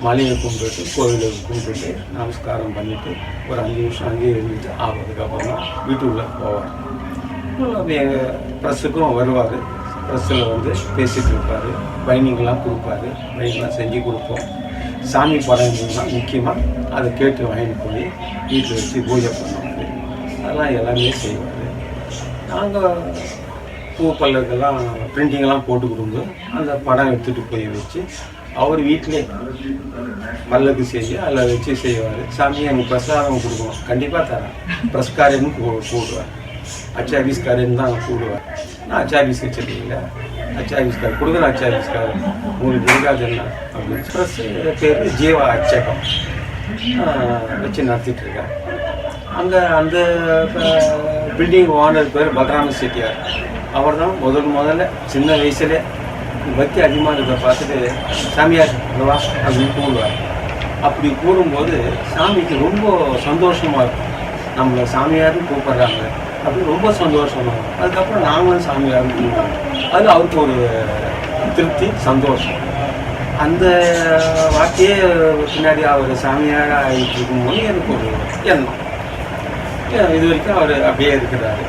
மலையை கும்பிட்டு கோவிலுக்கு கும்பிட்டு நமஸ்காரம் பண்ணிவிட்டு ஒரு 5 நிமிஷம் அங்கேயே இருந்துட்டு ஆகிறதுக்கப்புறம் தான் வீட்டுக்குள்ளே போவார். எங்கள் ப்ரெஸ்ஸுக்கும் வருவார். ப்ரெஸ்ஸில் வந்து பேசிகிட்டு இருப்பார். பைனிங்லாம் கொடுப்பாரு. பைனிங்லாம் செஞ்சு கொடுப்போம். சாமி படம் இருந்ததுன்னா முக்கியமாக அதை கேட்டு வாங்கிட்டு போய் வீட்டில் வச்சு பூஜை பண்ணுவார். அதெல்லாம் எல்லாமே செய்வார். நாங்கள் பூ பல்லக்கெல்லாம் பிரிண்டிங்கெல்லாம் போட்டு கொடுங்க. அந்த படம் எடுத்துகிட்டு போய் வச்சு அவர் வீட்டிலே பல்லக்கு செஞ்சு அதில் வச்சு செய்வார். சாமியை எனக்கு பிரசாதம் கொடுக்கணும், கண்டிப்பாக தரேன். ப்ரெஸ்காரன்னு கூடுவார். அச்சாபீஸ்காரன்னு தான் கூடுவார். நான் அச்சாபீஸ் வச்சுருக்கீங்களா, அச்சாபீஸ்கார் கொடுக்குறேன். அச்சாபீஸ்கார் உங்களுக்கு இருக்காது என்ன அப்படின்னு. ப்ரெஸ் பேர் ஜீவா அச்சகம் வச்சு நடத்திட்டுருக்கேன். அங்கே அந்த பில்டிங் ஓனர் பேர் பலராம செட்டியார். அவர் தான் முதல்ல சின்ன வயசுல பக்தி அதிகமாக இருக்கிறத பார்த்துட்டு சாமியார் வா அப்படின்னு கூடுவார். அப்படி கூடும்போது சாமிக்கு ரொம்ப சந்தோஷமாக இருக்கும். நம்மளை சாமியார்னு கூப்பிட்றாங்க அப்படி ரொம்ப சந்தோஷமாக இருக்கும். அதுக்கப்புறம் நாங்களும் சாமியார்னு கூப்பிடுவோம். அது அவருக்கு ஒரு திருப்தி, சந்தோஷம். அந்த வார்த்தையே பின்னாடி அவர் சாமியாக ஆகிட்டு இருக்கும்போது எனக்கு ஒரு எண்ணம். இது வரைக்கும் அவர் அப்படியே இருக்கிறாரு.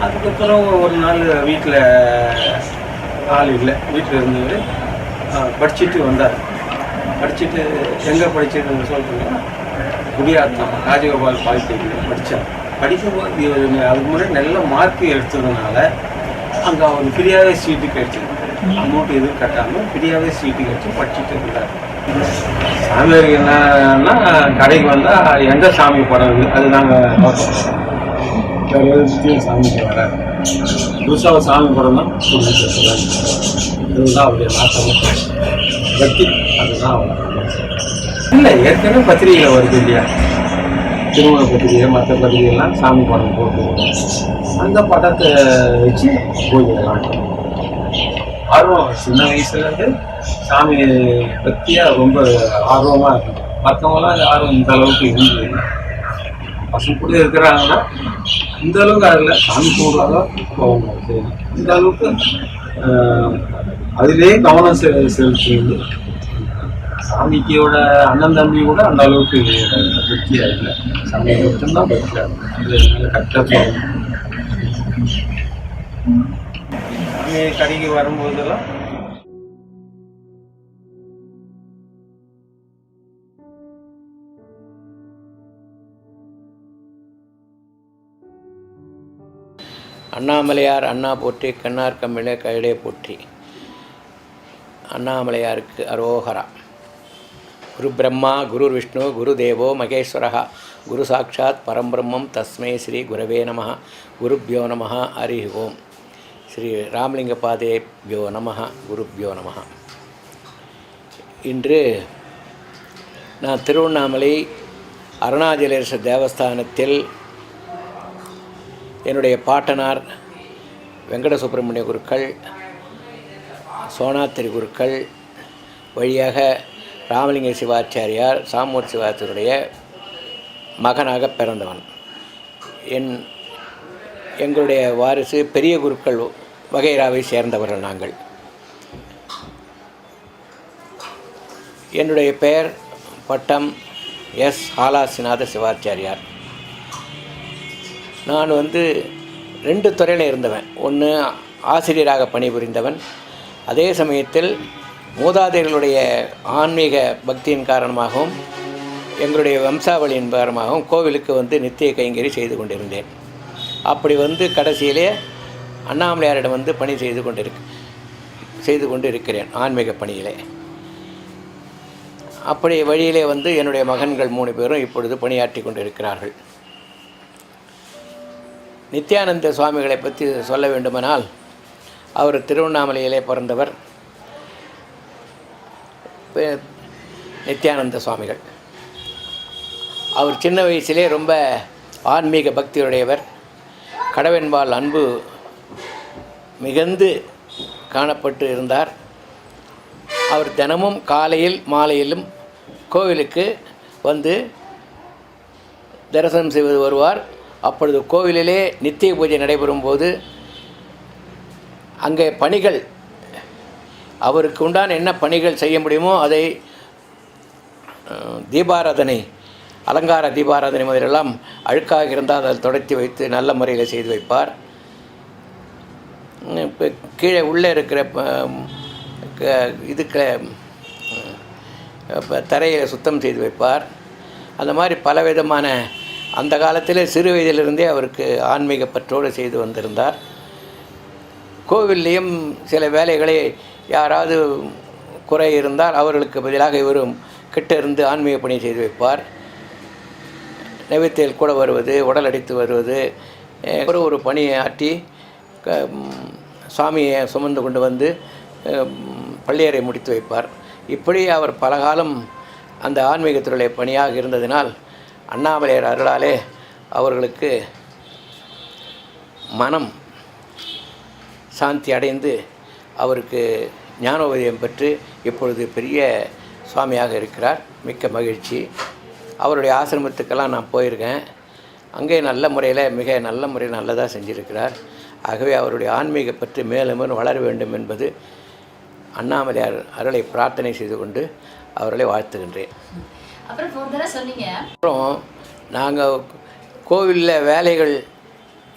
அதுக்கப்புறம் ஒரு நாள் வீட்டில் ஆள் இல்லை. வீட்டில் இருந்தவர் படிச்சுட்டு வந்தார். படிச்சுட்டு எங்கே படிச்சதுன்னு சொல்கிறீங்கன்னா குடியாத்தம் ராஜகோபால் பாலிடெக்னிக் படித்தேன். படிக்கும்போது அதுக்கு முன்னாடி நல்ல மார்க் எடுத்ததுனால அங்கே அவர் ஃப்ரீயாகவே சீட்டு கிடச்சி, அமௌண்ட் எதுவும் கட்டாமல் ஃப்ரீயாகவே சீட்டு கிடச்சி படிச்சுட்டு இருந்தார். சாமியாருக்கு என்னன்னா கடைக்கு வந்தால் எந்த சாமி படம் இருக்குது அது நாங்கள் பார்ப்போம். வேறு எதுவும் சாமிக்கு வராது. புதுசாக ஒரு சாமி படம் தான் சொல்லுவாங்க. அதுதான் அவருடைய நாட்டமும் பக்தி. அதுதான் அவர் இல்லை. ஏற்கனவே பத்திரிகையில் வருது இல்லையா, திருமண பத்திரிகை மற்ற பத்திரிகைலாம் சாமி படம் போட்டு அந்த படத்தை வச்சு பூஜைலாம் ஆர்வம். சின்ன வயசுலேருந்து சாமி பற்றியாக ரொம்ப ஆர்வமாக இருக்கும். மற்றவங்களாம் யாரும் இந்த அளவுக்கு இருந்தது இல்லை. பசங்க கூட இருக்கிறாங்கன்னா இந்த அளவுக்கு அதில் சாமி கும்பிடுவாங்க போவாங்க. சரி, இந்த அளவுக்கு அதிலே கவனம் செலுத்துவது. சாமிக்கியோட அண்ணன் தம்பி கூட அந்த அளவுக்கு பக்தியாக இல்லை. சாமியை மட்டும்தான் பக்தியாக இருக்கும். அது கரெக்டாக போகணும். சாமி கடைக்கு வரும்போதெல்லாம் அண்ணாமலையார் அண்ணா போற்றி, கண்ணார் கம்மிலே கையிலே போற்றி. அண்ணாமலையாருக்கு அரோகரா. குரு பிரம்மா குரு விஷ்ணு குரு தேவோ மகேஸ்வரா குரு சாட்சாத் பரம்பிரம்மம் தஸ்மை ஸ்ரீ குரவே நம. குருப்யோ நம. ஹரி ஓம். ஸ்ரீ ராமலிங்க பாதேப்யோ நம. குருப்யோ நம. இன்று நான் திருவண்ணாமலை அருணாச்சலேஸ்வரர் தேவஸ்தானத்தில் என்னுடைய பாட்டனார் வெங்கட சுப்பிரமணிய குருக்கள், சோனாத்திரி குருக்கள் வழியாக ராமலிங்க சிவாச்சாரியார் சாமூர் சிவாச்சாரியுடைய மகனாக பிறந்தவன். எங்களுடைய வாரிசு பெரிய குருக்கள் வகைராவை சேர்ந்தவர்கள் நாங்கள். என்னுடைய பெயர் பட்டம் எஸ் ஹாலாசிநாத சிவாச்சாரியார். நான் 2 துறையில் இருந்தவன். ஒன்று ஆசிரியராக பணிபுரிந்தவன். அதே சமயத்தில் மூதாதையர்களுடைய ஆன்மீக பக்தியின் காரணமாகவும் எங்களுடைய வம்சாவளியின் காரணமாகவும் கோவிலுக்கு நித்திய கைங்கறி செய்து கொண்டிருந்தேன். அப்படி கடைசியிலே அண்ணாமலையாரிடம் பணி செய்து கொண்டு இருக்கிறேன் ஆன்மீக பணியிலே. அப்படி வழியிலே என்னுடைய மகன்கள் 3 பேரும் இப்பொழுது பணியாற்றி கொண்டிருக்கிறார்கள். நித்யானந்த சுவாமிகளை பற்றி சொல்ல வேண்டுமானால், அவர் திருவண்ணாமலையிலே பிறந்தவர். நித்யானந்த சுவாமிகள் அவர் சின்ன வயசிலே ரொம்ப ஆன்மீக பக்தியுடையவர். கடவென்பால் அன்பு மிகுந்து காணப்பட்டு இருந்தார். அவர் தினமும் காலையில் மாலையிலும் கோவிலுக்கு தரிசனம் செய்வது வருவார். அப்பொழுது கோவிலிலே நித்திய பூஜை நடைபெறும் போது அங்கே பணிகள், அவருக்கு உண்டான என்ன பணிகள் செய்ய முடியுமோ அதை தீபாராதனை, அலங்கார தீபாராதனை முதலெல்லாம் அழுக்காக இருந்தால் அதை துடைத்து வைத்து நல்ல முறையில் செய்து வைப்பார். இப்போ கீழே உள்ளே இருக்கிற இதுக்கு தரையில் சுத்தம் செய்து வைப்பார். அந்த மாதிரி பலவிதமான அந்த காலத்தில் சிறு வயதிலிருந்தே அவருக்கு ஆன்மீக பற்றோடு செய்து வந்திருந்தார். கோவில்லையும் சில வேலைகளை யாராவது குறை இருந்தால் அவர்களுக்கு பதிலாக இவரும் கிட்ட இருந்து ஆன்மீக பணி செய்து வைப்பார். நைவேத்தியில் கூட வருவது, உடல் அடித்து வருவது, ஒரு பணியை ஆற்றி சுவாமியை சுமந்து கொண்டு பள்ளியறை முடித்து வைப்பார். இப்படி அவர் பலகாலம் அந்த ஆன்மீகத்துடைய பணியாக இருந்ததினால் அண்ணாமலையார் அருளாலே அவர்களுக்கு மனம் சாந்தி அடைந்து அவருக்கு ஞானோதயம் பெற்று இப்பொழுது பெரிய சுவாமியாக இருக்கிறார். மிக்க மகிழ்ச்சி. அவருடைய ஆசிரமத்துக்கெல்லாம் நான் போயிருக்கேன். அங்கே நல்ல முறையில் மிக நல்ல முறையில் நல்லதாக செஞ்சிருக்கிறார். ஆகவே அவருடைய ஆன்மீக பற்றி மேலும் வளர வேண்டும் என்பது அண்ணாமலையார் அருளை பிரார்த்தனை செய்து கொண்டு அவர்களை வாழ்த்துகின்றேன். அப்புறம் நாங்கள் கோவிலில் வேலைகள்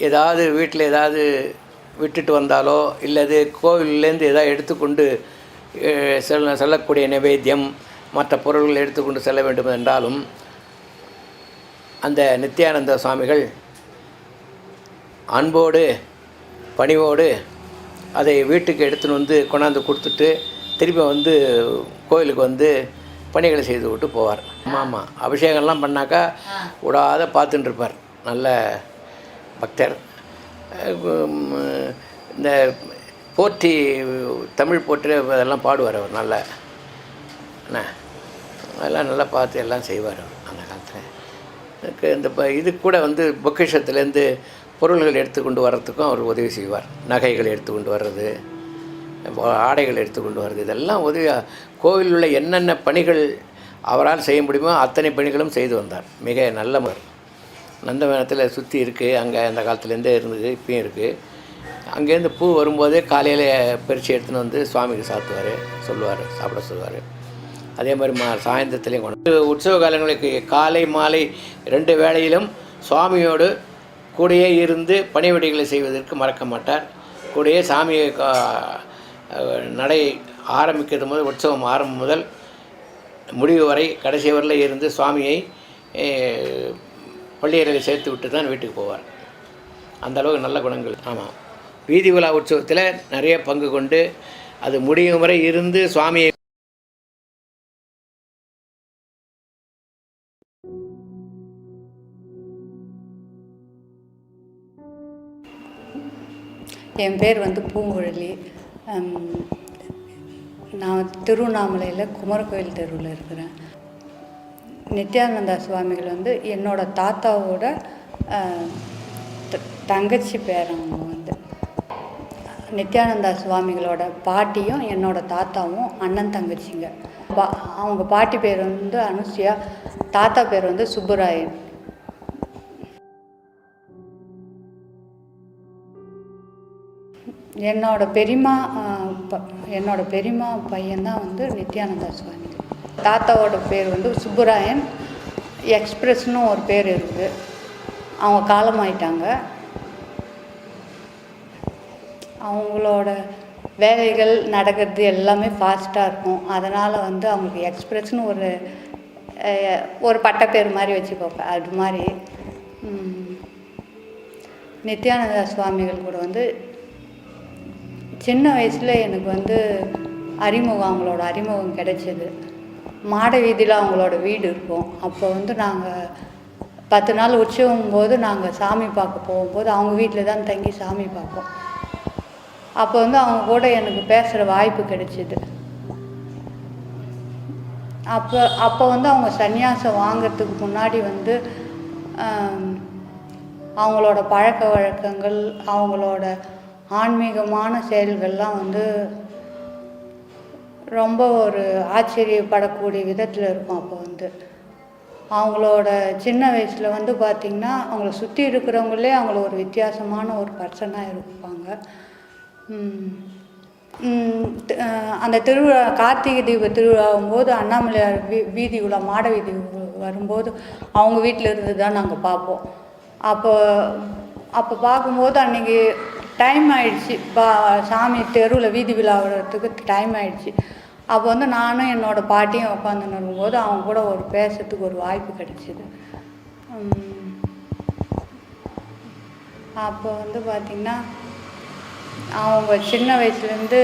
ஏதாவது வீட்டில் ஏதாவது விட்டுட்டு வந்தாலோ இல்லது கோவிலேருந்து ஏதாவது எடுத்துக்கொண்டு சொல்லக்கூடிய நைவேத்தியம் மற்ற பொருள்கள் எடுத்துக்கொண்டு செல்ல வேண்டும் என்றாலும் அந்த நித்யானந்த சுவாமிகள் அன்போடு பணிவோடு அதை வீட்டுக்கு எடுத்துன்னு வந்து கொண்டாந்து கொடுத்துட்டு திருப்பி வந்து கோயிலுக்கு வந்து பணிகளை செய்து விட்டு போவார். ஆமாம், அபிஷேகம்லாம் பண்ணாக்கா விடாத பார்த்துட்டு இருப்பார். நல்ல பக்தர். இந்த போற்றி தமிழ் போற்றி அதெல்லாம் பாடுவார் அவர். நல்ல என்ன அதெல்லாம் நல்லா பார்த்து எல்லாம் செய்வார் அவர் அந்த காலத்தில். எனக்கு இந்த இது கூட வந்து பொக்கிஷத்துலேருந்து பொருள்கள் எடுத்துக்கொண்டு வர்றதுக்கும் அவர் உதவி செய்வார். நகைகள் எடுத்துக்கொண்டு வர்றது, ஆடைகள் எடுத்துக்கொண்டு வர்றது, இதெல்லாம் உதவியாக கோவிலில் உள்ள என்னென்ன பணிகள் அவரால் செய்ய முடியுமோ அத்தனை பணிகளும் செய்து வந்தார். மிக நல்ல நந்தவனத்தில் சுற்றி இருக்குது. அங்கே அந்த காலத்துலேருந்தே இருந்தது, இப்பயும் இருக்குது. அங்கேருந்து பூ வரும்போதே காலையில் பறித்து எடுத்துன்னு வந்து சுவாமிக்கு சாத்துவார், சொல்லுவார், சாப்பிட சொல்லுவார். அதே மாதிரி சாயந்தரத்துலேயும் கொண்டு உற்சவ காலங்களுக்கு காலை மாலை 2 வேளையிலும் சுவாமியோடு கூடையே இருந்து பணிவிடைகளை செய்வதற்கு மறக்க மாட்டார். கூடையே சாமியை நடை ஆரம்பிக்கிறது முதல், உற்சவம் ஆரம்பம் முதல் முடிவு வரை கடைசி வரல இருந்து சுவாமியை பள்ளியறையில் சேர்த்து விட்டு தான் வீட்டுக்கு போவார். அந்தளவுக்கு நல்ல குணங்கள். ஆமாம், வீதி உலா உற்சவத்தில் நிறைய பங்கு கொண்டு அது முடியும் வரை இருந்து சுவாமியை என் பேர் வந்து பூங்குழலி. நான் திருவண்ணாமலையில் குமரகோயில் தெருவில் இருக்கிறேன். நித்யானந்தா சுவாமிகள் வந்து என்னோடய தாத்தாவோட தங்கச்சி பேரவங்க. வந்து நித்யானந்தா சுவாமிகளோட பாட்டியும் என்னோடய தாத்தாவும் அண்ணன் தங்கச்சிங்க. அவங்க பாட்டி பேர் வந்து அனுசியா, தாத்தா பேர் வந்து சுப்புராயன். என்னோட பெரியம்மா பையன்தான் வந்து நித்யானந்தா சுவாமி. தாத்தாவோட பேர் வந்து சுப்புராயன். எக்ஸ்பிரஸ்னு ஒரு பேர் இருக்குது. அவங்க காலமாயிட்டாங்க. அவங்களோட வேலைகள் நடக்கிறது எல்லாமே ஃபாஸ்ட்டாக இருக்கும். அதனால் வந்து அவங்களுக்கு எக்ஸ்பிரஸ்னு ஒரு பட்டப்பேர் மாதிரி வச்சுக்கோங்க. அது மாதிரி நித்யானந்தா சுவாமிகள் கூட வந்து சின்ன வயசில் எனக்கு வந்து அவங்களோட அறிமுகம் கிடைச்சிது. மாட வீதியில் அவங்களோட வீடு இருக்கும். அப்போ வந்து நாங்கள் 10 நாள் உற்சவம் போது நாங்கள் சாமி பார்க்க போகும்போது அவங்க வீட்டில் தான் தங்கி சாமி பார்ப்போம். அப்போ வந்து அவங்க கூட எனக்கு பேசுகிற வாய்ப்பு கிடைச்சிது. அப்போ வந்து அவங்க சன்னியாசம் வாங்கிறதுக்கு முன்னாடி வந்து அவங்களோட பழக்க வழக்கங்கள், அவங்களோட ஆன்மீகமான செயல்கள்லாம் வந்து ரொம்ப ஒரு ஆச்சரியப்படக்கூடிய விதத்தில் இருக்கும். அப்போ வந்து அவங்களோட சின்ன வயசில் வந்து பார்த்திங்கன்னா அவங்கள சுற்றி இருக்கிறவங்களே அவங்கள ஒரு வித்தியாசமான ஒரு பர்சனாக இருப்பாங்க. அந்த திருவிழா கார்த்திகை தீப திருவிழாவும்போது அண்ணாமலையார் வீதி உலா மாட வீதி வரும்போது அவங்க வீட்டில் இருந்து தான் நாங்கள் பார்ப்போம். அப்போ பார்க்கும்போது அன்றைக்கி டைம் ஆகிடுச்சி. சாமி தெருவில் வீதி விழாவுறதுக்கு டைம் ஆகிடுச்சி. அப்போ வந்து நானும் என்னோடய பாட்டியும் உட்காந்துன்னு இருக்கும்போது அவங்க கூட ஒரு பேசுறதுக்கு ஒரு வாய்ப்பு கிடைச்சிது. அப்போ வந்து பார்த்திங்கன்னா அவங்க சின்ன வயசுலேருந்து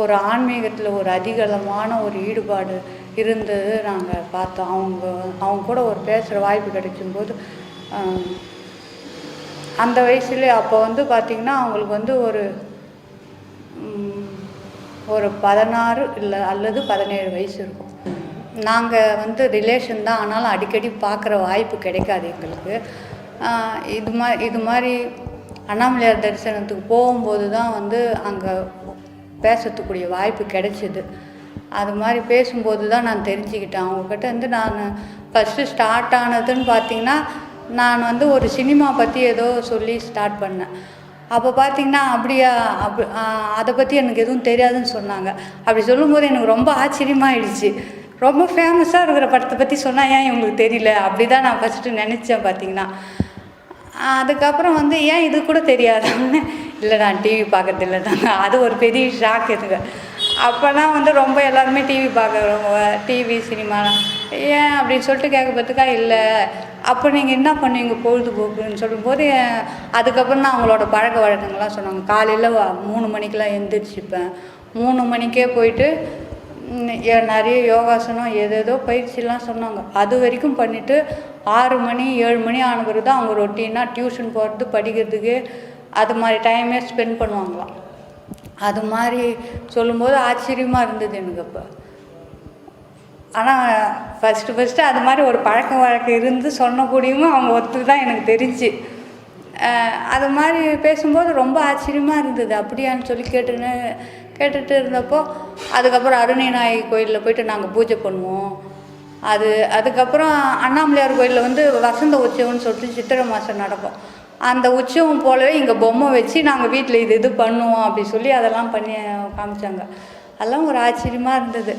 ஒரு ஆன்மீகத்தில் ஒரு அதிகளமான ஒரு ஈடுபாடு இருந்தது நாங்கள் பார்த்தோம். அவங்க கூட ஒரு பேசுகிற வாய்ப்பு கிடைக்கும்போது அந்த வயசுலேயே அப்போ வந்து பார்த்திங்கன்னா அவங்களுக்கு வந்து ஒரு 16 இல்லை அல்லது 17 வயசு இருக்கும். நாங்கள் வந்து ரிலேஷன் தான், ஆனாலும் அடிக்கடி பார்க்குற வாய்ப்பு கிடைக்காது எங்களுக்கு. இது மாதிரி அண்ணாமலையார் தரிசனத்துக்கு போகும்போது தான் வந்து அங்கே பேசத்துக்கூடிய வாய்ப்பு கிடைச்சிது. அது மாதிரி பேசும்போது தான் நான் தெரிஞ்சுக்கிட்டேன். அவங்கக்கிட்ட வந்து நான் ஃபஸ்ட்டு ஸ்டார்ட் ஆனதுன்னு பார்த்திங்கன்னா நான் வந்து ஒரு சினிமா பற்றி ஏதோ சொல்லி ஸ்டார்ட் பண்ணேன். அப்போ பார்த்திங்கன்னா அப்படியா அதை பற்றி எனக்கு எதுவும் தெரியாதுன்னு சொன்னாங்க. அப்படி சொல்லும்போது எனக்கு ரொம்ப ஆச்சரியமாகிடுச்சு. ரொம்ப ஃபேமஸாக இருக்கிற படத்தை பற்றி சொன்னால் ஏன் இவங்களுக்கு தெரியல, அப்படி தான் நான் ஃபஸ்ட்டு நினச்சேன். பார்த்திங்கன்னா அதுக்கப்புறம் வந்து ஏன் இது கூட தெரியாதான்னு, இல்லை நான் டிவி பார்க்கறது இல்லை தாங்க. அது ஒரு பெரிய ஷாக் எனக்கு. அப்போல்லாம் வந்து ரொம்ப எல்லாருமே டிவி பார்க்குறவங்க, டிவி சினிமாலாம் ஏன் அப்படின்னு சொல்லிட்டு கேட்கறதுக்கா இல்லை அப்போ நீங்கள் என்ன பண்ணுவீங்க பொழுதுபோக்குன்னு சொல்லும்போது அதுக்கப்புறம் தான் அவங்களோட பழக்க வழக்கங்கள்லாம் சொன்னாங்க. காலையில் 3 மணிக்கெலாம் எழுந்திரிச்சிப்பேன். 3 மணிக்கே போயிட்டு நிறைய யோகாசனம் ஏதேதோ பயிற்சிலாம் சொன்னாங்க. அது வரைக்கும் பண்ணிவிட்டு 6 மணி 7 மணி ஆன பிறகு தான் அவங்க ரொட்டீனாக டியூஷன் போகிறது படிக்கிறதுக்கு அது மாதிரி டைமே ஸ்பெண்ட் பண்ணுவாங்களாம். அது மாதிரி சொல்லும்போது ஆச்சரியமாக இருந்தது எனக்கு அப்போ. ஆனால் ஃபஸ்ட்டு அது மாதிரி ஒரு பழக்க வழக்கம் இருந்து சொன்னக்கூடியவும் அவங்க ஒருத்தர் தான் எனக்கு தெரிஞ்சு. அது மாதிரி பேசும்போது ரொம்ப ஆச்சரியமாக இருந்தது. அப்படியான்னு சொல்லி கேட்டுட்டு இருந்தப்போ அதுக்கப்புறம் அருணை நாயகி கோயிலில் போயிட்டு நாங்கள் பூஜை பண்ணுவோம். அதுக்கப்புறம் அண்ணாமலையார் கோயிலில் வந்து வசந்த உற்சவம்னு சொல்லிட்டு சித்திரை மாதம் நடக்கும். அந்த உற்சவம் போலவே இங்கே பொம்மை வச்சு நாங்கள் வீட்டில் இது பண்ணுவோம் அப்படி சொல்லி அதெல்லாம் பண்ணி காமிச்சாங்க. அதெல்லாம் ஒரு ஆச்சரியமாக இருந்தது.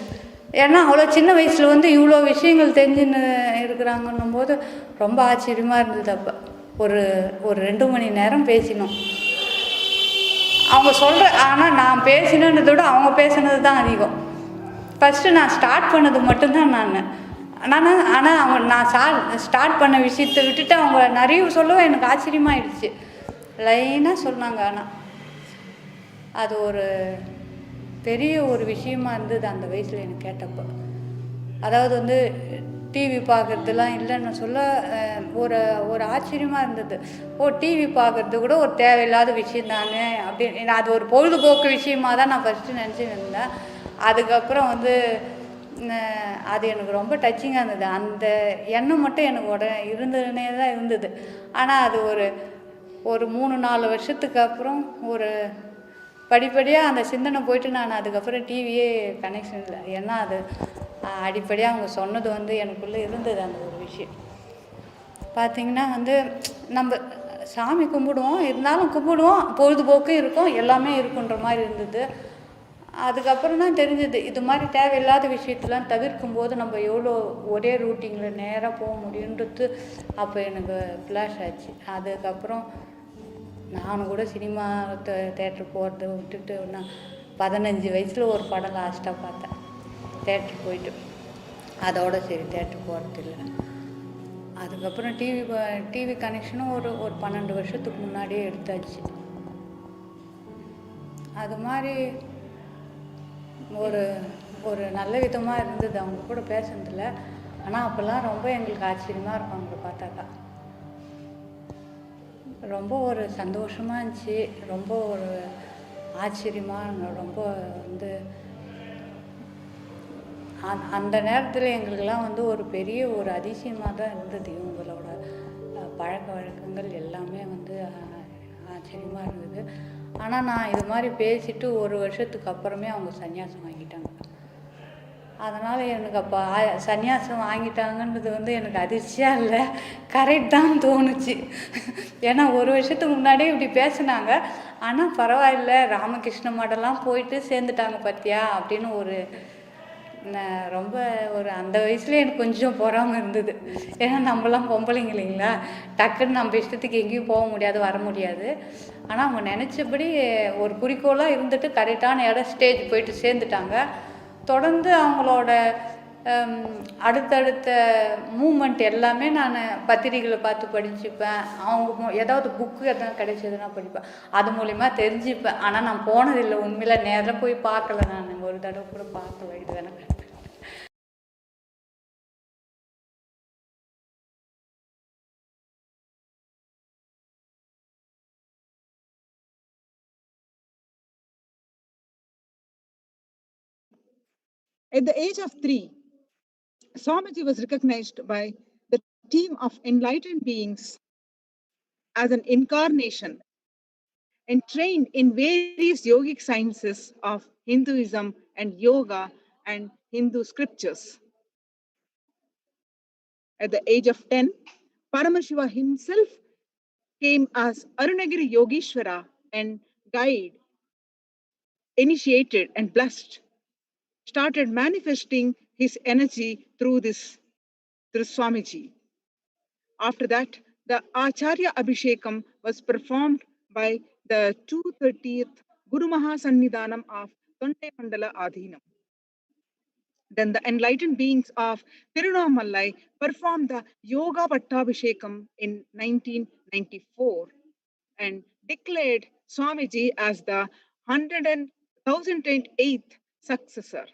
ஏன்னா அவ்வளோ சின்ன வயசில் வந்து இவ்வளோ விஷயங்கள் தெரிஞ்சுன்னு இருக்கிறாங்கன்னும் போது ரொம்ப ஆச்சரியமாக இருந்தது. அப்போ ஒரு 2 மணி நேரம் பேசினோம். அவங்க ஆனால் நான் பேசினதை விட அவங்க பேசினது தான் அதிகம். ஃபஸ்ட்டு நான் ஸ்டார்ட் பண்ணது மட்டும்தான் ஆனால் நான் ஸ்டார்ட் பண்ண விஷயத்தை விட்டுட்டு அவங்க நிறைய சொல்லவும் எனக்கு ஆச்சரியமாயிடுச்சு. லைனாக சொன்னாங்க. ஆனால் அது ஒரு பெரிய ஒரு விஷயமா இருந்தது அந்த வயசில் எனக்கு கேட்டப்போ. அதாவது வந்து டிவி பார்க்குறதுலாம் இல்லைன்னு சொல்ல ஒரு ஆச்சரியமாக இருந்தது. டிவி பார்க்குறது கூட ஒரு தேவையில்லாத விஷயம் தானே அப்படின்னு அது ஒரு பொழுதுபோக்கு விஷயமாக தான் நான் ஃபஸ்ட்டு நினச்சின்னு இருந்தேன். அதுக்கப்புறம் வந்து அது எனக்கு ரொம்ப டச்சிங்காக இருந்தது. அந்த எண்ணம் மட்டும் எனக்கு இருந்துன்னே தான் இருந்தது. ஆனால் அது ஒரு 3-4 வருஷத்துக்கு அப்புறம் படிப்படியாக அந்த சிந்தனை போயிட்டு நான் அதுக்கப்புறம் டிவியே கனெக்ஷன் இல்லை. ஏன்னா அது அடிப்படையாக அவங்க சொன்னது வந்து எனக்குள்ளே இருந்தது. அந்த ஒரு விஷயம் பார்த்திங்கன்னா வந்து நம்ம சாமி கும்பிடுவோம், இருந்தாலும் கும்பிடுவோம், பொழுதுபோக்கு இருக்கும், எல்லாமே இருக்குன்ற மாதிரி இருந்தது. அதுக்கப்புறம் தான் தெரிஞ்சது இது மாதிரி தேவையில்லாத விஷயத்தெலாம் தவிர்க்கும் போது நம்ம எவ்வளோ ஒரே ரூட்டிங்கில் நேராக போக முடியுன்றது அப்போ எனக்கு ஃப்ளாஷ் ஆச்சு. அதுக்கப்புறம் நானும் கூட சினிமா தேட்டர் போகிறத விட்டுட்டு நான் 15 வயசில் ஒரு படம் லாஸ்ட்டாக பார்த்தேன் தேட்டர் போயிட்டு. அதோட சரி தேட்டர் போகிறது இல்லை. அதுக்கப்புறம் டிவி கனெக்ஷனும் ஒரு 12 வருஷத்துக்கு முன்னாடியே எடுத்தாச்சு. அது மாதிரி ஒரு நல்ல விதமாக இருந்தது அவங்க கூட பேசுனதில். ஆனால் அப்போல்லாம் ரொம்ப எங்களுக்கு ஆச்சரியமாக இருக்கும் அவங்கள பார்த்தாக்கா. ரொம்ப ஒரு சந்தோஷமாக இருந்துச்சு, ரொம்ப ஒரு ஆச்சரியமாக, ரொம்ப வந்து அந்த நேரத்தில் எங்களுக்கெல்லாம் வந்து ஒரு பெரிய ஒரு அதிசயமாக தான் இருந்தது. இவங்களோட பழக்க வழக்கங்கள் எல்லாமே வந்து ஆச்சரியமாக இருந்தது. ஆனால் நான் இது மாதிரி பேசிட்டு 1 வருஷத்துக்கு அப்புறமே அவங்க சன்னியாசம் வாங்கிட்டாங்க. அதனால் எனக்கு அப்போ சன்னியாசம் வாங்கிட்டாங்கன்றது வந்து எனக்கு அதிர்ச்சியாக இல்லை, கரெக்ட் தான் தோணுச்சு. ஏன்னா 1 வருஷத்துக்கு முன்னாடியே இப்படி பேசினாங்க. ஆனால் பரவாயில்ல, ராமகிருஷ்ண மடம்லாம் போயிட்டு சேர்ந்துட்டாங்க பார்த்தியா அப்படின்னு ரொம்ப அந்த வயசுல எனக்கு கொஞ்சம் பொறாமல் இருந்தது. ஏன்னா நம்மலாம் பொம்பளைங்க இல்லைங்களா, டக்குன்னு நம்ம இஷ்டத்துக்கு எங்கேயும் போக முடியாது, வர முடியாது. ஆனால் அவங்க நினச்சபடி ஒரு குறிக்கோளாக இருந்துட்டு கரெக்டான இடம் ஸ்டேஜ் போயிட்டு சேர்ந்துட்டாங்க. தொடர்ந்து அவங்களோட அடுத்தடுத்த மூமெண்ட் எல்லாமே நான் பத்திரிகைகளை பார்த்து படிச்சுப்பேன். அவங்க ஏதாவது புக்கு எதாவது கிடைச்சதுன்னா படிப்பேன், அது மூலிமா தெரிஞ்சுப்பேன். ஆனால் நான் போனதில்லை, உண்மையில் நேரில் போய் பார்க்கல. நான் ஒரு தடவை கூட பார்க்கல. இது எனக்கு At the age of 3, Swamiji was recognized by the team of enlightened beings as an incarnation and trained in various yogic sciences of Hinduism and yoga and Hindu scriptures. At the age of 10, Paramashiva himself came as Arunagiri Yogeshwara and guide, initiated and blessed, started manifesting his energy through Swamiji. After that, the Acharya Abhishekam was performed by the 230th Guru Mahasannidhanam of Tonde Mandala Adhinam. Then the enlightened beings of Tirunamalai performed the Yoga Pattabhishekam in 1994 and declared Swamiji as the 1008th successor.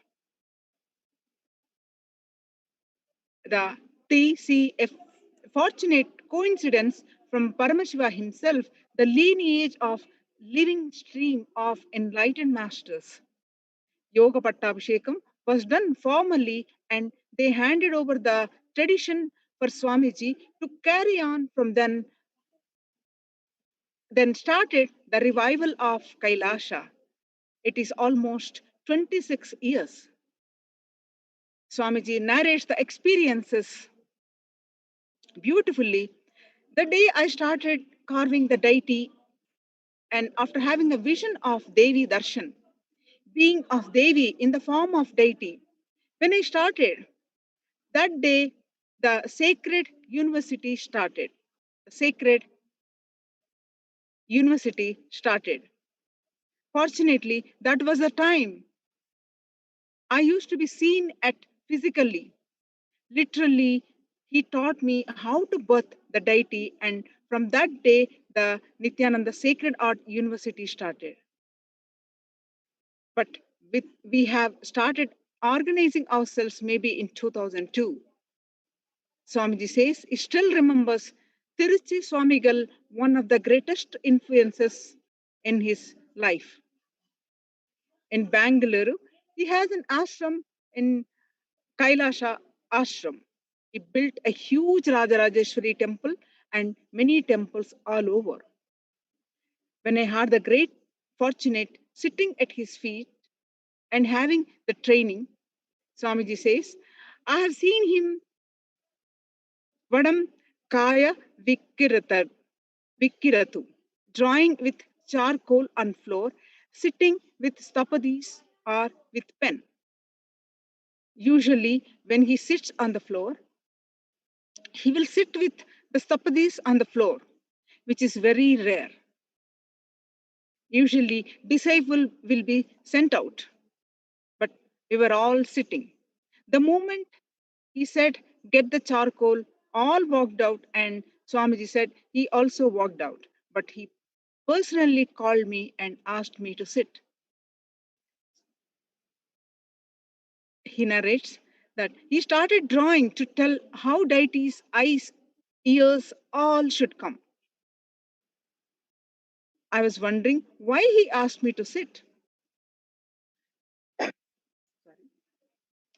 The TCF fortunate coincidence from Paramashiva himself, the lineage of living stream of enlightened masters. Yoga Pattabhishekam was done formally and they handed over the tradition for Swamiji to carry on from then started the revival of Kailasha. It is almost 26 years. Swamiji narrates the experiences beautifully. The day I started carving the deity and after having a vision of Devi Darshan, being of Devi in the form of deity, when I started, that day the sacred university started. The sacred university started. Fortunately, that was the time I used to be seen at physically. Literally, he taught me how to birth the deity, and from that day, the Nithyananda Sacred Art University started. But we have started organizing ourselves maybe in 2002. Swamiji says he still remembers Tiruchi Swamigal, one of the greatest influences in his life. In Bangalore, he has an ashram in Kailasha Ashram. He built a huge Rajarajeshwari temple and many temples all over. When I had the great fortunate sitting at his feet and having the training, Swamiji says, I have seen him Vadam Kaya Vikiratu, drawing with charcoal on floor, sitting with stapadis or with pen. Usually, when he sits on the floor, he will sit with the stapadis on the floor, which is very rare. Usually, disciple will be sent out, but we were all sitting. The moment he said, get the charcoal, all walked out, and Swamiji said he also walked out, but he personally called me and asked me to sit. He narrates that he started drawing to tell how deities' eyes, ears, all should come. I was wondering why he asked me to sit.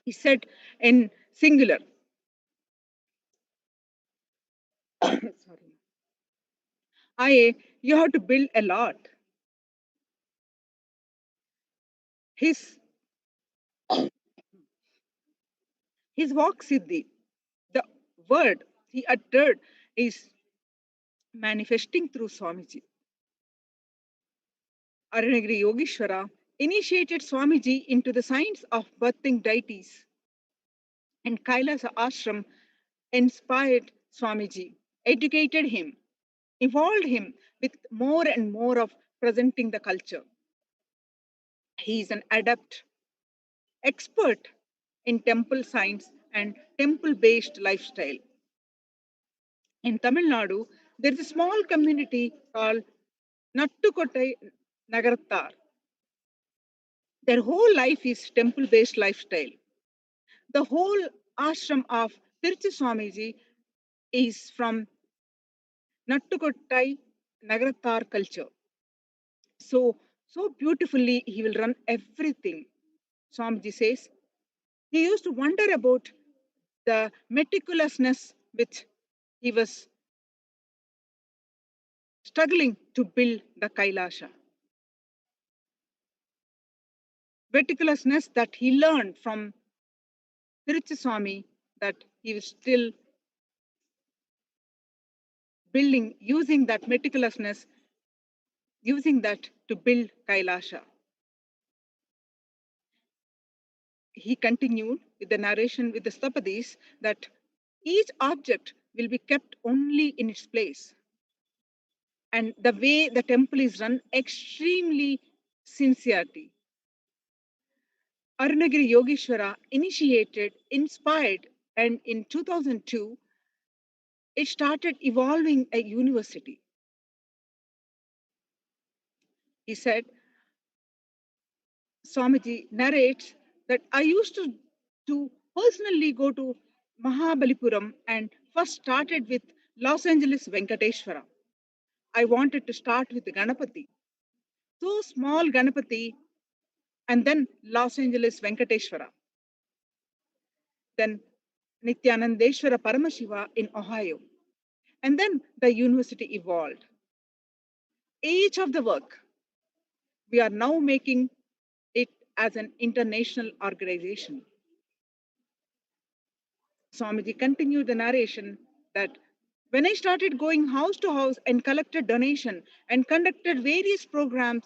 He said in singular, sorry, you have to build a lot. His Vak Siddhi, the word he uttered is manifesting through Swamiji. Aranagiri Yogeshwara initiated Swamiji into the science of birthing deities, and Kailasa Ashram inspired Swamiji, educated him, evolved him with more and more of presenting the culture. He is an adept, expert in temple science and temple-based lifestyle. In Tamil Nadu, there is a small community called Nattukottai Nagarattar. Their whole life is temple-based lifestyle. The whole ashram of Tiruchi Swamiji is from Nattukottai Nagarattar culture. So beautifully he will run everything. Swamiji says he used to wonder about the meticulousness which he was struggling to build the Kailasha. Meticulousness that he learned from Tiruchi Swami, that he was still building, using that meticulousness, using that to build Kailasha. He continued with the narration with the Stapadis that each object will be kept only in its place. And the way the temple is run, extremely sincerity. Arunagiri Yogeshwara initiated, inspired, and in 2002, it started evolving a university. He said, Swamiji narrates that I used to personally go to Mahabalipuram and first started with Los Angeles Venkateshwara. I wanted to start with the Ganapati. So small Ganapati, and then Los Angeles Venkateshwara. Then Nithyanandeshwara Paramashiva in Ohio. And then the university evolved. Each of the work, we are now making it as an international organization. Swamiji continued the narration that when I started going house to house and collected donation and conducted various programs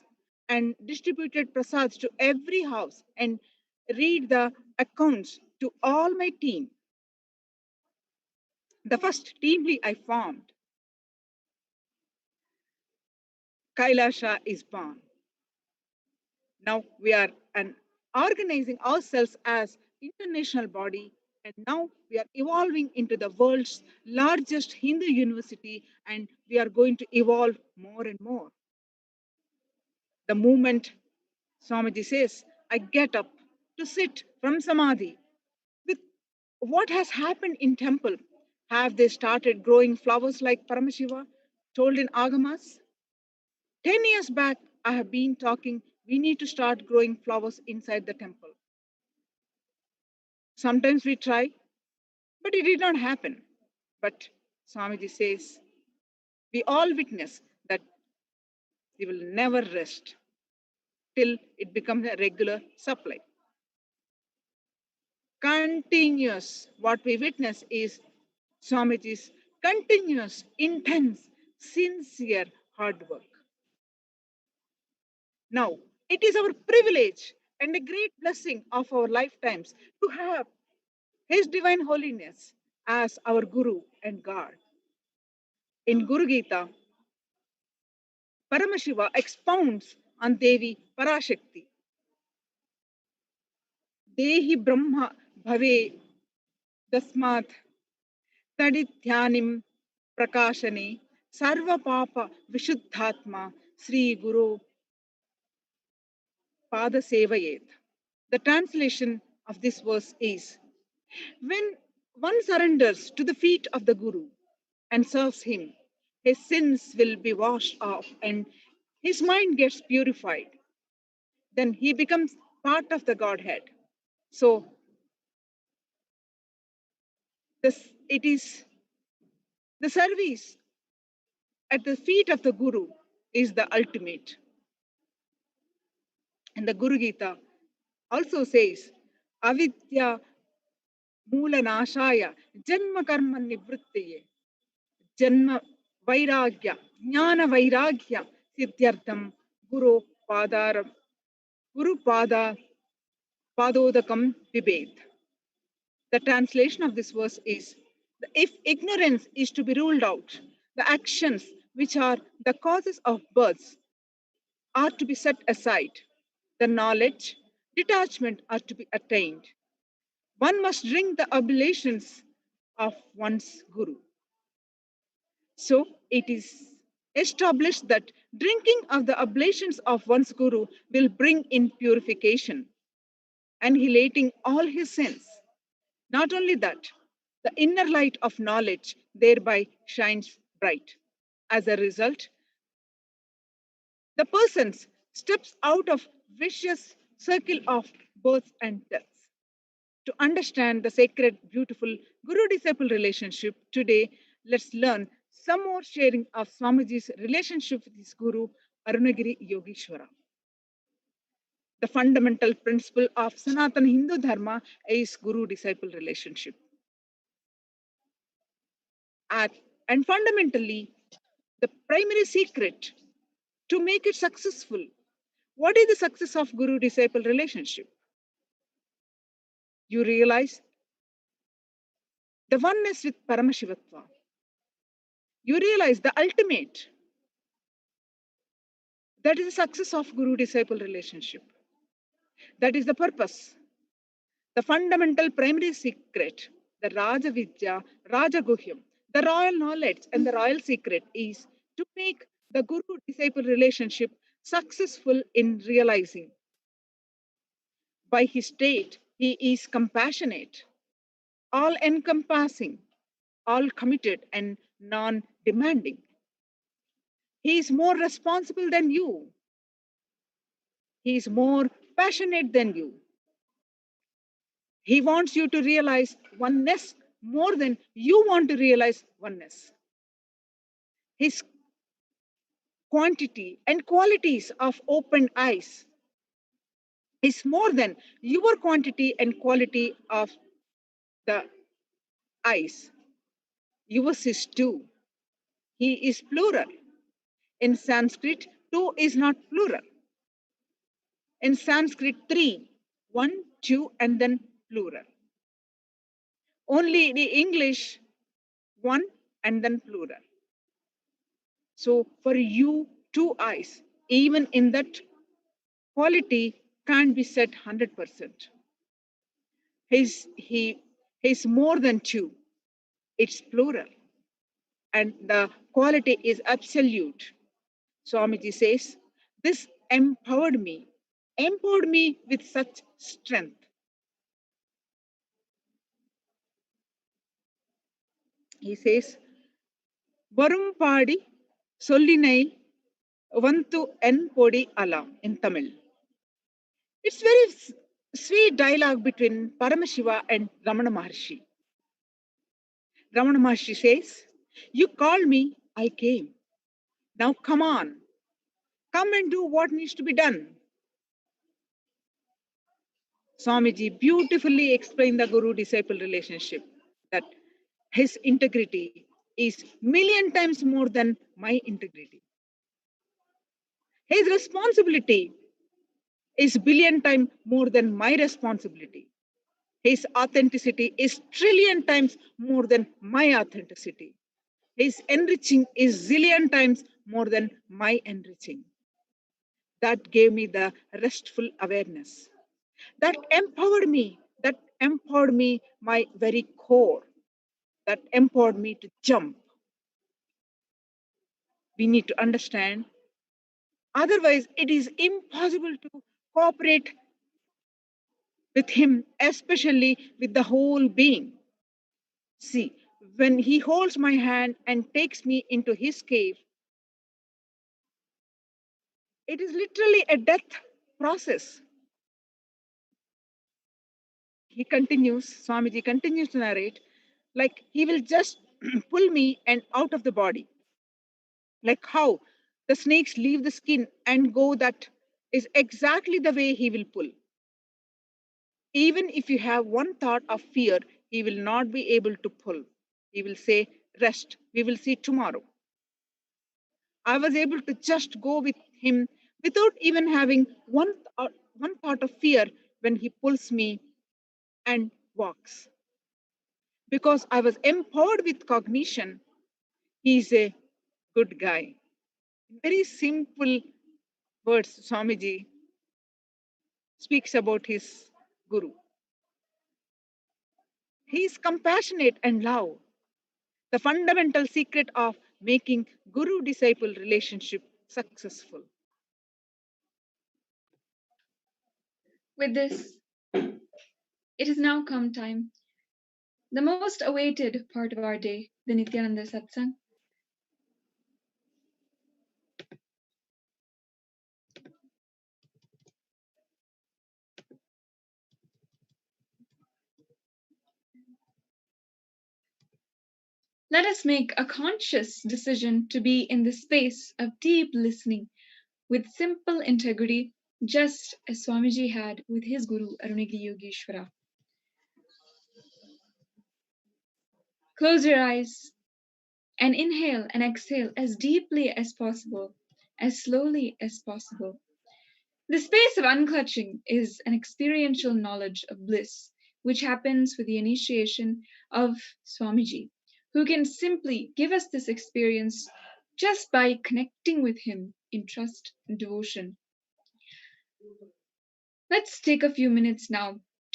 and distributed prasads to every house and read the accounts to all my team, the first teamly I formed, Kailasha is born. Now we are organizing ourselves as international body, and now we are evolving into the world's largest Hindu university, and we are going to evolve more and more. The moment Swamiji says, I get up to sit from Samadhi, with what has happened in temple, have they started growing flowers like Paramashiva told in Agamas? 10 years back, I have been talking, we need to start growing flowers inside the temple. Sometimes we try, but it did not happen. But Swamiji says, we all witness that we will never rest till it becomes a regular supply. Continuous, what we witness is Swamiji's continuous, intense, sincere hard work. Now, it is our privilege and a great blessing of our lifetimes to have His Divine Holiness as our Guru and God. In Guru Gita, Paramashiva expounds on Devi Parashakti. Dehi Brahma Bhave Dasmat Tadithyanim Prakashane Sarva Papa Vishuddhatma Sri Guru Pada Sevayet. The translation of this verse is, when one surrenders to the feet of the Guru and serves him, his sins will be washed off and his mind gets purified. Then he becomes part of the Godhead. So it is the service at the feet of the Guru is the ultimate. And the Guru Gita also says, Avidya Mula Nashaya Janma Karma Nivrittiye Janma Vairagya Jnana Vairagya Siddhyartham Guru Padaram Guru Pada Padodakam Vibed. The translation of this verse is, if ignorance is to be ruled out, the actions which are the causes of births are to be set aside. The knowledge, detachment are to be attained. One must drink the oblations of one's Guru. So it is established that drinking of the oblations of one's Guru will bring in purification, annihilating all his sins. Not only that, the inner light of knowledge thereby shines bright. As a result, the person steps out of vicious circle of births and deaths. To understand the sacred, beautiful Guru-disciple relationship, today let's learn some more sharing of Swamiji's relationship with his Guru, Arunagiri Yogeshwara. The fundamental principle of Sanatana Hindu Dharma is Guru-disciple relationship. And fundamentally, the primary secret to make it successful, what is the success of Guru-disciple relationship? You realize the oneness with Paramashivatva. You realize the ultimate. That is the success of Guru-disciple relationship. That is the purpose. the fundamental primary secret, the Rajavidya, Rajaguhyam, the royal knowledge and the royal secret is to make the guru-disciple relationship successful in realizing. By his state, he is compassionate, all-encompassing, all-committed and non-demanding. He is more responsible than you. He is more passionate than you. He wants you to realize oneness more than you want to realize oneness. His quantity and qualities of open eyes is more than your quantity and quality of the eyes. Yours is two. He is plural. In Sanskrit, two is not plural. In Sanskrit, three, one, two, and then plural. Only in English, one and then plural. So for you, two eyes, even in that quality can't be said 100%. He's more than two. It's plural. And the quality is absolute. Swamiji says, this empowered me with such strength. He says, Varum Padi Sollinai Vantu En Podi Ala in Tamil. It's very sweet dialogue between Paramashiva and Ramana Maharshi. Ramana Maharshi says, you called me, I came. Now come on, come and do what needs to be done. Swamiji beautifully explained the guru-disciple relationship, that his integrity is million times more than my integrity. His responsibility is billion times more than my responsibility. His authenticity is trillion times more than my authenticity. His enriching is zillion times more than my enriching. That gave me the restful awareness. That empowered me my very core. That empowered me to jump. We need to understand. Otherwise, it is impossible to cooperate with him, especially with the whole being. See, when he holds my hand and takes me into his cave, it is literally a death process. Swamiji continues to narrate, like he will just pull me and out of the body. Like how the snakes leave the skin and go, that is exactly the way he will pull. Even if you have one thought of fear, he will not be able to pull. He will say, rest, we will see tomorrow. I was able to just go with him without even having one thought of fear when he pulls me and walks. Because I was empowered with cognition, he's a good guy. Very simple words, Swamiji speaks about his guru. He is compassionate and love. The fundamental secret of making guru-disciple relationship successful. With this, it has now come time, the most awaited part of our day, the Nithyananda Satsang. Let us make a conscious decision to be in the space of deep listening with simple integrity, just as Swamiji had with his Guru Arunagiri Yogeshwara. Close your eyes and inhale and exhale as deeply as possible, as slowly as possible. The space of unclutching is an experiential knowledge of bliss, which happens with the initiation of Swamiji, who can simply give us this experience just by connecting with him in trust and devotion. Let's take a few minutes now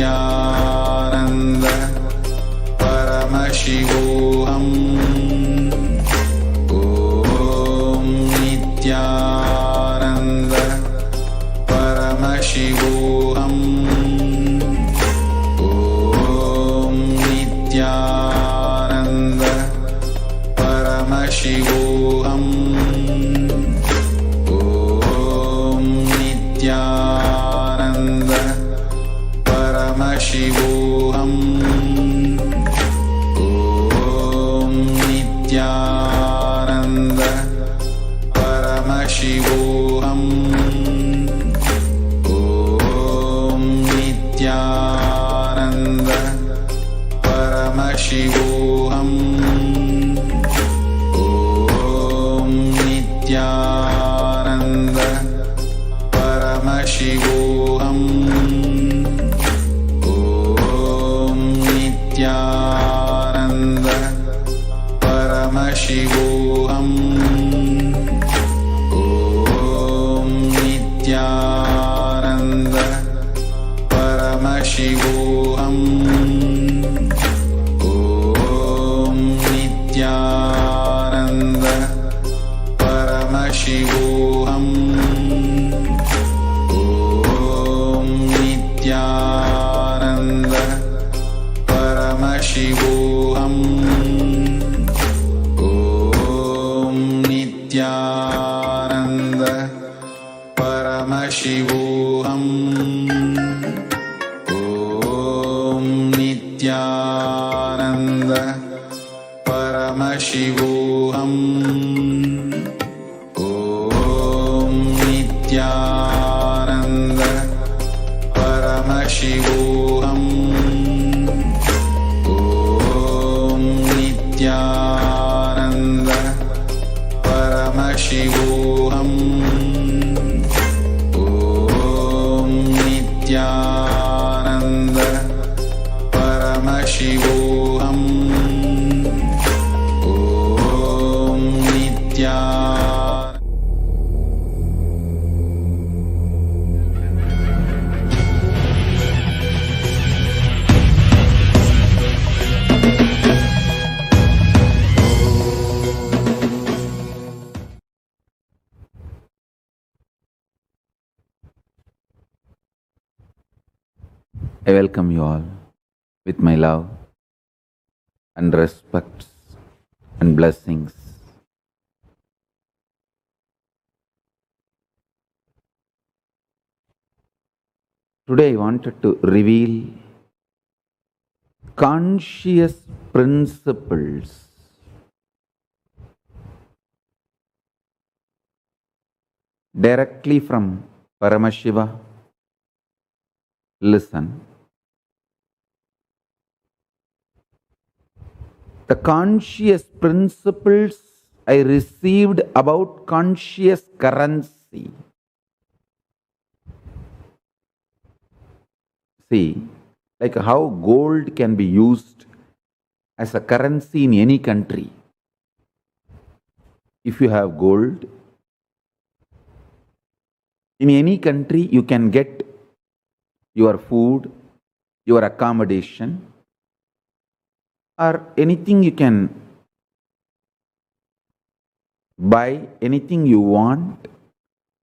Nithyananda Paramashivoham. Om Nithyananda Paramashivoham. Om Nithyananda Paramashivoham. Om Nithyananda Paramashivoham. Om Nithyananda Paramashivoham. Om Nithyananda Paramashivoham. Om Nithyananda Paramashivoham. Om Nithyananda Paramashivoham. Om Nithyananda Paramashivoham. Om Nithyananda Paramashivoham. Om Nithyananda Paramashivoham. Om Nithyananda Paramashivoham. Om Nithyananda Paramashivoham. Om Nithyananda Paramashivoham. Om Nithyananda Paramashivoham. Om Nithyananda Paramashivoham. Om Nithyananda. I welcome you all with my love and respects and blessings. Today I wanted to reveal conscious principles directly from Paramashiva. Listen. The conscious principles I received about conscious currency. See, like how gold can be used as a currency in any country. If you have gold, in any country you can get your food, your accommodation, or anything you can buy, anything you want,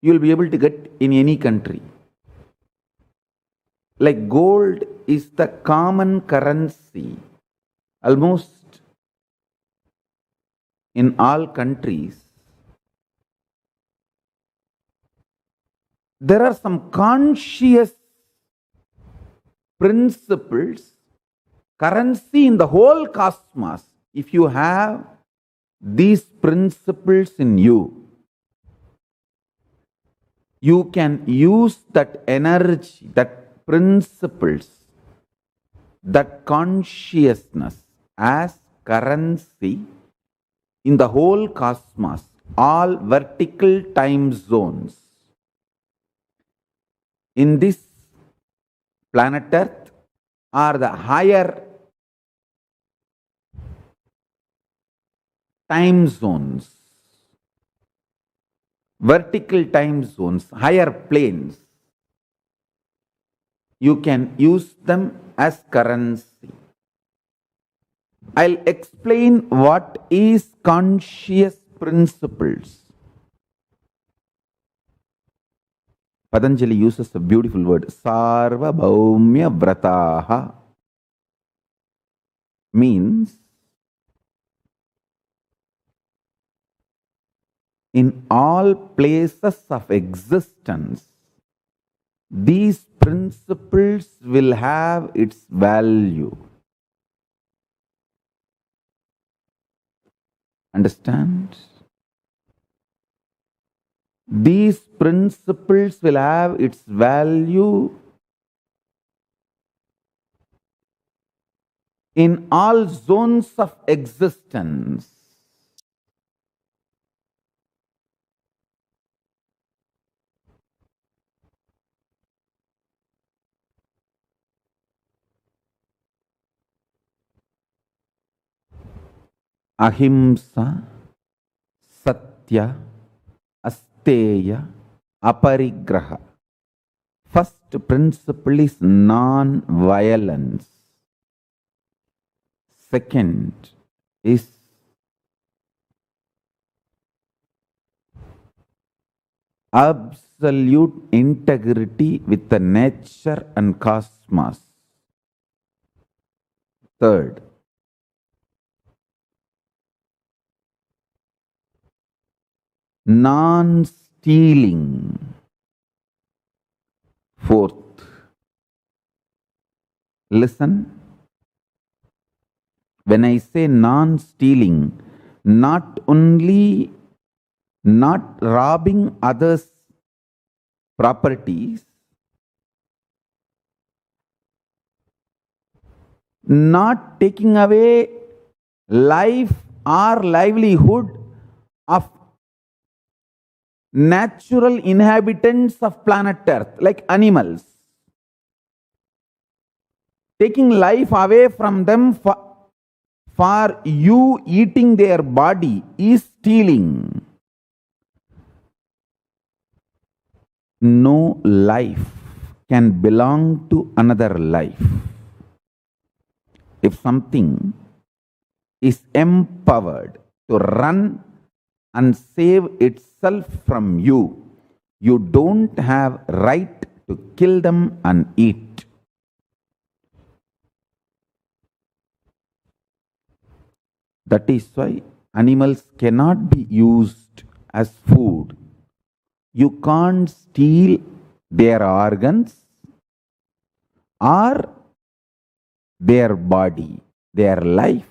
you will be able to get in any country. Like gold is the common currency almost in all countries. There are some conscious principles, currency in the whole cosmos. If you have these principles in you, you can use that energy, that principles, that consciousness as currency in the whole cosmos, all vertical time zones. In this planet Earth are the higher time zones, vertical time zones, higher planes. you can use them as currency. I'll explain what is conscious principles. Patanjali uses a beautiful word, Sarva Bhaumya Vrataha, means in all places of existence, these principles will have its value. Understand? These principles will have its value in all zones of existence. Ahimsa, Satya, Asteya, Aparigraha. First principle is non-violence. Second is absolute integrity with the nature and cosmos. Third, non-stealing. Fourth, listen. When I say non-stealing, not only not robbing others' properties, not taking away life or livelihood of natural inhabitants of planet Earth, like animals. Taking life away from them for you eating their body is stealing. No life can belong to another life. If something is empowered to run and save itself from you, you don't have right to kill them and eat. That is why animals cannot be used as food. You can't steal their organs or their body, their life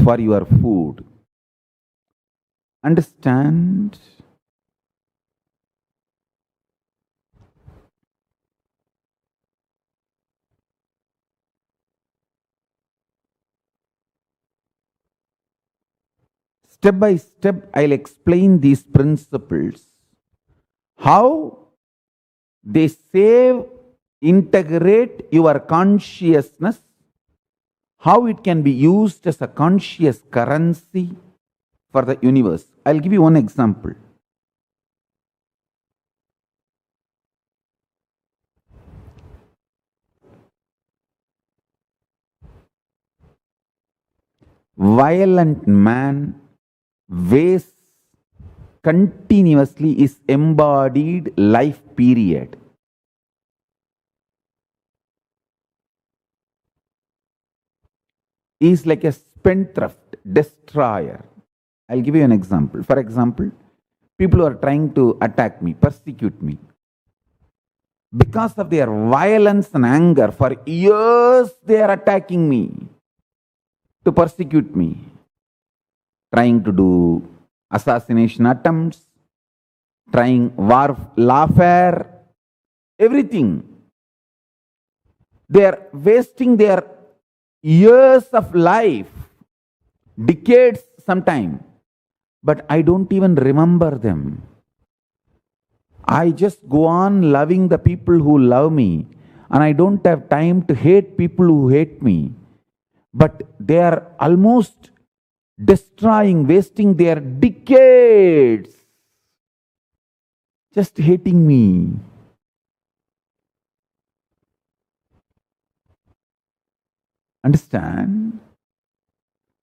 for your food. Understand? Step by step, I'll explain these principles, how they save, integrate your consciousness, how it can be used as a conscious currency for the universe. I'll give you one example. Violent man wastes continuously his embodied life period. He is like a spendthrift, destroyer. I'll give you an example. For example, people who are trying to attack me, persecute me. Because of their violence and anger, for years they are attacking me, to persecute me, trying to do assassination attempts, trying warfare, everything. They are wasting their years of life, decades sometime, but I don't even remember them. I just go on loving the people who love me, and I don't have time to hate people who hate me. But they are almost destroying, wasting their decades just hating me. Understand?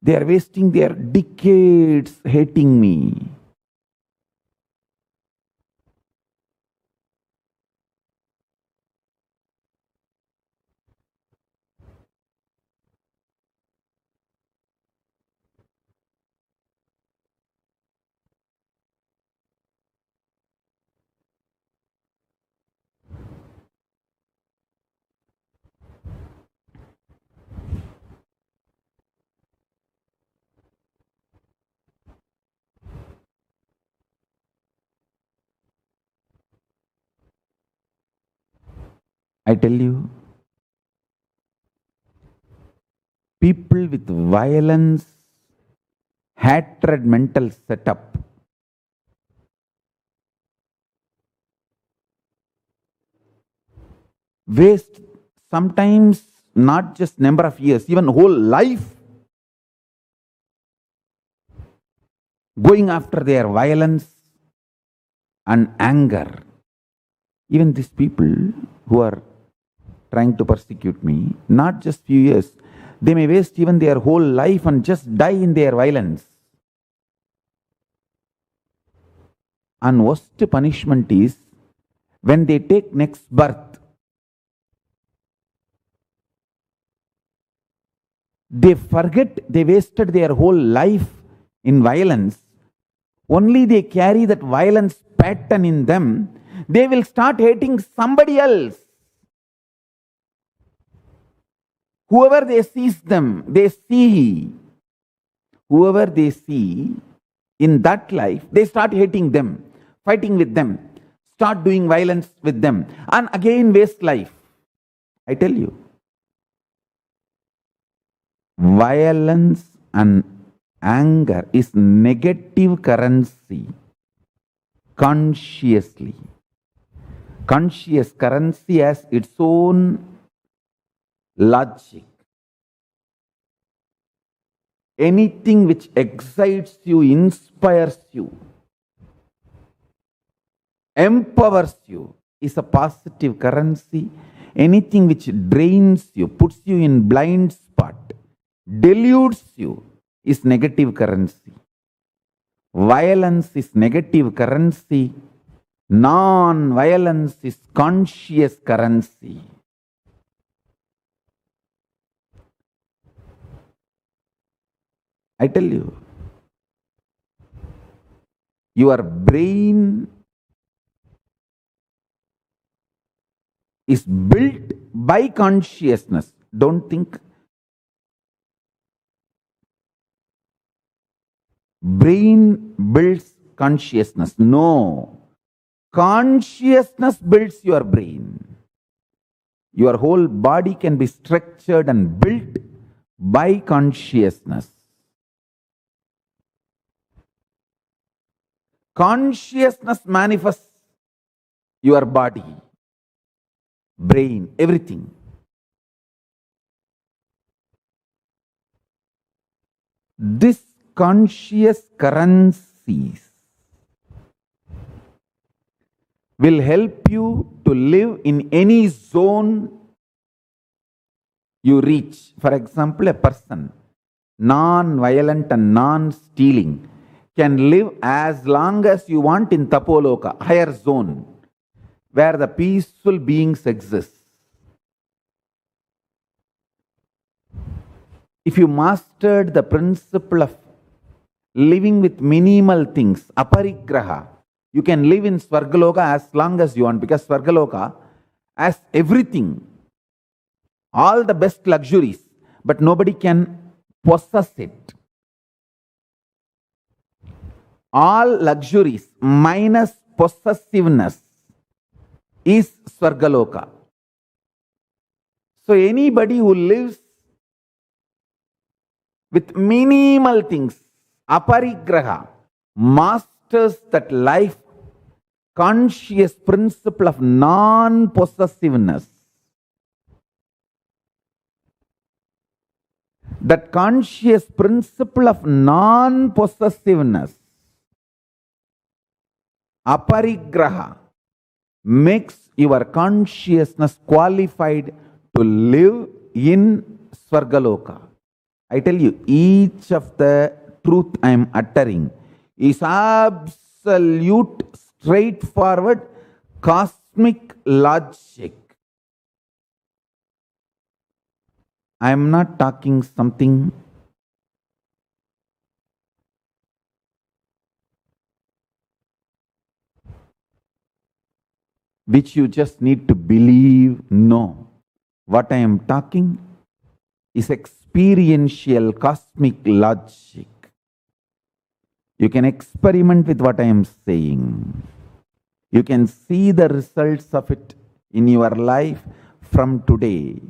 They are wasting their decades hating me. I tell you, people with violence, hatred mental setup waste sometimes not just number of years, even whole life going after their violence and anger. Even these people who are trying to persecute me, not just few years, they may waste even their whole life and just die in their violence. And worst punishment is when they take next birth, they forget they wasted their whole life in violence. Only they carry that violence pattern in them. They will start hating somebody else. Whoever they sees them, they see. Whoever they see in that life, they start hating them, fighting with them, start doing violence with them, and again waste life. I tell you, violence and anger is negative currency consciously. Conscious currency has its own logic. Anything which excites you, inspires you, empowers you is a positive currency. Anything which drains you, puts you in blind spot, deludes you is negative currency. Violence is negative currency. Non-violence is conscious currency. I tell you, your brain is built by consciousness. Don't think brain builds consciousness. No. Consciousness builds your brain. Your whole body can be structured and built by consciousness. Consciousness manifests your body, brain, everything. This conscious currencies will help you to live in any zone you reach. For example, a person non-violent and non-stealing can live as long as you want in Tapoloka, higher zone, where the peaceful beings exist. If you mastered the principle of living with minimal things, aparigraha, you can live in Swargaloka as long as you want, because Swargaloka has everything, all the best luxuries, but nobody can possess it. All luxuries minus possessiveness is Swargaloka. So anybody who lives with minimal things, aparigraha, masters that life conscious principle of non-possessiveness. That conscious principle of non-possessiveness, aparigraha, makes your consciousness qualified to live in Swargaloka. I tell you, each of the truth I am uttering is absolute, straightforward, cosmic logic. I am not talking something which you just need to believe. No. What I am talking is experiential cosmic logic. You can experiment with what I am saying. You can see the results of it in your life from today.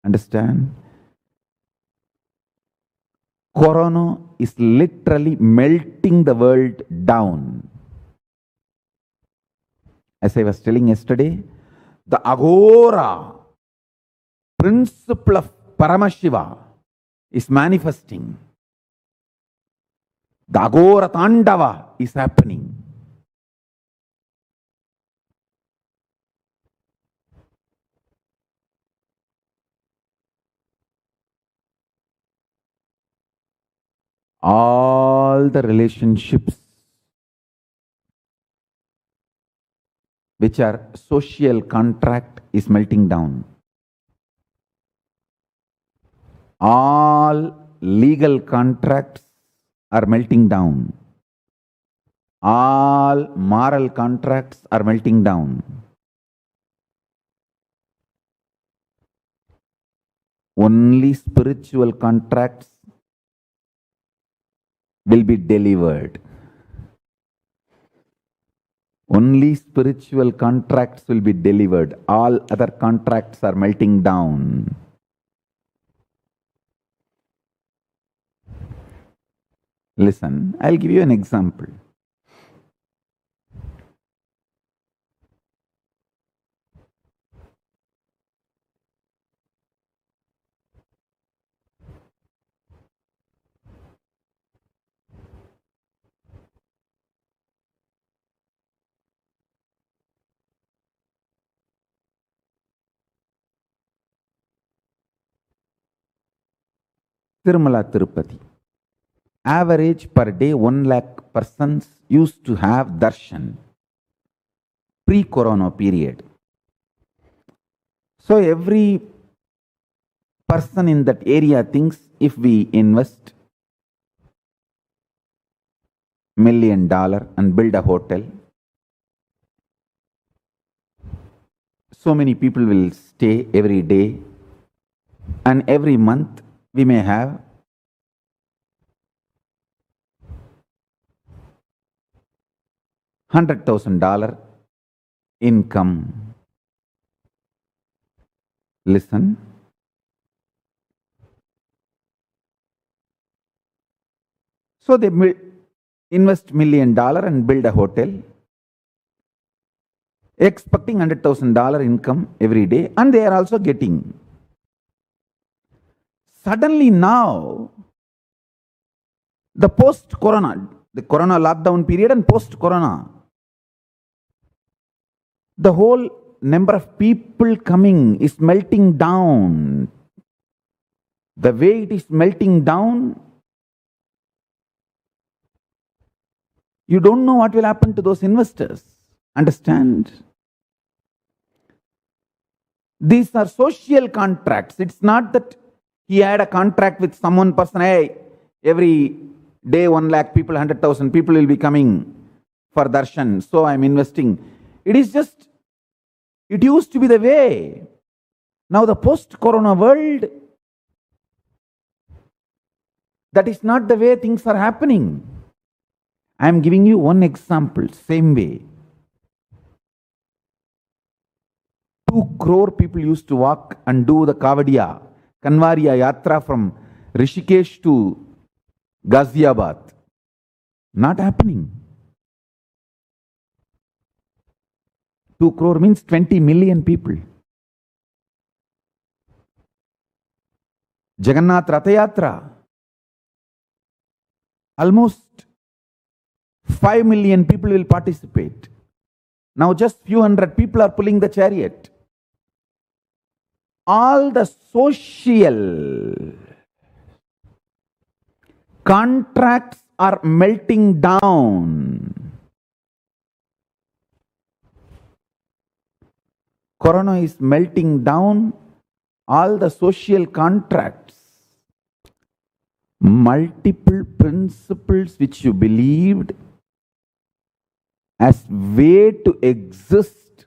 Understand? Corona is literally melting the world down. As I was telling yesterday, the Agora principle of Paramashiva is manifesting. The Agora Tandava is happening. All the relationships which are social contract is melting down. All legal contracts are melting down. All moral contracts are melting down. Only spiritual contracts will be delivered. Only spiritual contracts will be delivered. All other contracts are melting down. Listen, I'll give you an example. Tirumala Tirupati. Average per day 1 lakh persons used to have darshan pre-corona period. So every person in that area thinks if we invest $1 million and build a hotel, so many people will stay every day, and every month we may have $100,000 income. Listen. So they invest $1 million and build a hotel, expecting $100,000 income every day, and they are also getting. Suddenly now, the post-corona, the corona lockdown period and post-corona, the whole number of people coming is melting down. The way it is melting down, you don't know what will happen to those investors. Understand? These are social contracts. It's not that he had a contract with some one person, hey, every day 1 lakh people, 100,000 people will be coming for darshan, so I'm investing. It is just, it used to be the way. Now the post-corona world, that is not the way things are happening. I am giving you one example, same way. 2 crore people used to walk and do the Kavadiya, Kanwariya Yatra from Rishikesh to Ghaziabad. Not happening. 2 crore means 20 million people. Jagannath Ratha Yatra. Almost 5 million people will participate. Now just few hundred people are pulling the chariot. all the social contracts are melting down. Corona is melting down all the social contracts. Multiple principles which you believed as way to exist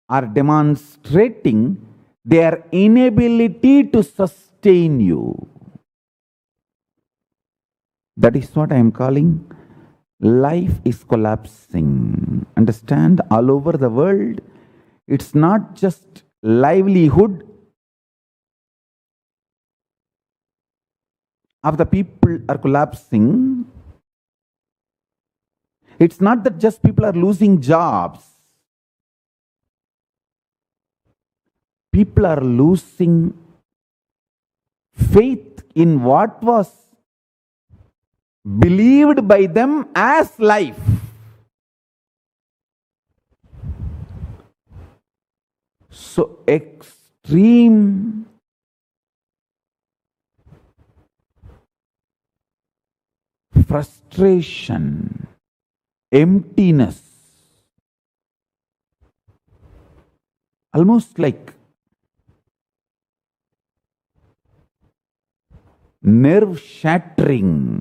are demonstrating their inability to sustain you. That is what I am calling life is collapsing. Understand? All over the world, it's not just livelihood of the people are collapsing. It's not that just people are losing jobs. People are losing faith in what was believed by them as life. So extreme frustration, emptiness, almost like nerve shattering.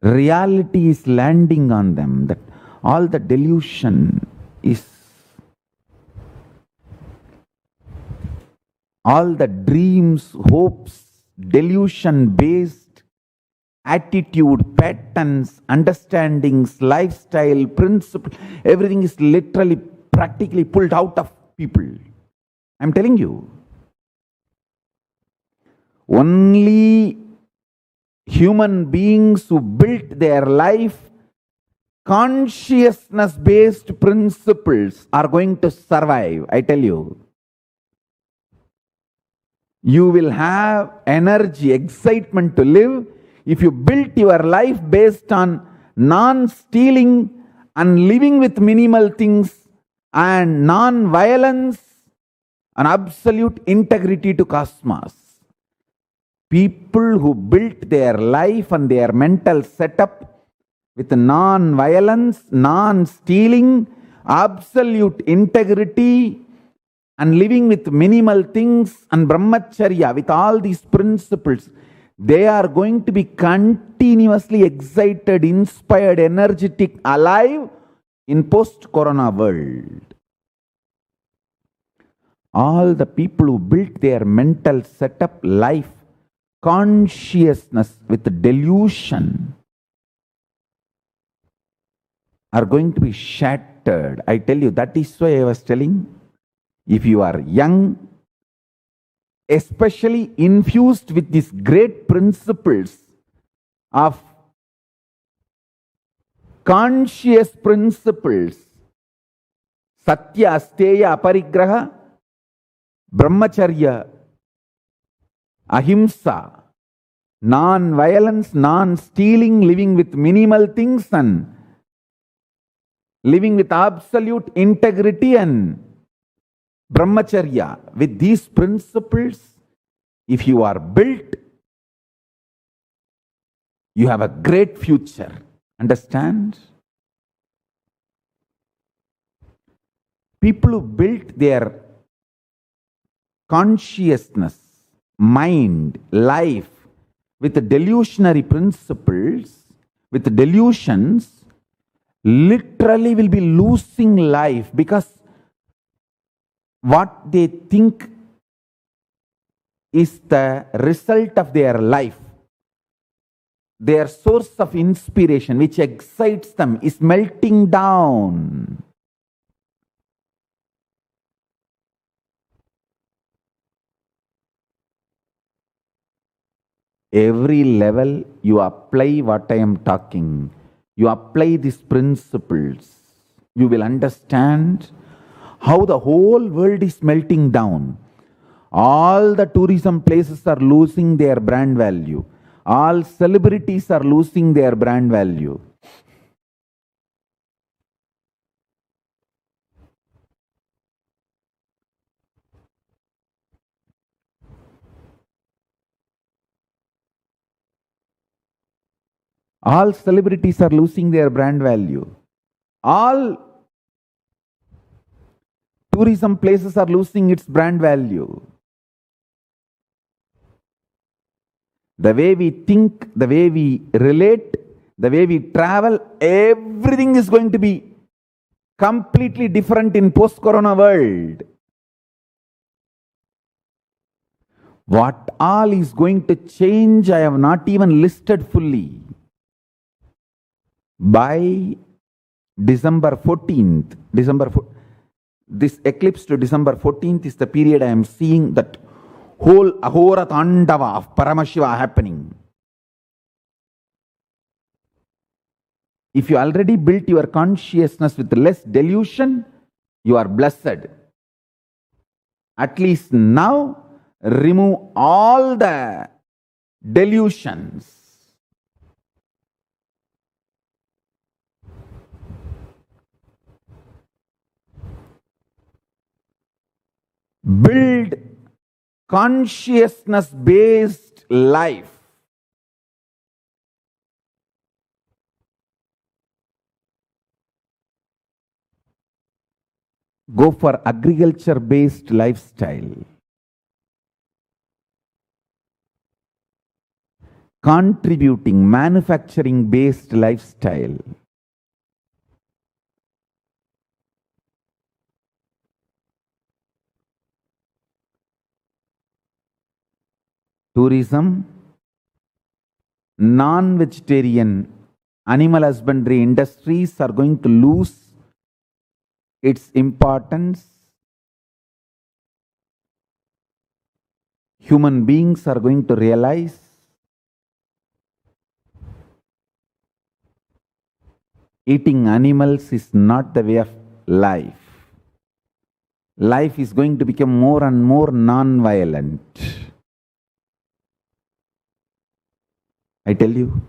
Reality is landing on them, that all the delusion is, all the dreams, hopes, delusion-based attitude, patterns, understandings, lifestyle, principle, everything is literally, practically pulled out of people. I'm telling you. Only human beings who built their life consciousness-based principles are going to survive, I tell you. You will have energy, excitement to live if you built your life based on non-stealing and living with minimal things and non-violence and absolute integrity to cosmos. People who built their life and their mental setup with non-violence, non-stealing, absolute integrity, and living with minimal things and brahmacharya, with all these principles, they are going to be continuously excited, inspired, energetic, alive in post-corona world. All the people who built their mental setup, life, consciousness with delusion are going to be shattered. I tell you, that is why I was telling, if you are young, especially infused with these great principles of conscious principles, Satya, Asteya, Aparigraha, Brahmacharya, Ahimsa, non-violence, non-stealing, living with minimal things and living with absolute integrity and brahmacharya. With these principles, if you are built, you have a great future. Understand? People who built their consciousness, mind, life with delusionary principles, with delusions, literally will be losing life, because what they think is the result of their life, their source of inspiration, which excites them, is melting down. Every level you apply what I am talking, you apply these principles, you will understand how the whole world is melting down. All the tourism places are losing their brand value. All celebrities are losing their brand value. All celebrities are losing their brand value. All tourism places are losing its brand value. The way we think, the way we relate, the way we travel, everything is going to be completely different in post-corona world. What all is going to change, I have not even listed fully. By December 14th, this eclipse to December 14th is the period I am seeing that whole Ahora Tandava of Paramashiva happening. If you already built your consciousness with less delusion, you are blessed. At least now, remove all the delusions. Build consciousness-based life. Go for agriculture-based lifestyle. Contributing, manufacturing-based lifestyle. Tourism, non-vegetarian animal husbandry industries are going to lose its importance. Human beings are going to realize eating animals is not the way of life. Life is going to become more and more non-violent. I tell you.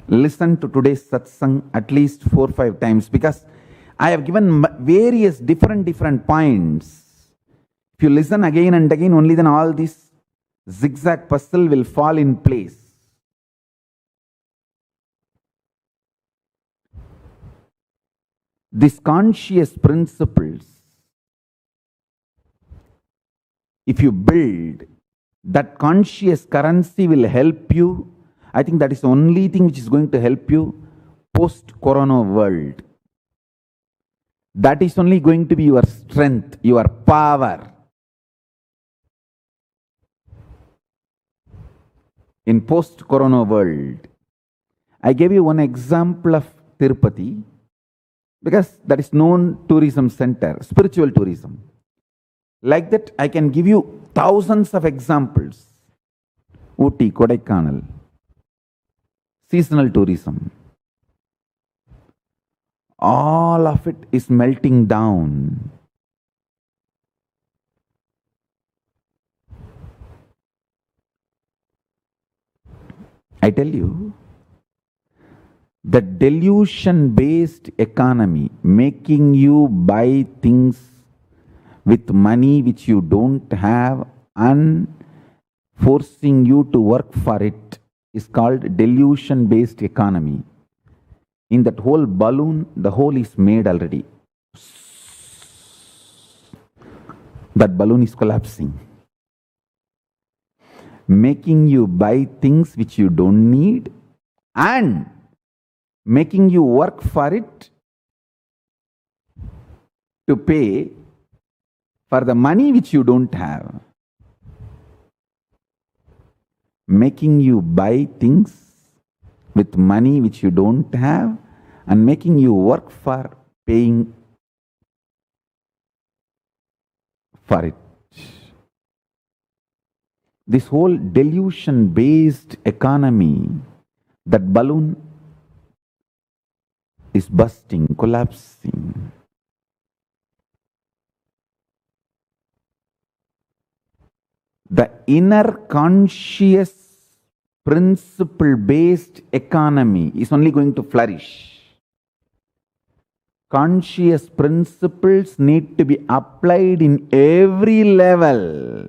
Listen to today's satsang at least 4 or 5 times, because I have given various different points. If you listen again and again, only then all this zigzag puzzle will fall in place. These conscious principles, if you build, that conscious currency will help you. I think that is the only thing which is going to help you post-corona world. That is only going to be your strength, your power. In post-corona world. I gave you one example of Tirupati, because that is known tourism center, spiritual tourism. Like that, I can give you thousands of examples. Ooty, Kodaikanal, seasonal tourism. All of it is melting down. I tell you, the delusion-based economy, making you buy things with money which you don't have and forcing you to work for it, is called delusion-based economy. In that whole balloon, the hole is made already. That balloon is collapsing. Making you buy things which you don't need and making you work for it to pay for the money which you don't have. Making you buy things with money which you don't have and making you work for paying for it. This whole delusion-based economy, that balloon is bursting, collapsing. The inner conscious principle-based economy is only going to flourish. Conscious principles need to be applied in every level.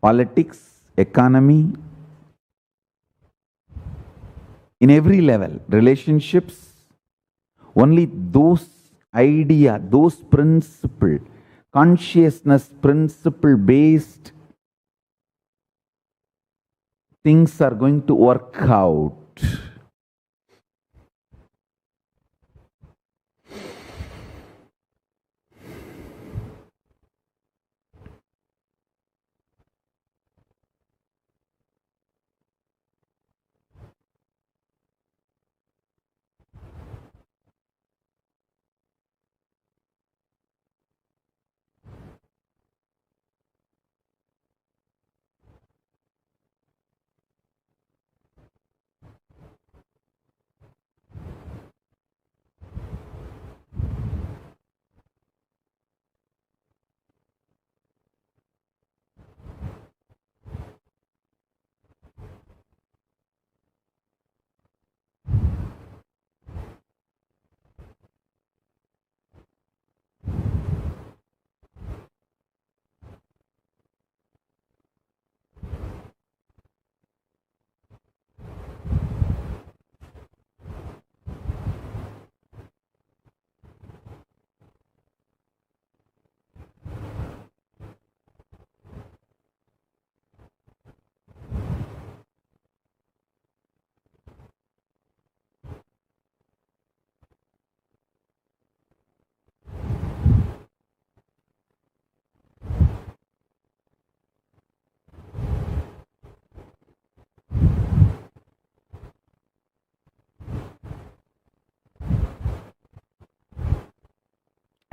politics, economy, in every level, relationships, only those idea, those principle, consciousness principle based things are going to work out.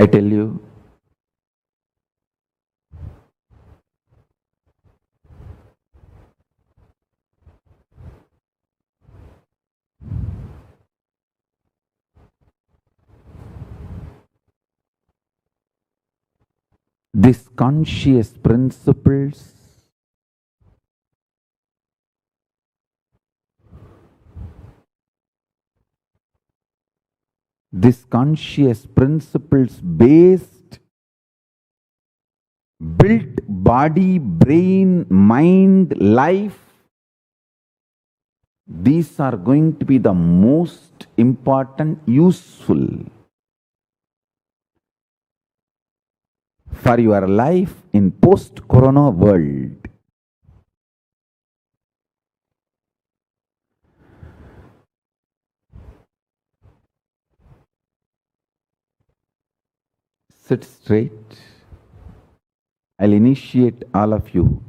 I tell you, these conscious principles based, built body, brain, mind, life, these are going to be the most important, useful for your life in post-corona world. Sit straight. I'll initiate all of you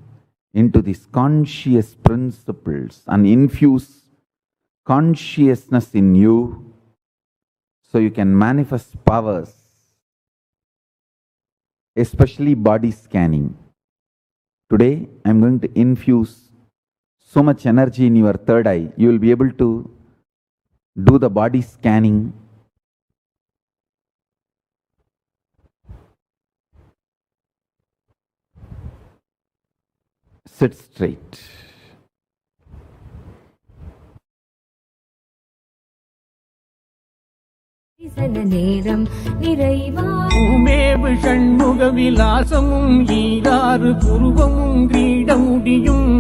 into these conscious principles and infuse consciousness in you so you can manifest powers, especially body scanning. Today, I'm going to infuse so much energy in your third eye. You will be able to do the body scanning. Sit straight. பூமேவு Shanmuga விலாசமும் ஈராறு புருவமும் கிரீடமுடியும்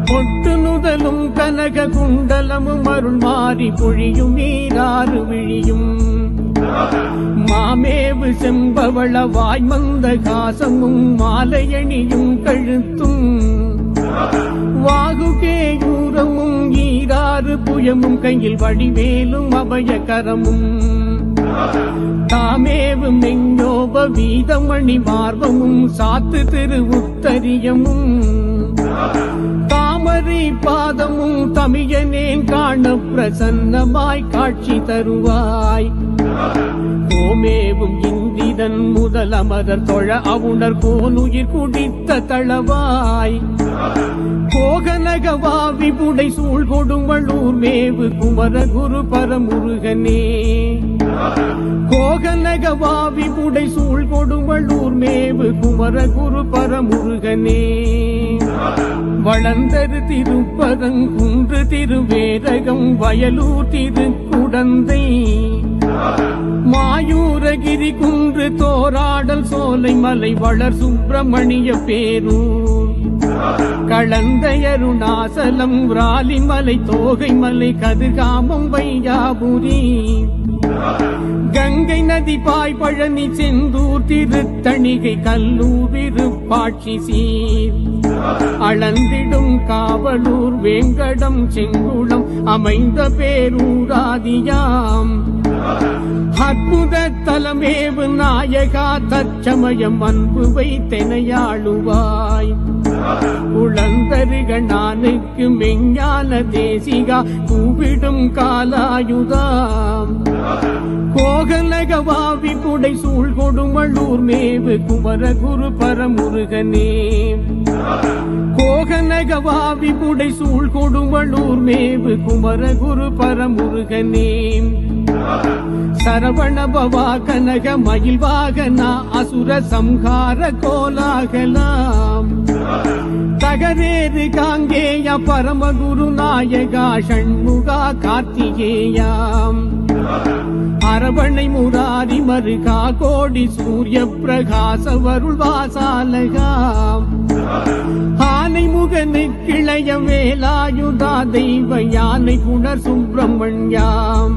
பொட்டு நுதலும் கனக குண்டலமும் அருள் மாறி பொழியும் ஈராறு விழியும் மாமேவு செம்பவள வாய்மந்த காசமும் மாலையணியும் கழுத்தும் வாகுகேயூரமும் ஈராறு புயமும் கையில் வடிவேலும் அபயகரமும் தாமேவு மெஞ்சோப வீதமணி மார்பமும் சாத்து திரு உத்தரியமும் தாமரை பாதமும் தமிழனேன் காண பிரசன்னமாய் காட்சி தருவாய். கோமேவும் இந்திரன் முதல் அமரர் தொழ அவுணர் கோனுயிர் குடித்த தளவாய். கோகனகவா விபுடை சூழ் கொடுமளூர் மேவு குமர குரு பரமுருகனே. கோகனகவா விபுடை சூழ் கொடுமளூர் மேவு குமர குரு பரமுருகனே. வளர்ந்தரு திருப்பரங்குன்று திருவேரகம் வயலூர் திருக்குடந்தை மாயூரகிரி குன்று தோராடல் சோலை மலை வளர் சுப்பிரமணிய பேரூர் களந்தையருணாசலம் விராலிமலை தோகை மலை கதிர்காமம் வையாபுரி கங்கை நதி பாய் பழனி செந்தூர் திருத்தணிகை கல்லூர் விருப்பாட்சி சீர் அளந்திடும் காவலூர் வேங்கடம் செங்குளம் அமைந்த பேரூராதியாம் அற்புத தலமேவு நாயகா தற்சமயம் அன்பு வைத்தெனையாளுவாய் குளந்தருகனானுக்கு மெஞ்ஞான தேசிகா கூவிடும் காலாயுதாம் கோகலகவாவி புடை சூழ் கொடுமளூர் மேவு குமரகுரு பரமுருகனே கோகலகவாவி புடை சூழ் கொடுமளூர் மேவு குமரகுரு பரமுருகனே சரவண பவா கனக மயில் வாகனா அசுர சம்ஹார கோலாகலாம் தகரேறு காங்கேய பரமகுரு நாயகா ஷண்முகா கார்த்திகேயாம் அரவணை முராரி மருகா கோடி சூரிய பிரகாச வருள் வாசாலகாம் ஆனை முகனு கிளைய வேலாயுதா தெய்வ யானை குணர் சுப்பிரமணியாம்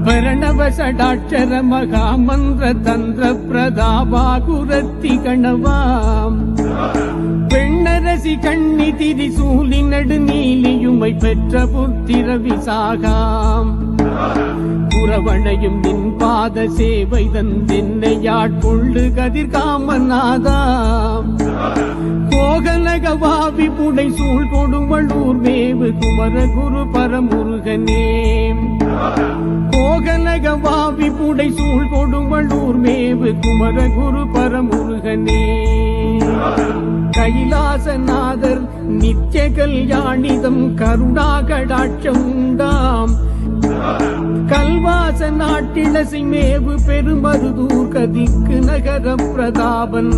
பரணவ சடாட்சர மகா மந்திர தந்திர பிரதாபா குரத்தி கணவாம் பெண்ணரசி கண்ணி திரிசூலி நெடுநீலியுமை பெற்ற புத்திர விசாகாம் புறவணையும் நின் பாத சேவை தந்தென்னையாட்கொள்ளு கதிர்காமநாதாம் கோகலகவாவி புடை சூழ் கொடுமளூர் மேவு குமரகுரு பரமுருகனே கோகலகவாவி புடை சூழ் கொடுமளூர் மேவு குமரகுரு பரமுருகனே கைலாசநாதர் நித்ய கல்யாணிதம் கருணாகடாட்சம் உண்டாம் கல்வாச நாட்டிலசை மேவு பெருமருதூர் கதிக்கு நகர பிரதாபன்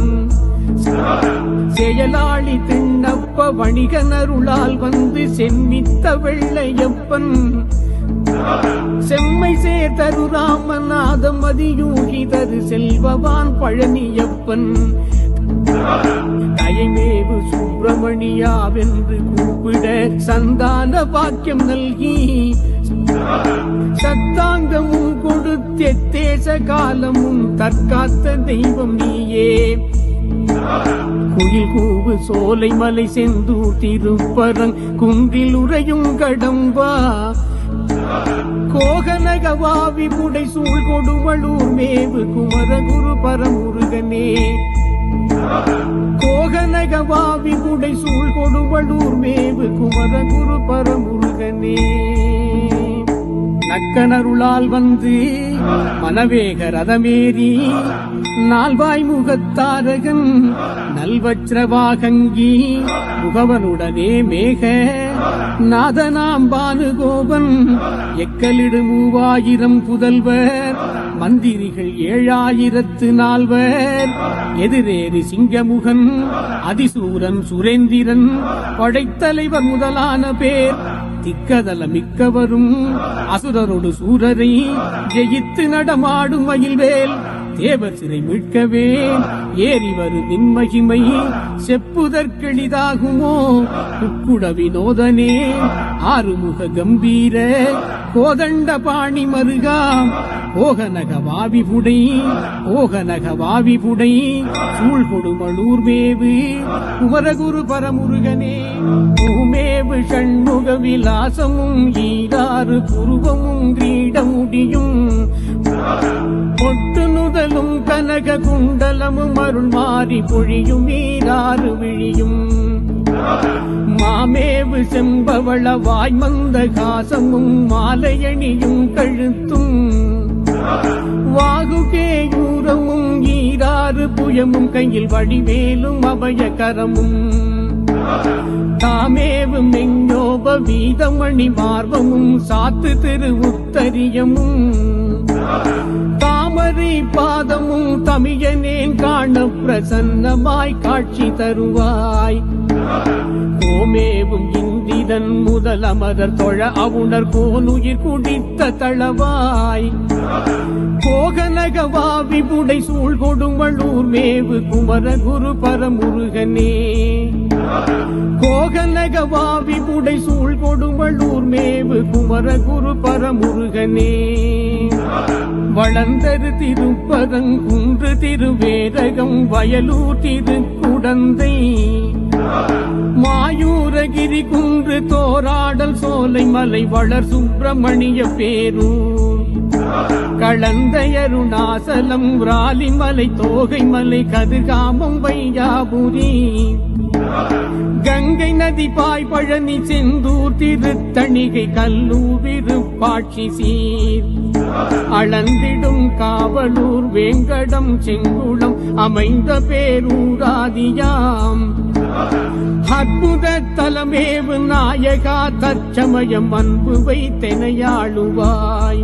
செயலாளி திண்ணப்ப வணிகனருளால் வந்து சென்மித்த வெள்ளையப்பன் செம்மை சேர்த்தரு ராமநாதம் அதியூகி தரு செல்வவான் பழனியப்பன் தயமேவு சுப்பிரமணியாவென்று கூப்பிட சந்தான பாக்கியம் நல்கி சத்தாங்கமும் கொடுத்தேச காலமும் தற்காத்த தெய்வம் நீயே குயில் கூவு சோலை மலை செந்தூர் திருப்பரங் குன்றில் உறையும் கடம்பா கோகலகவாவி புடை சூழ் கொடுமளூர் மேவு குமரகுரு பரமுருகனே கோகலகவாவி புடை சூழ் கொடுமளூர் மேவு குமரகுரு பரமுருகனே நக்கனருளால் வந்து மனவேக ரதமேறி நால்வாய் முகத்தாரகன் நல்வச்ரவாகங்கி முகவனுடனே மேக நாதனாம் பானுகோபன் எக்கலிடு 3000 புதல்வர் மந்திரிகள் 7004 எதிரேறி சிங்கமுகன் அதிசூரன் சுரேந்திரன் படைத்தலைவர் முதலான பேர் திக்கதல மிக்கவரும் அசுரரோடு சூரரை ஜெயித்து நடமாடும் மகிழ்வேல் தேவர் சிறை மீட்கவே ஏறி வரு நின்மகிமை செப்புதற்கெளிதாகுமோ குக்குட வினோதனே ஆறுமுக கம்பீர கோதண்ட பாணி மருகா ஓகநக வாவிபுடை சூழ் கொடுமளூர் மேவு குமரகுரு பரமுருகனே பூமேவு ஷண்முக விலாசமும் ஈராறு புருவமும் கிரீடமுடியும் பொட்டு நுதலும் கனக குண்டலமும் அருள் மாறி பொழியும் ஈராறு விழியும் மாமேவு செம்பவள வாய்மந்த காசமும் மாலையணியும் கழுத்தும் வாகுகேயூரமும் ஈராறு புயமும் கையில் வடிவேலும் அபயகரமும் தாமேவு மெஞ்சோப வீதமணி மார்பமும் சாத்து திரு உத்தரியமும் தாமரை பாதமும் தமிழனேன் காண பிரசன்னமாய் காட்சி தருவாய் கோமேவும் இந்திர புனிதன் முதலமரர் தொழ அவுணர் கோனுயிர் குடித்த தளவாய் கோகனகவா விபுடை சூழ் கொடுமளூர் மேவு குமர குரு பரமுருகனே கோகனகவா விபுடை சூழ் கொடுமளூர் மேவு குமர குரு பரமுருகனே வளர்ந்தரு திருப்பரங்குன்று திருவேரகம் வயலூர் திருக்குடந்தை மாயூரகிரி குன்று தோராடல் சோலை மலை வளர் சுப்பிரமணிய பேரூர் களந்தையருணாசலம் ராலிமலை தோகை மலை கதிர்காமம் வையாபுரி கங்கை நதி பாய் பழனி செந்தூர் திருத்தணிகை கல்லூர் விருப்பாட்சி சீர் அளந்திடும் காவலூர் வேங்கடம் செங்குளம் அமைந்த பேரூராதியாம் அற்புத தலமேவு நாயகா தற்சமயம் அன்பு வைத்தெனையாளுவாய்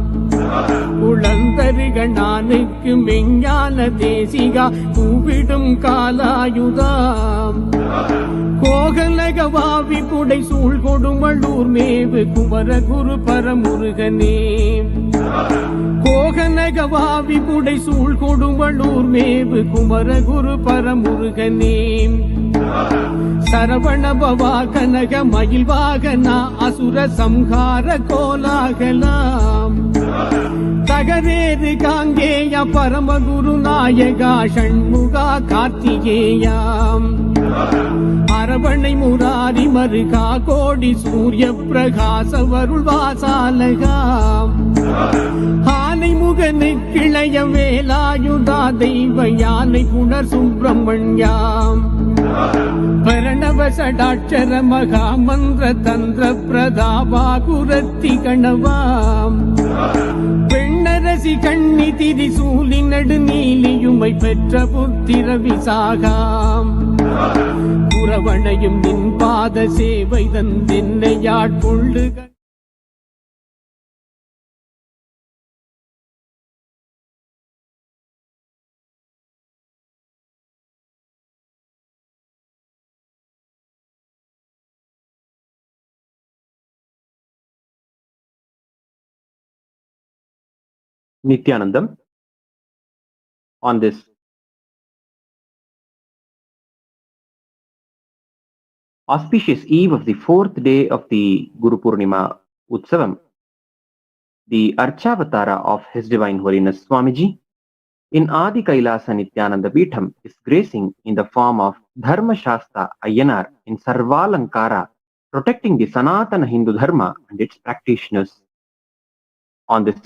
உளந்தருகணானுக்கு மெஞ்ஞான தேசிகா கூவிடும் காலாயுதாம் கோகலகவாவி புடை சூழ் கொடுமளூர் மேவு குமர குரு பரமுருகனே கோகனகவாவி புடை சூழ் கொடுமளூர் மேவு குமர குரு பரமுருகனே சரவண பவா கனக மயில் வாகனா அசுர சம்ஹார கோலாகலாம் தகரேறு காங்கேய பரமகுரு நாயகா ஷண்முகா கார்த்திகேயாம் அரவணை முராரி மருகா கோடி சூரிய பிரகாச வருள் வாசாலகாம் ஆனை முகனு கிளைய வேலாயுதா தெய்வ யானை புனர் சுப்பிரமணியாம் பரணவ சடாட்சர மகா மந்திர தந்திர பிரதாபா குரத்தி கணவாம் பெண்ணரசி கண்ணி திரிசூலி நடுநீலியுமை பெற்ற புத்திர விசாகாம் புறவணையும் நின் பாத சேவை தந்தென்னையாட்கொள்ளுக. Nithyanandam. On this auspicious eve of the fourth day of the Guru Purnima Utsavam, the Archavatara of His Divine Holiness Swamiji in Adi Kailasa Nithyananda Peetham is gracing in the form of Dharma Shastra Ayyanar in Sarvalankara, protecting the Sanatana Hindu Dharma and its practitioners. On this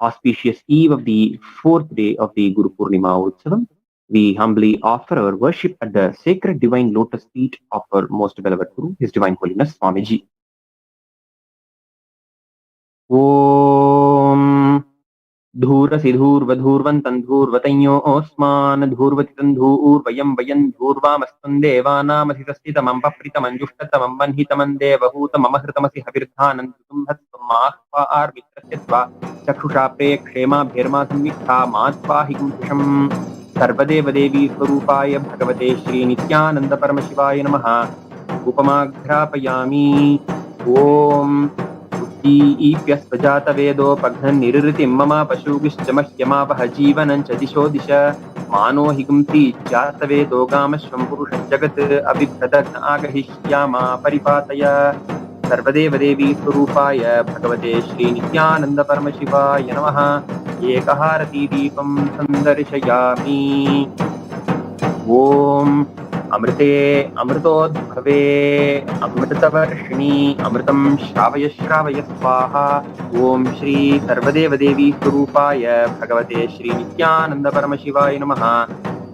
auspicious eve of the fourth day of the Guru Purnima Utsavam, we humbly offer our worship at the sacred divine lotus feet of our most beloved Guru, His Divine Holiness Swamiji. Om Dhurasi Dhurvadhurvantan Dhurvatanyo Osman Dhurvatitan Dhur Vayam Vayan Dhurvamastan Devanamasitastamam Papritamam Jushtatamam Vanhitaman Devahutam Amahritamasi Havirthanantum Hatsamahva Armitrasyatva Chakshusha Prekshema Bherma Samvikha Matva Higumsham सर्वदेव देवी स्वरूपाय भगवते श्री नित्यानंद परमशिवाय नमः. उपमाघ्रापयामि. ओम ईप्यस्वजात वेदोपघ्न निरृतिं मम पशुभिश्च मह्यमापह जीवनं च दिशो दिश मानो हिगुंसि जात वेदोगामश्वं पुरुषं जगत् अभिभ्रदग्न आगहिष्यामा परिपातय. सर्वदेव देवी स्वरूपाय भगवते श्री नित्यानंद परमशिवाय नमः. एकहारती दीपं संदर्शयामि. ओम अमृते अमृतोद्भवे अमृतवर्षिणी अमृतं श्रावय श्रावय स्वाहा. ओम श्री सर्वदेव देवी स्वरूपाय भगवते श्री नित्यानंद परमशिवाय नमः.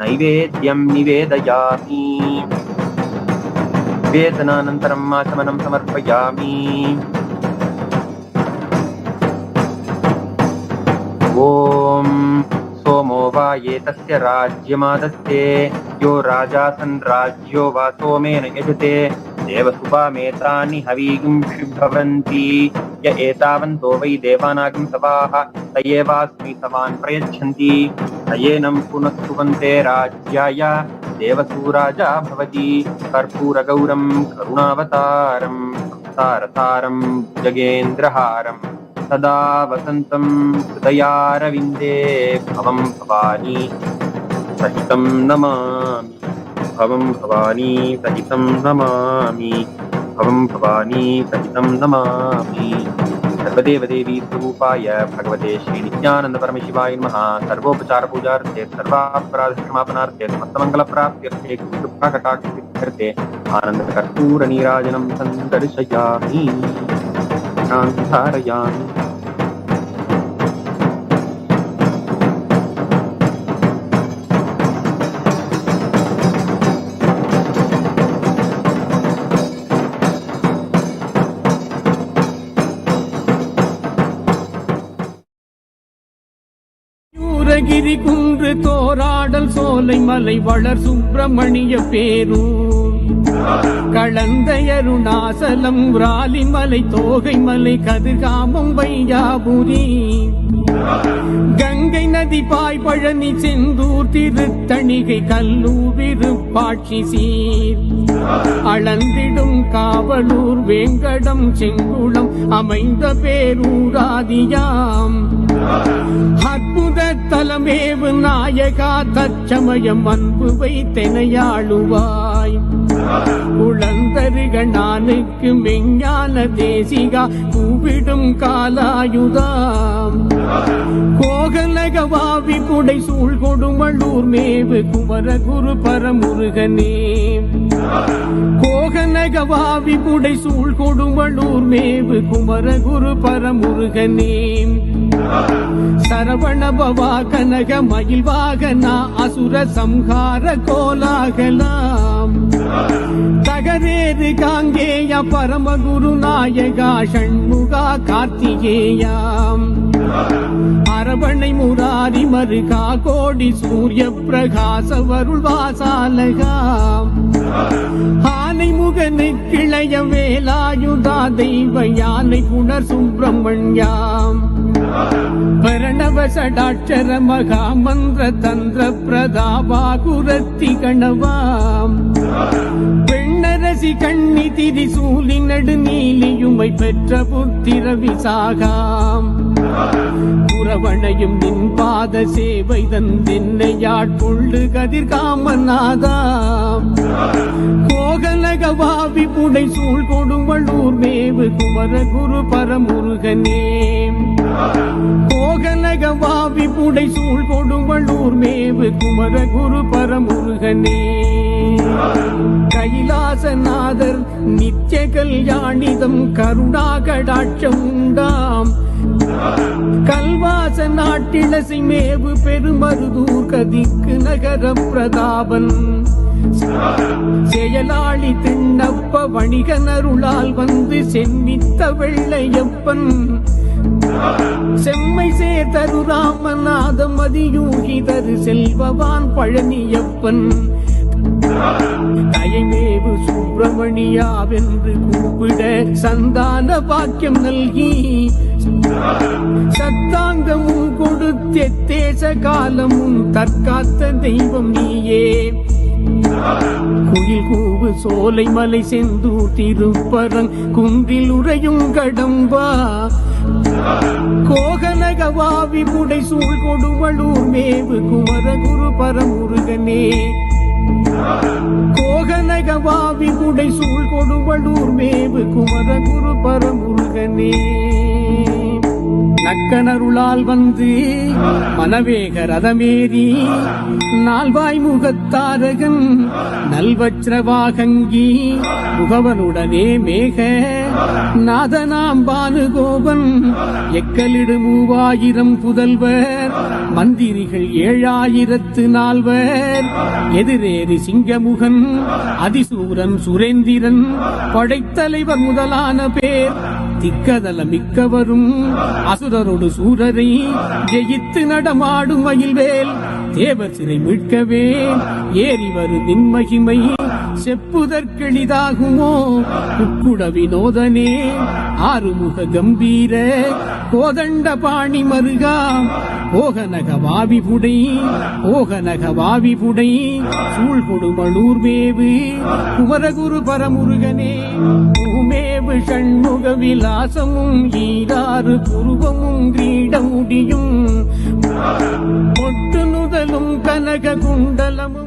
नैवेद्यं निवेदयामि. वेदनानन्तरम् आचमनं समर्पयामि. ओम सोमो वा ये तस्य राज्यमादस्ते यो राजासन् राज्यो वा सोमेन यजते देवसुभामेतानि हवीगुंषि भवन्ति य एतावन्तो वै देवानागं सवाः स एवास्मै सवान् प्रयच्छन्ति तयेनं पुनः सुवन्ते राज्याय देवसूराजा भवति कर्पूरगौरं करुणावतारम् सारसारं जगेन्द्रहारं सदा वसन्तं हृदयारविन्दे भवं भवानी सहितं नमामि भवं भवानी सहितं नमामि भवं भवानी सहितं नमामि। सर्वदेवदेवी स्वरूपाय भगवते श्री नित्यानंद परमशिवाय नमः। सर्वोपचार पूजार्थे सर्वापराधक्षमापनार्थे समस्तमंगलप्राप्त्यर्थे कृपाकटाक्षार्थे आनंद कर्पूर नीराजनं संदर्शयामि धारयामि। கிரி குன்று தோராடல் சோலை மலை வளர் சுப்பிரமணிய பேரூர் கலந்த அருணாசலம் ராலிமலை தோகை மலை கதிர்காமம் வையாபுரி கங்கை நதி பாய் பழனி செந்தூர் திருத்தணிகை கல்லூர் விருப்பாட்சி சீர் அளந்திடும் காவலூர் வேங்கடம் செங்குளம் அமைந்த பேரூராதியாம் அற்புத தலமேவு நாயகா தற்சமயம் அன்பு வைத்தெனையாளுவாய் குழந்தருகனானுக்கு மெஞ்ஞான தேசிகா கூவிடும் காலாயுதாம் கோகலகவாவி புடை சூழ் கொடுமளூர் மேவு குமரகுரு பரமுருகனே கோகலகவாவி புடை சூழ் கொடுமளூர் மேவு குமரகுரு பரமுருகனே சரவண பவா கனக மயில் வாகனா அசுர சம்ஹார கோலாகலாம் தகரேறு காங்கேய பரமகுரு நாயகா ஷண்முகா கார்த்திகேயாம் அரவணை முராரி மருகா கோடி சூரிய பிரகாச வருள் வாசாலகாம் ஆனை முகனு கிளைய வேலாயுதா தெய்வ யானை புனர் சுப்பிரமணியாம் பரணவ சடாட்சர மகா மந்திர தந்திர பிரதாபா குரத்தி கணவாம் பெண்ணரசி கண்ணி திரிசூலி நெடுநீலியுமை பெற்ற புத்திர விசாகாம் புறவணையும் நின் பாத சேவை தந்தென்னையாட்கொள்ளு கதிர்காமநாதாம் கோகலகவாவி புடை சூழ் கொடுமளூர் மேவு குமரகுரு பரமுருகனே கோகலகவாவி புடை சூழ் கொடுமளூர் மேவு குமரகுரு பரமுருகனே கைலாசநாதர் நித்திய கல்யாணிதம் கருணாகடாட்சம் உண்டாம் கல்வாச நாட்டிலசை மேவு பெருமருதூர் கதிக்கு நகர பிரதாபன் செயலாளி திண்ணப்ப வணிகனருளால் வந்து சென்னித்த வெள்ளையப்பன் செம்மை சேர்த்தரு ராமநாதம் மதியூகிதரு செல்வவான் பழனியப்பன் தயமேவு சுப்பிரமணியாவென்று கூப்பிட சந்தான பாக்கியம் நல்கி சத்தாங்கமும் கொடுத்தேச காலமும் தற்காத்த தெய்வம் நீயே குயில் கூவு சோலை மலை செந்தூர் திருப்பரங் குன்றில் உறையும் கடம்பா கோகலகவாவி புடை சூழ் கொடுமளூர் மேவு குமரகுரு பரமுருகனே கோகலகவாவி புடை சூழ் கொடுமளூர் மேவு குமரகுரு பரமுருகனே நக்கனருளால் வந்து மனவேக ரதமேறி நால்வாய் முகத்தாரகன் நல்வச்ரவாகங்கி முகவனுடனே மேக நாதனாம் பானுகோபன் எக்கலிடு 3000 புதல்வர் மந்திரிகள் 7004 எதிரேறி சிங்கமுகன் அதிசூரன் சுரேந்திரன் படைத்தலைவர் முதலான பேர் திக்கதல மிக்கவரும் அசுரரோடு சூரரை ஜெயித்து நடமாடும் மயில்வேல் தேவர் சிறை மீட்கவே ஏறி வரு நின்மகிமை செப்புதற்கெளிதாகுமோ குக்குட வினோதனே ஆறுமுக கம்பீர கோதண்ட பாணி மருகா ஓகநக வாவி புடை சூழ் கொடுமளூர் மேவு குமரகுரு பரமுருகனே பூமேவு ஷண்முக விலாசமும் ஈராறு புருவமும் கிரீடமுடியும் ஒட்டு நுதலும் கனக குண்டலமும்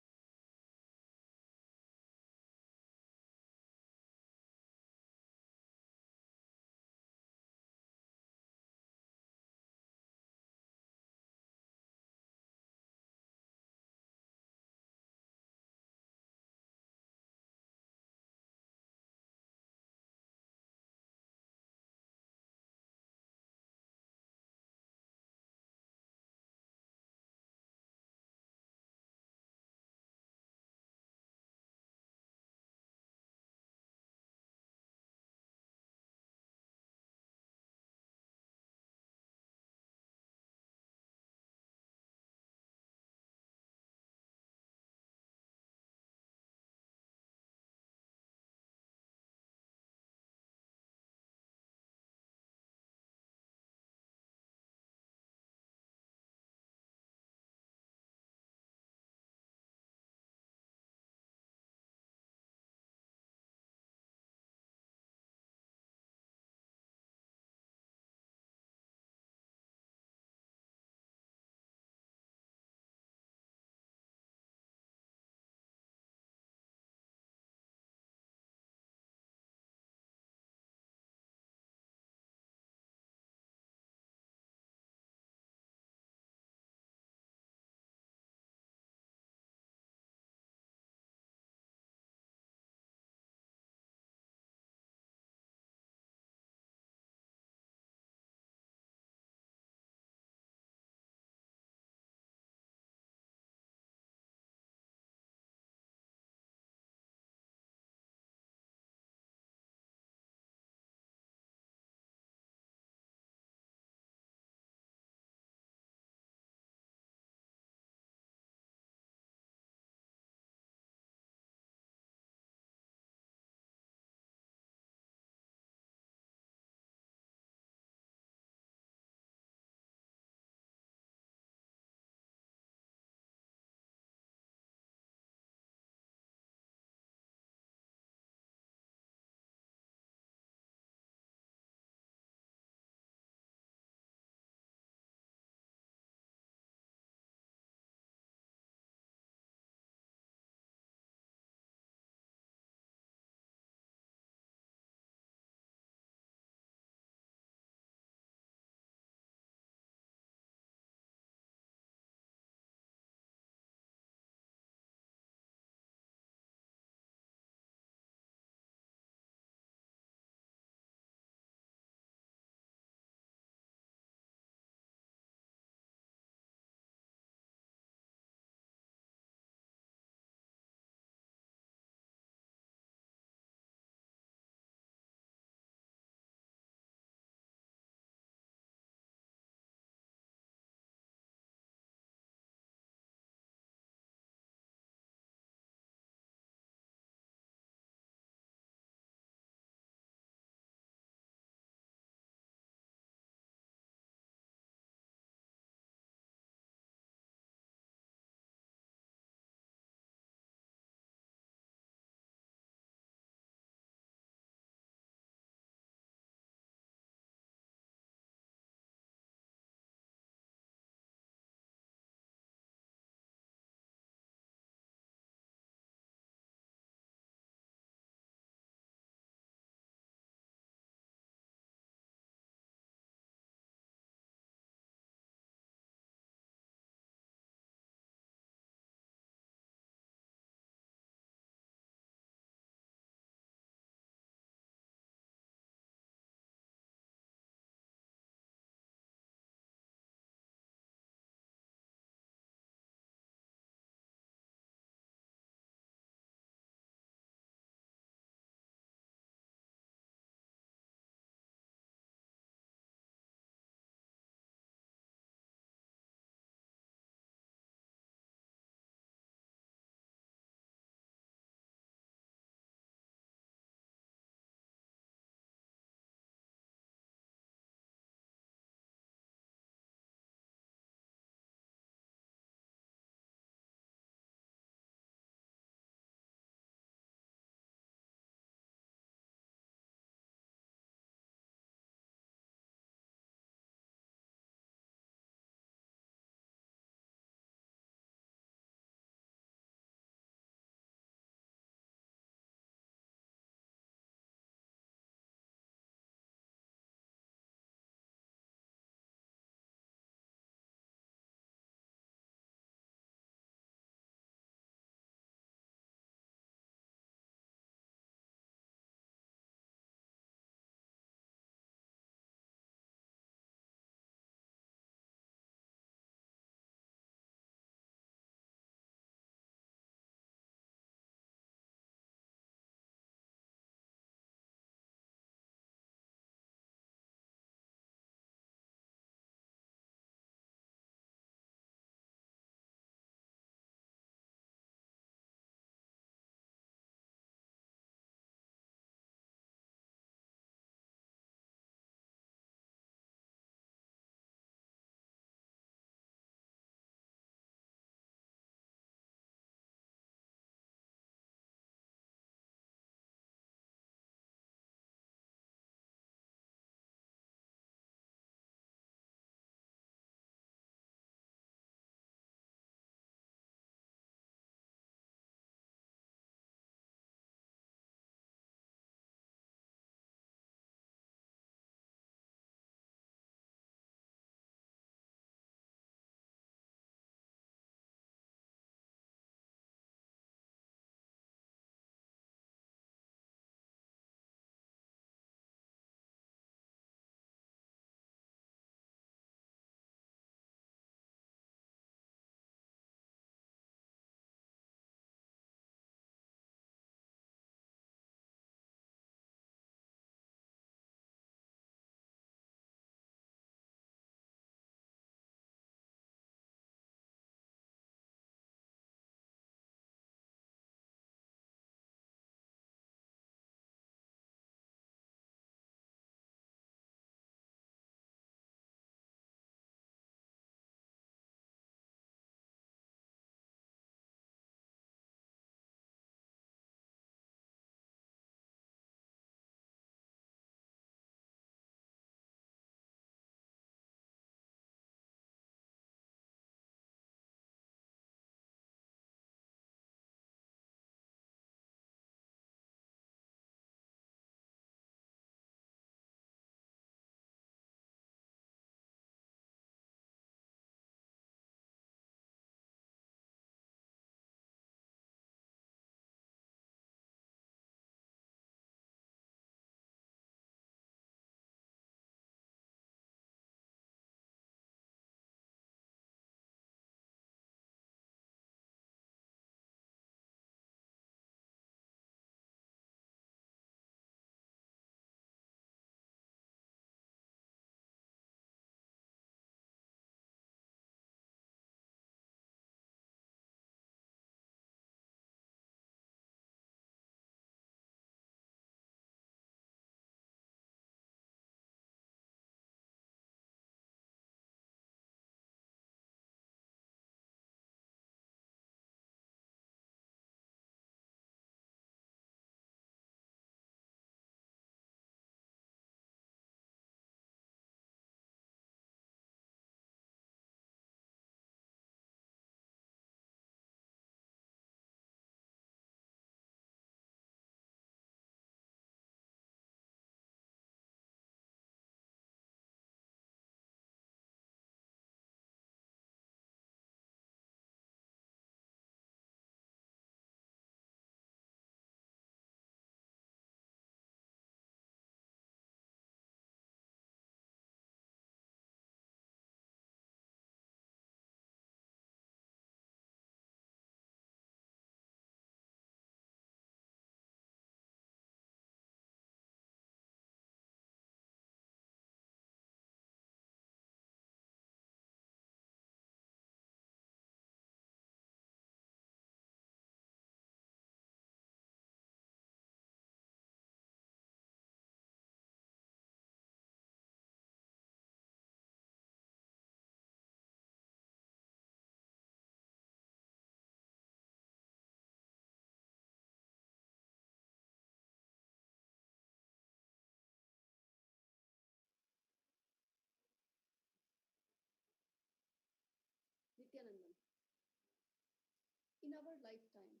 lifetimes,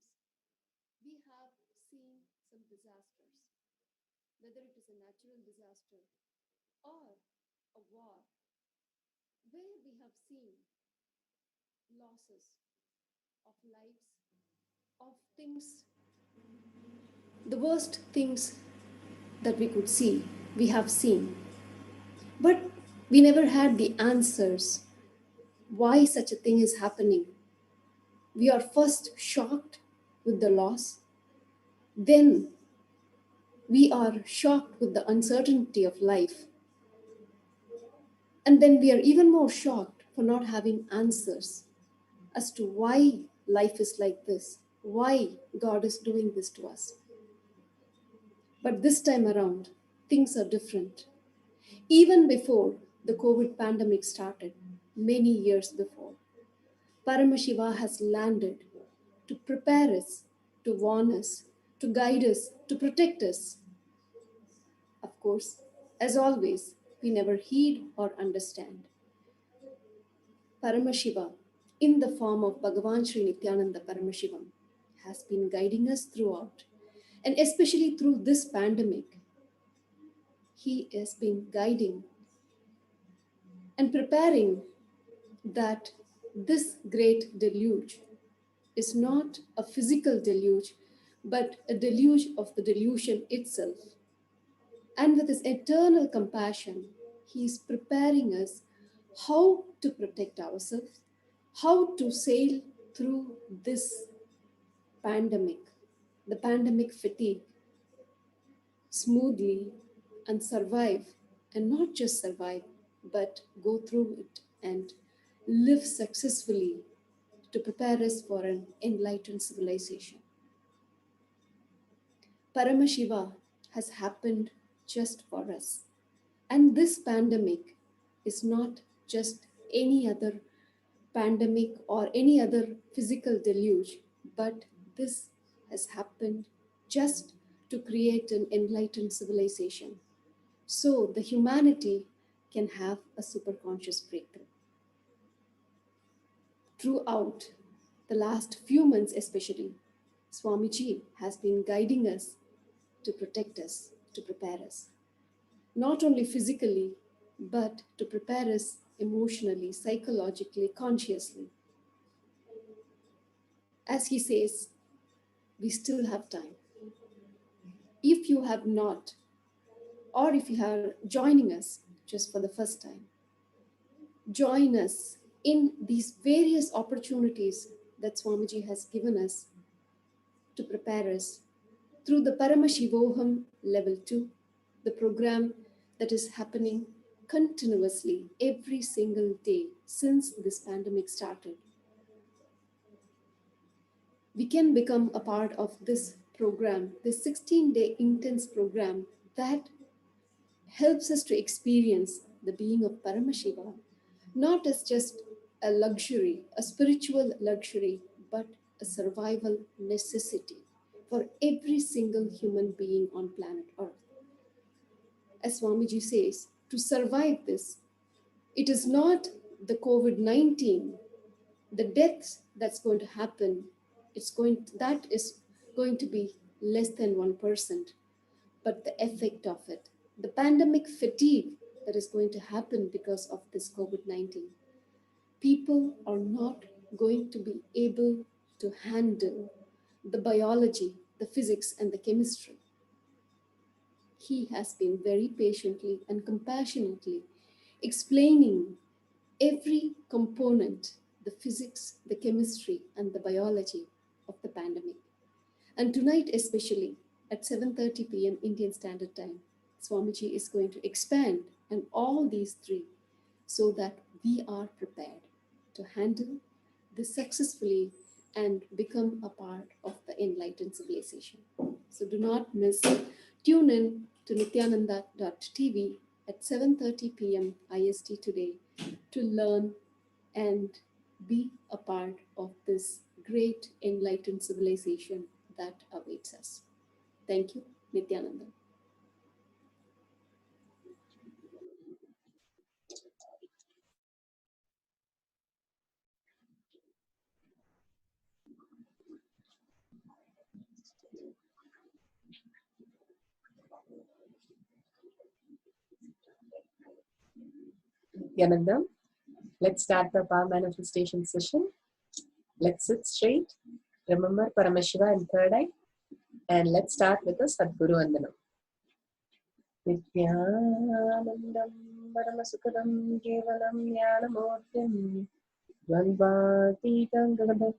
we have seen some disasters, whether it is a natural disaster or a war, where we have seen losses of lives, of things, the worst things that we could see, we have seen. But we never had the answers why such a thing is happening. We are first shocked with the loss, then we are shocked with the uncertainty of life, and then we are even more shocked for not having answers as to why life is like this, why God is doing this to us. But this time around, things are different. Even before the COVID pandemic started, many years before, Paramashiva has landed to prepare us, to warn us, to guide us, to protect us. Of course, as always, we never heed or understand. Paramashiva, in the form of Bhagavan Sri Nithyananda Paramashivam, has been guiding us throughout, and especially through this pandemic. He has been guiding and preparing that this great deluge is not a physical deluge, but a deluge of the delusion itself. And with his eternal compassion, he is preparing us how to protect ourselves, how to sail through this pandemic, the pandemic fatigue, smoothly and survive, and not just survive, but go through it and live successfully to prepare us for an enlightened civilization. Paramashiva has happened just for us. And this pandemic is not just any other pandemic or any other physical deluge, but this has happened just to create an enlightened civilization. So the humanity can have a superconscious breakthrough. Throughout the last few months, especially, Swamiji has been guiding us to protect us, to prepare us, not only physically, but to prepare us emotionally, psychologically, consciously. As he says, we still have time. If you have not, or if you are joining us just for the first time, join us in these various opportunities that Swamiji has given us to prepare us through the Paramashivoham level 2, the program that is happening continuously every single day since this pandemic started. We can become a part of this program, this 16-day intense program that helps us to experience the being of Paramashiva, not as just a luxury, a spiritual luxury, but a survival necessity for every single human being on planet Earth. As Swamiji says, to survive this, it is not the COVID-19, the deaths that's going to happen, that is going to be less than 1%, but the effect of it, the pandemic fatigue that is going to happen because of this COVID-19. People are not going to be able to handle the biology, the physics, and the chemistry. He has been very patiently and compassionately explaining every component, the physics, the chemistry, and the biology of the pandemic. And tonight, especially at 7:30 p.m. Indian Standard Time, Swamiji is going to expand on all these three so that we are prepared to handle this successfully and become a part of the enlightened civilization. So do not miss. Tune in to nithyananda.tv at 7:30 p.m. IST today to learn and be a part of this great enlightened civilization that awaits us. Thank you, Nithyananda. Nityanandam, let's start the power manifestation session. Let's sit straight. Remember Paramashiva in third eye. And let's start with the Sadguru Vandanam. Nithyanandam Paramasukadam Kevalam Jnanamurtim Dvandvatītam Gagadam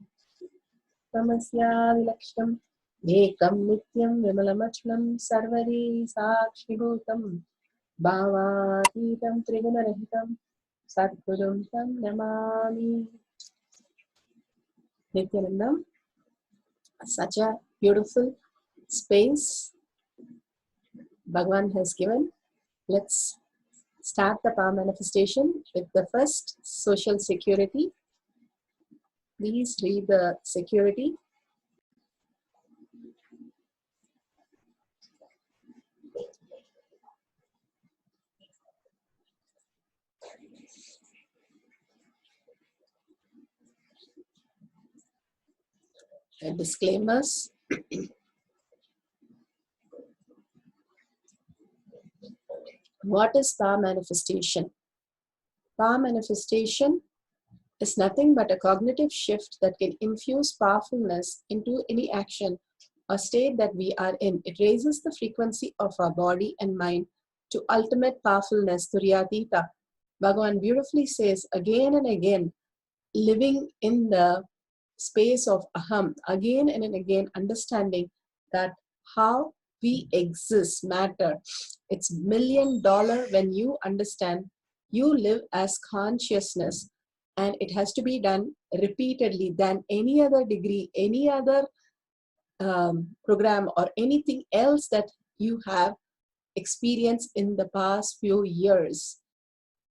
Tamasyavilaksham Ekam Nityam Vimalamachlam Sarvari Sakshibhutam Bhavatītam Trigunarahitam Sadgurum Tam Namami. Nithyanandam, such a beautiful space Bhagavan has given. Let's start the power manifestation with the first social security. Please read the security. Disclaimers. What is power manifestation? Power manifestation is nothing but a cognitive shift that can infuse powerfulness into any action or state that we are in. It raises the frequency of our body and mind to ultimate powerfulness, Turyatita. Bhagavan beautifully says again and again, living in the space of aham, again and again understanding that how we exist matter. It's $1 million when you understand you live as consciousness, and it has to be done repeatedly than any other degree, any other program or anything else that you have experienced in the past few years.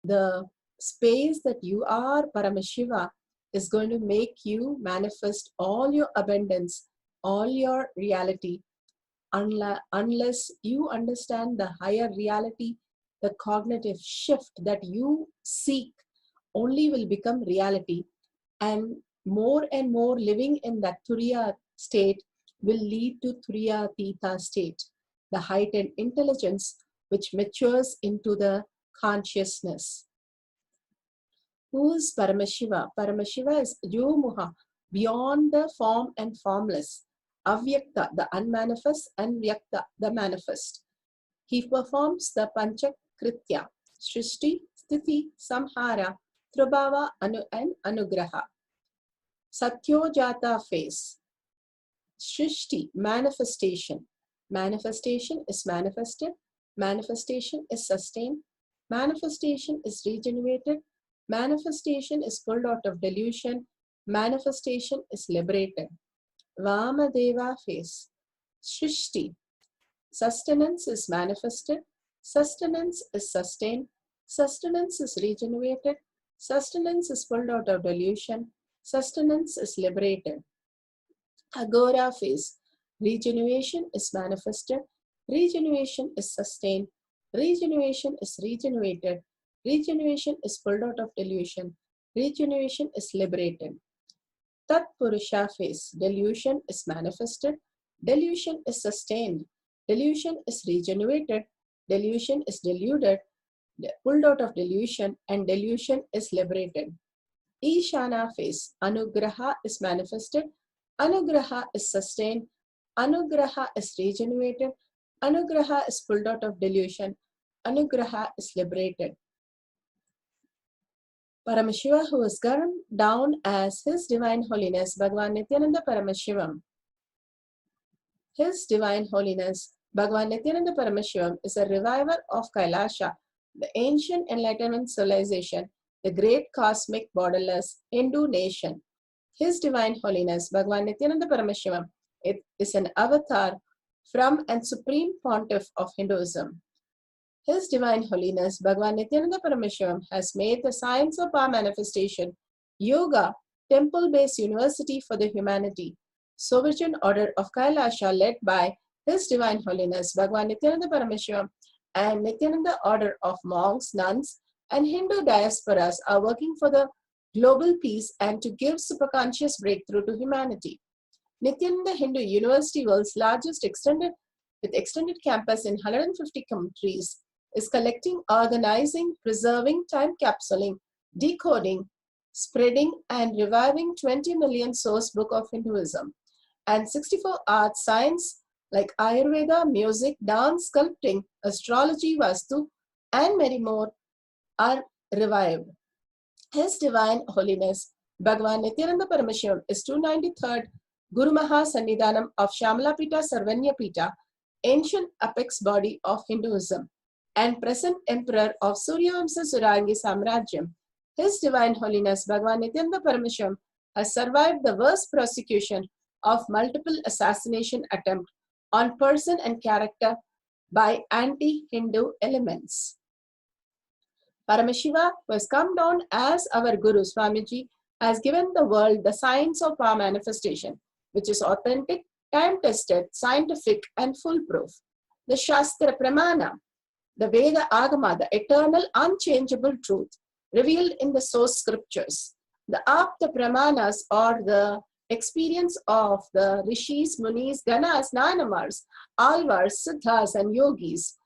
The space that you are, Paramashiva, is going to make you manifest all your abundance, all your reality, unless you understand the higher reality. The cognitive shift that you seek only will become reality, and more living in that Turiya state will lead to Turyatita state, the heightened intelligence which matures into the consciousness. Who is Paramashiva? Paramashiva is Yomuha, beyond the form and formless. Avyakta, the unmanifest, and Vyakta, the manifest. He performs the Panchakritya, Srishti, Sthiti, Samhara, Trubhava, and Anugraha. Satyojata phase. Srishti, manifestation. Manifestation is manifested. Manifestation is sustained. Manifestation is regenerated. Manifestation is pulled out of delusion. Manifestation is liberated. Vamadeva phase. Srishti. Sustenance is manifested. Sustenance is sustained. Sustenance is regenerated. Sustenance is pulled out of delusion. Sustenance is liberated. Agora phase. Regeneration is manifested. Regeneration is sustained. Regeneration is regenerated. Regeneration is pulled out of delusion. Regeneration is liberated. Tat Purusha phase. Delusion is manifested. Delusion is sustained. Delusion is regenerated. Delusion is deluded, pulled out of delusion, and delusion is liberated. Ishana phase. Anugraha is manifested. Anugraha is sustained. Anugraha is regenerated. Anugraha is pulled out of delusion. Anugraha is liberated. Paramashiva, who is gone down as His Divine Holiness Bhagavan Nithyananda Paramashivam. His Divine Holiness Bhagavan Nithyananda Paramashivam is a reviver of Kailasha, the ancient enlightenment civilization, the great cosmic borderless Hindu nation. His Divine Holiness Bhagavan Nithyananda Paramashivam is an avatar from and supreme pontiff of Hinduism. His Divine Holiness Bhagavan Nithyananda Paramashivam has made the science of power manifestation, yoga, temple-based university for the humanity. Sovereign Order of Kailasha, led by His Divine Holiness Bhagavan Nithyananda Paramashivam, and Nithyananda Order of monks, nuns, and Hindu diasporas are working for the global peace and to give superconscious breakthrough to humanity. Nithyananda Hindu University, world's largest extended with extended campus in 150 countries, is collecting, organizing, preserving, time capsuling, decoding, spreading, and reviving 20 million source book of Hinduism, and 64 arts, science like Ayurveda, music, dance, sculpting, astrology, Vastu, and many more are revived. His Divine Holiness Bhagavan Nithyananda Paramashivam is 293rd Guru Maha Sannidhanam of Shamalapita Sarvanyapita, ancient apex body of Hinduism, and present emperor of Suryavamsa Surangi Samrajyam. His Divine Holiness Bhagavan Nithyananda Paramashivam has survived the worst prosecution of multiple assassination attempt on person and character by anti-Hindu elements. Paramashiva, who has come down as our Guru Swamiji, has given the world the science of power manifestation, which is authentic, time-tested, scientific, and foolproof. The Shastra Pramana, the Veda Agama, the eternal, unchangeable truth, revealed in the source scriptures. The Apta Pramanas, or the experience of the Rishis, Munis, Ganas, Nanamars, Alvars, Siddhas, and Yogis.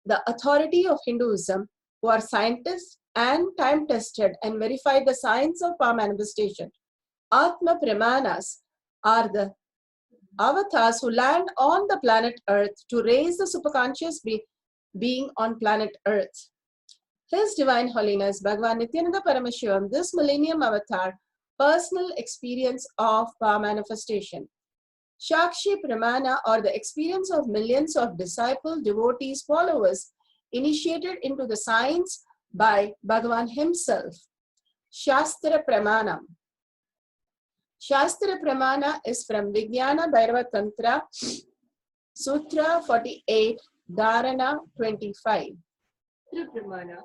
The authority of Hinduism, who are scientists and time-tested and verified the science of power manifestation. Atma Pramanas are the avatars who land on the planet Earth to raise the superconscious being on planet Earth. His Divine Holiness Bhagavan Nithyananda Paramashivam, this millennium avatar, personal experience of power manifestation. Shakshi Pramana, or the experience of millions of disciples, devotees, followers, initiated into the science by Bhagavan himself. Shastra Pramana. Shastra Pramana is from Vijnana Bhairava Tantra, Sutra 48, Dharana 25. Pramana.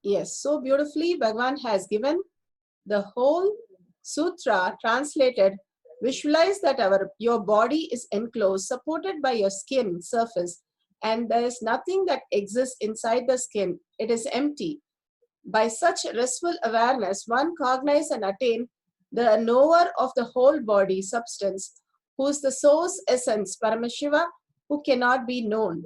Yes, so beautifully Bhagavan has given the whole sutra translated. Visualize that your body is enclosed, supported by your skin surface, and there is nothing that exists inside the skin. It is empty. By such restful awareness, one cognizes and attains the knower of the whole body substance, who is the source essence, Paramashiva, who cannot be known.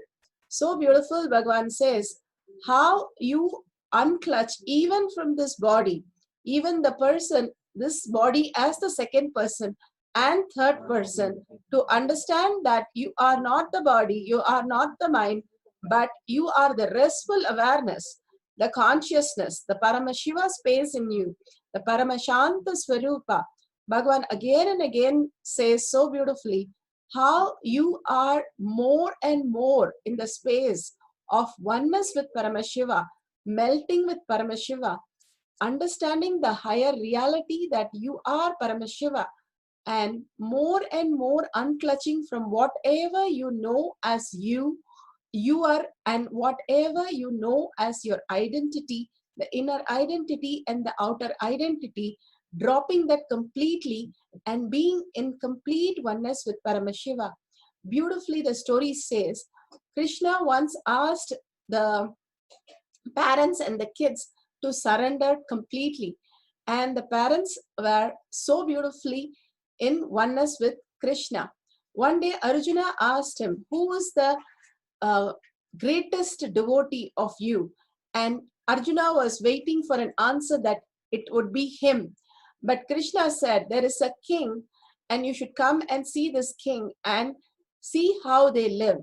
So beautiful, Bhagavan says, how you unclutch even from this body, even the person, this body as the second person and third person, to understand that you are not the body, you are not the mind, but you are the restful awareness, the consciousness, the Paramashiva space in you, the Paramashanta Swarupa. Bhagavan again and again says so beautifully how you are more and more in the space of oneness with Paramashiva, melting with Paramashiva, understanding the higher reality that you are Paramashiva, and more unclutching from whatever you know as you are, and whatever you know as your identity, the inner identity and the outer identity, dropping that completely and being in complete oneness with Paramashiva. Beautifully, the story says, Krishna once asked the parents and the kids to surrender completely, and the parents were so beautifully in oneness with Krishna. One day Arjuna asked him, who is the greatest devotee of you? And Arjuna was waiting for an answer that it would be him. But Krishna said, there is a king and you should come and see this king and See how they live.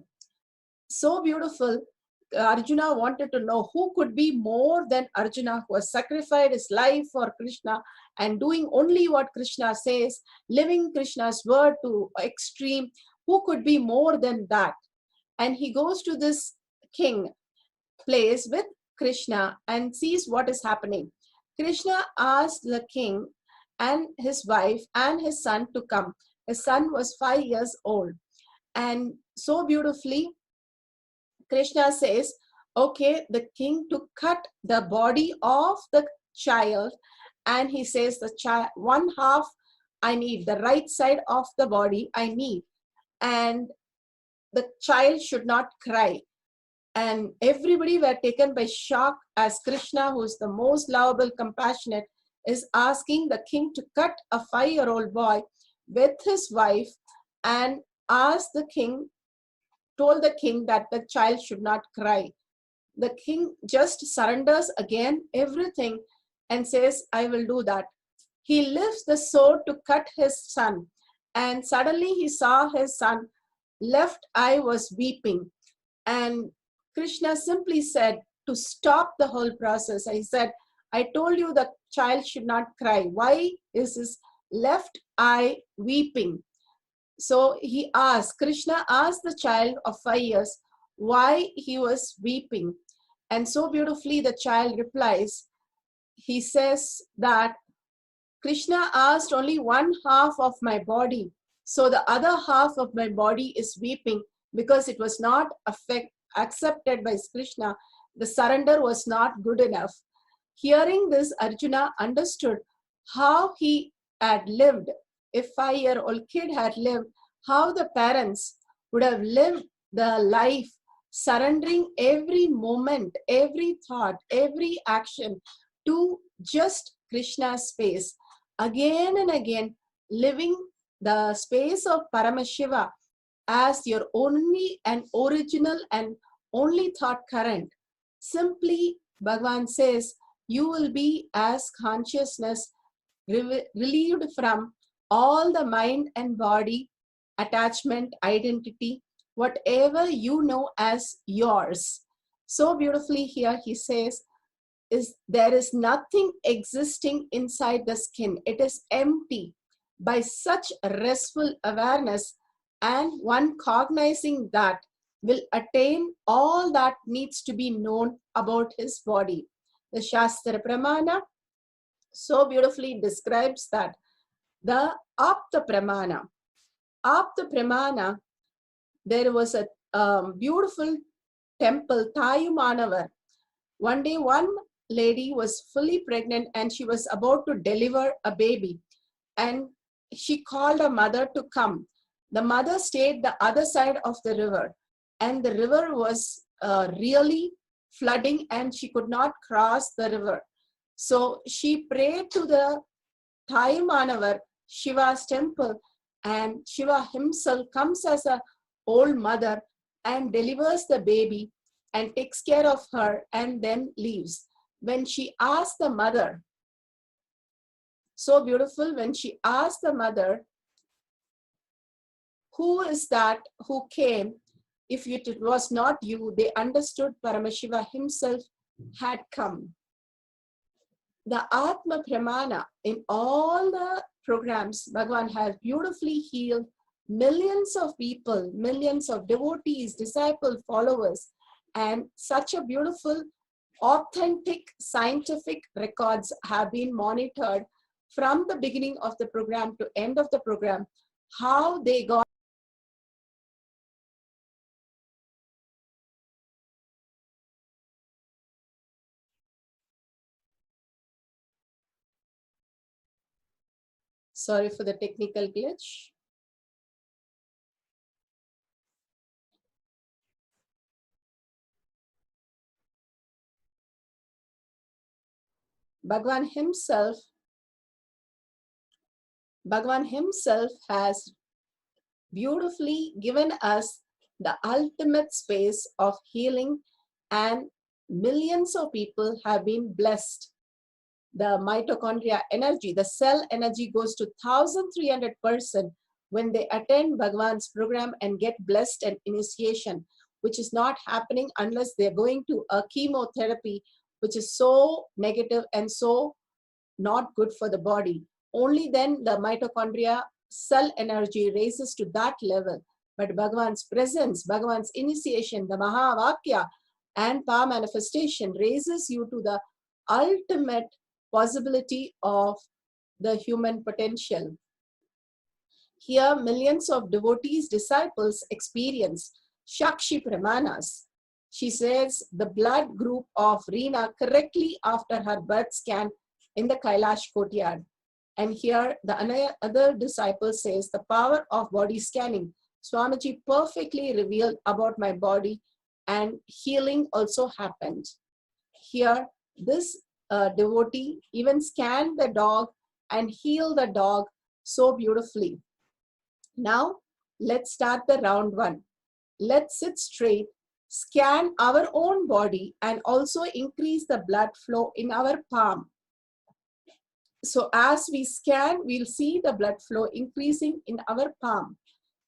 So beautiful. Arjuna wanted to know who could be more than Arjuna, who has sacrificed his life for Krishna and doing only what Krishna says, living Krishna's word to extreme. Who could be more than that? And he goes to this king place with Krishna and sees what is happening. Krishna asked the king and his wife and his son to come. His son was 5 years old. And so beautifully, Krishna says, okay, the king to cut the body of the child, and he says the child, one half I need, the right side of the body I need, and the child should not cry. And everybody were taken by shock as Krishna, who is the most lovable, compassionate, is asking the king to cut a 5-year-old boy with his wife, and told the king that the child should not cry. The king just surrenders again everything and says, I will do that. He lifts the sword to cut his son, and suddenly he saw his son left eye was weeping. And Krishna simply said to stop the whole process. I said, I told you the child should not cry. Why is his left eye weeping? So Krishna asked the child of 5 years why he was weeping. And so beautifully the child replies, he says that Krishna asked only one half of my body. So the other half of my body is weeping because it was not accepted by Krishna. The surrender was not good enough. Hearing this, Arjuna understood how he had lived. If 5-year-old kid had lived, how the parents would have lived the life, surrendering every moment, every thought, every action to just Krishna's space. Again and again, living the space of Paramashiva as your only and original and only thought current. Simply, Bhagavan says, you will be as consciousness relieved from all the mind and body attachment, identity, whatever you know as yours. So beautifully here he says, there is nothing existing inside the skin. It is empty. By such restful awareness, and one cognizing that will attain all that needs to be known about his body. The Shastra Pramana so beautifully describes that. The Apta Pramana. Apta Pramana, there was a beautiful temple, Tayumanavar. One day, one lady was fully pregnant and she was about to deliver a baby. And she called her mother to come. The mother stayed the other side of the river. And the river was really flooding and she could not cross the river. So she prayed to the Tayumanavar, Shiva's temple, and Shiva himself comes as an old mother and delivers the baby and takes care of her and then leaves. When she asked the mother, so beautiful, when she asked the mother, who is that who came? If it was not you, they understood Paramashiva himself had come. The Atma Pramana, in all the programs, Bhagavan has beautifully healed millions of people, millions of devotees, disciples, followers, and such a beautiful, authentic scientific records have been monitored from the beginning of the program to end of the program, how they got sorry for the technical glitch. Bhagavan himself has beautifully given us the ultimate space of healing, and millions of people have been blessed. The mitochondria energy, the cell energy goes to 1300%, when they attend Bhagavan's program and get blessed and initiation, which is not happening unless they're going to a chemotherapy, which is so negative and so not good for the body. Only then the mitochondria cell energy raises to that level. But Bhagavan's presence, Bhagavan's initiation, the Mahavakya and power manifestation raises you to the ultimate possibility of the human potential. Here, millions of devotees, disciples experience Shakshi Pramanas. She says the blood group of Reena correctly after her birth scan in the Kailash courtyard. And here the other disciple says the power of body scanning. Swamiji perfectly revealed about my body and healing also happened. Here this devotee even scanned the dog and healed the dog so beautifully. Now let's start the round one. Let's sit straight, scan our own body and also increase the blood flow in our palm. So as we scan, we'll see the blood flow increasing in our palm.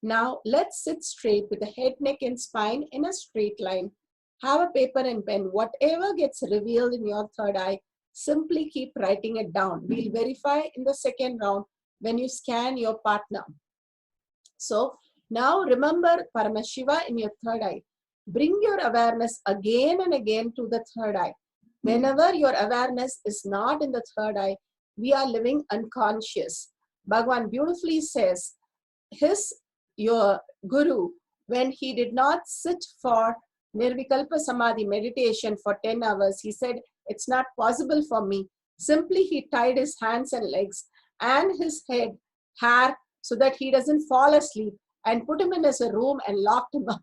Now let's sit straight with the head, neck and spine in a straight line. Have a paper and pen. Whatever gets revealed in your third eye, simply keep writing it down. We'll verify in the second round when you scan your partner. So now remember Paramashiva in your third eye. Bring your awareness again and again to the third eye. Whenever your awareness is not in the third eye, we are living unconscious. Bhagavan beautifully says, your guru, when he did not sit for Nirvikalpa Samadhi meditation for 10 hours, he said, it's not possible for me. Simply he tied his hands and legs and his hair so that he doesn't fall asleep and put him in a room and locked him up.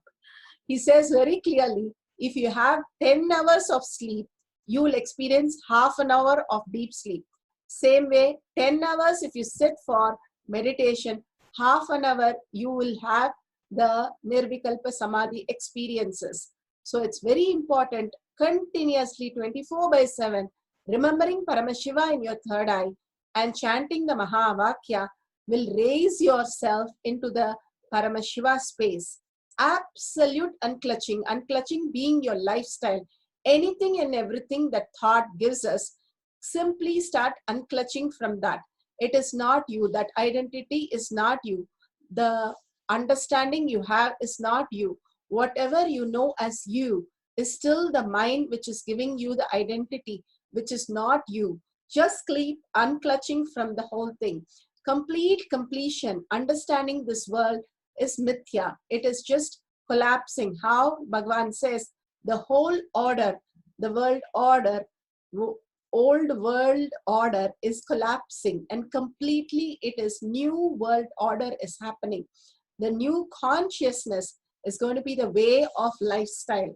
He says very clearly, if you have 10 hours of sleep, you will experience half an hour of deep sleep. Same way, 10 hours if you sit for meditation, half an hour you will have the Nirvikalpa Samadhi experiences. So it's very important, continuously 24/7, remembering Paramashiva in your third eye and chanting the Mahavakya will raise yourself into the Paramashiva space. Absolute unclutching, unclutching being your lifestyle. Anything and everything that thought gives us, simply start unclutching from that. It is not you. That identity is not you. The understanding you have is not you. Whatever you know as you is still the mind which is giving you the identity, which is not you. Just keep unclutching from the whole thing. Complete completion, understanding this world is mithya. It is just collapsing. How Bhagavan says, the whole order, the world order, old world order is collapsing and completely it is new world order is happening. The new consciousness is going to be the way of lifestyle.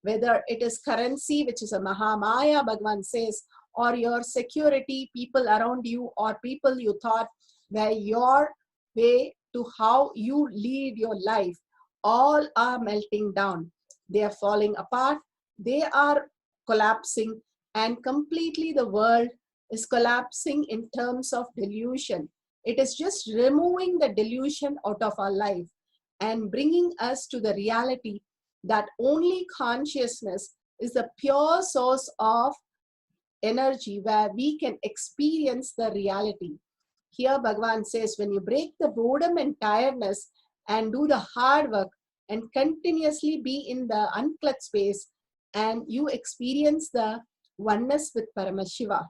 Whether it is currency, which is a Mahamaya, Bhagavan says, or your security, people around you, or people you thought were your way to how you lead your life, all are melting down. They are falling apart. They are collapsing, and completely the world is collapsing in terms of delusion. It is just removing the delusion out of our life and bringing us to the reality that only consciousness is the pure source of energy where we can experience the reality. Here Bhagavan says, when you break the boredom and tiredness and do the hard work and continuously be in the unclutched space, and you experience the oneness with Paramashiva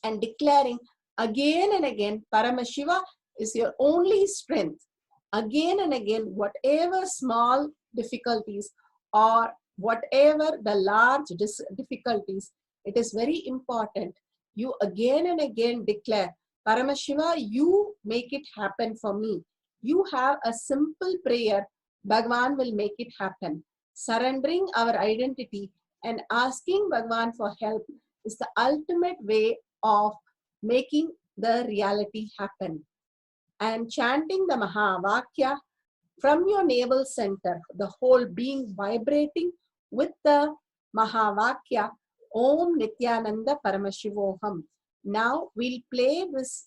and declaring again and again, Paramashiva is your only strength. Again and again, whatever small difficulties or whatever the large difficulties, it is very important. You again and again declare, Paramashiva, you make it happen for me. You have a simple prayer, Bhagavan will make it happen. Surrendering our identity and asking Bhagavan for help is the ultimate way of making the reality happen. And chanting the Mahavakya from your navel center, the whole being vibrating with the Mahavakya, Om Nithyananda Paramashivoham. Now we'll play this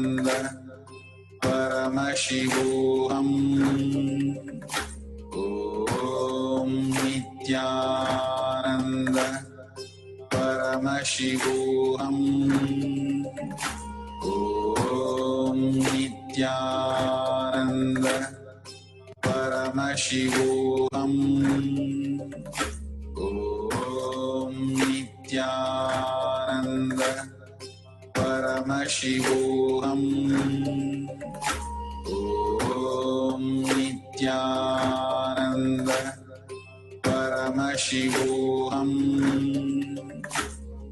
Paramashivoham. Om Nithyananda Paramashivoham. Om Nithyananda Paramashivoham. Om Nithyananda Paramashivoham. Om Nithyananda Paramashivoham.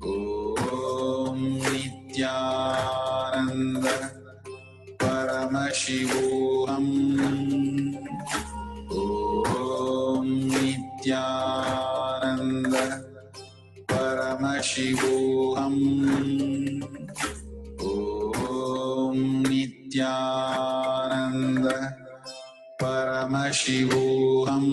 Om Nithyananda Paramashivoham. Om Nithyananda Paramashivoham. Om Nithyananda Paramashivoham.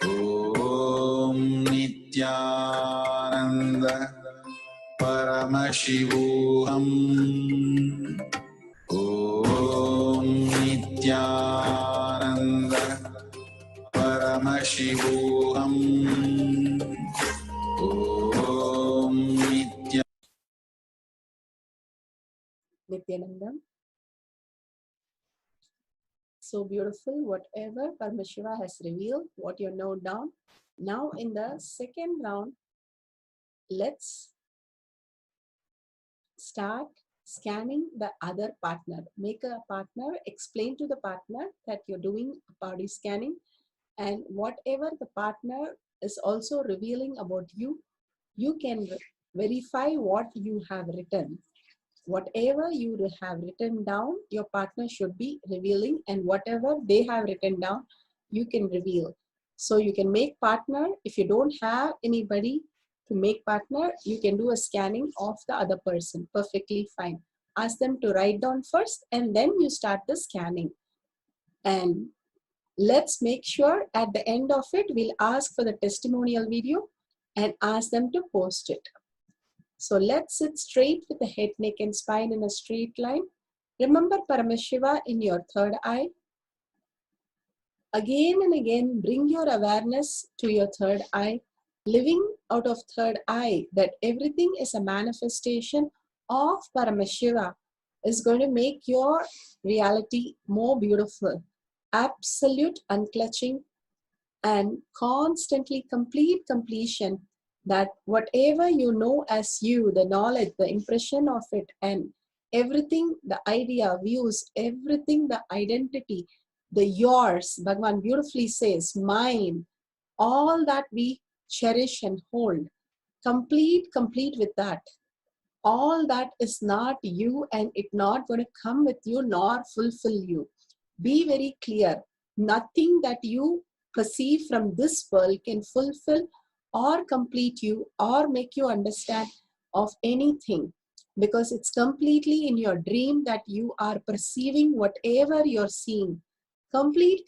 Om Nithyananda Paramashivoham. Om Nithyananda Paramashivoham. Om Nithyanandam. So beautiful, whatever Paramashiva has revealed, what you know down. Now in the second round, let's start scanning the other partner. Make a partner, explain to the partner that you're doing body scanning, and whatever the partner is also revealing about you, you can verify what you have written. Whatever you have written down, your partner should be revealing, and whatever they have written down, you can reveal. So you can make partner. If you don't have anybody to make partner, you can do a scanning of the other person. Perfectly fine. Ask them to write down first, and then you start the scanning. And let's make sure at the end of it, we'll ask for the testimonial video and ask them to post it. So let's sit straight with the head, neck and spine in a straight line. Remember Paramashiva in your third eye. Again and again, bring your awareness to your third eye, living out of third eye that everything is a manifestation of Paramashiva is going to make your reality more beautiful. Absolute unclutching and constantly complete completion, that whatever you know as you, the knowledge, the impression of it, and everything, the idea, views, everything, the identity, the yours, Bhagavan beautifully says, mine, all that we cherish and hold, complete with that. All that is not you, and it not going to come with you nor fulfill you. Be very clear. Nothing that you perceive from this world can fulfill or complete you or make you understand of anything, because it's completely in your dream that you are perceiving whatever you're seeing. Complete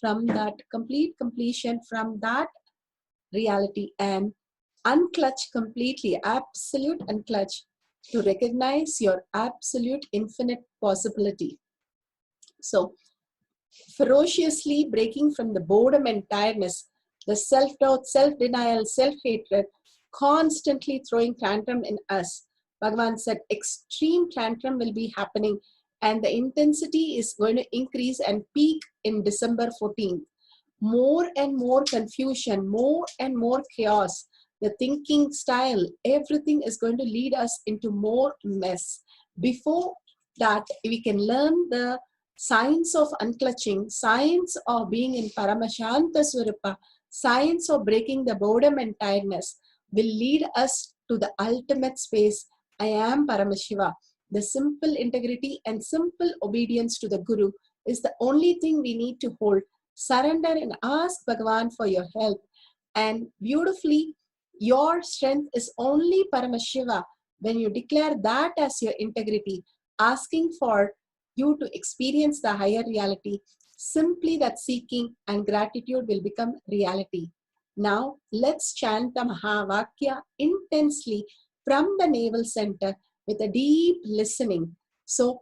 from that, complete completion from that reality, and unclutch completely, absolute unclutch, to recognize your absolute infinite possibility. So ferociously breaking from the boredom and tiredness, the self-doubt, self-denial, self-hatred, constantly throwing tantrum in us. Bhagavan said extreme tantrum will be happening, and the intensity is going to increase and peak in December 14th. More and more confusion, more and more chaos. The thinking style, everything is going to lead us into more mess. Before that, we can learn the science of unclutching, science of being in Paramashanta Swarupa, science of breaking the boredom and tiredness will lead us to the ultimate space. I am Paramashiva. The simple integrity and simple obedience to the Guru is the only thing we need to hold. Surrender and ask Bhagavan for your help. And beautifully, your strength is only Paramashiva when you declare that as your integrity, asking for you to experience the higher reality. Simply that seeking and gratitude will become reality. Now, let's chant the Mahavakya intensely from the navel center with a deep listening. So,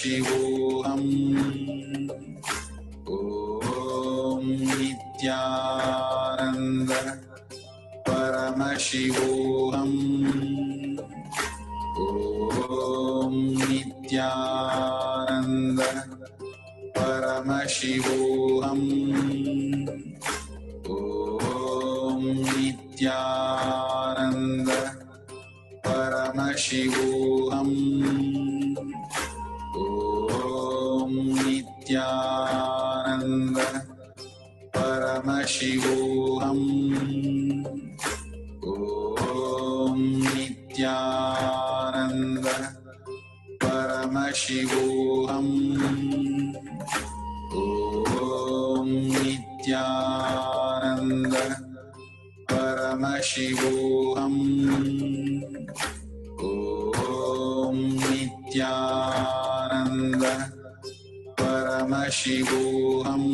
Paramashivoham. Om Nithyananda Paramashivoham. Om Nithyananda Paramashivoham. Om Nithyananda Paramashivoham. Om Nithyananda Paramashivoham. Om Nithyananda Paramashivoham. Om Nithyananda Paramashivoham. Om Nithyananda Paramashivoham.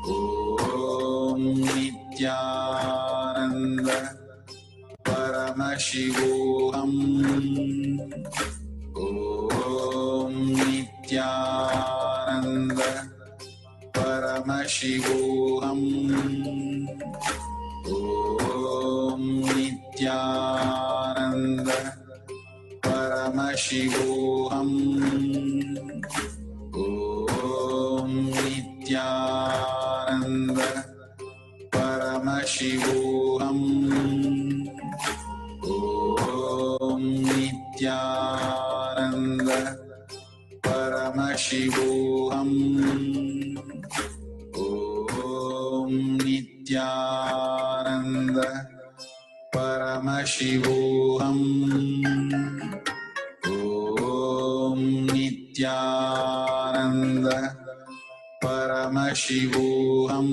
Om Nithyananda Paramashivoham. Om Nithyananda Paramashivoham. Om Nithyananda Paramashivoham. Om Nithyananda Paramashivoham. Om Nithyananda Paramashivoham. Om Nithyananda Paramashivoham. Om Nithyananda Paramashivoham.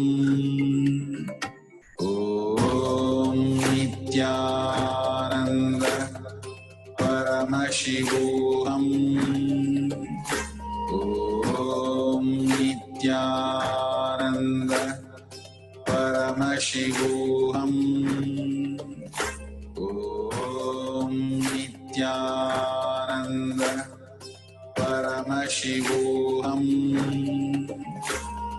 Om Nithyananda Paramashivoham. Om Nithyananda Paramashivoham. Om Nithyananda Paramashivoham.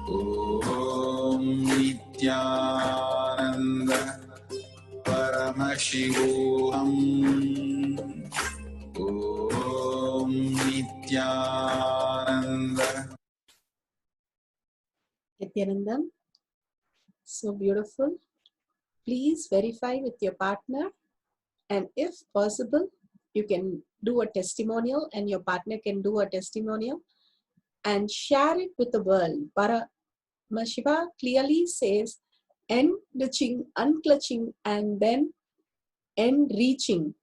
Om Nithyananda Paramashivoham. Om Nithyananda. Nithyanandam, so beautiful. Please verify with your partner, and if possible, you can do a testimonial and your partner can do a testimonial and share it with the world. Paramashiva clearly says, enriching, unclutching, and then enriching.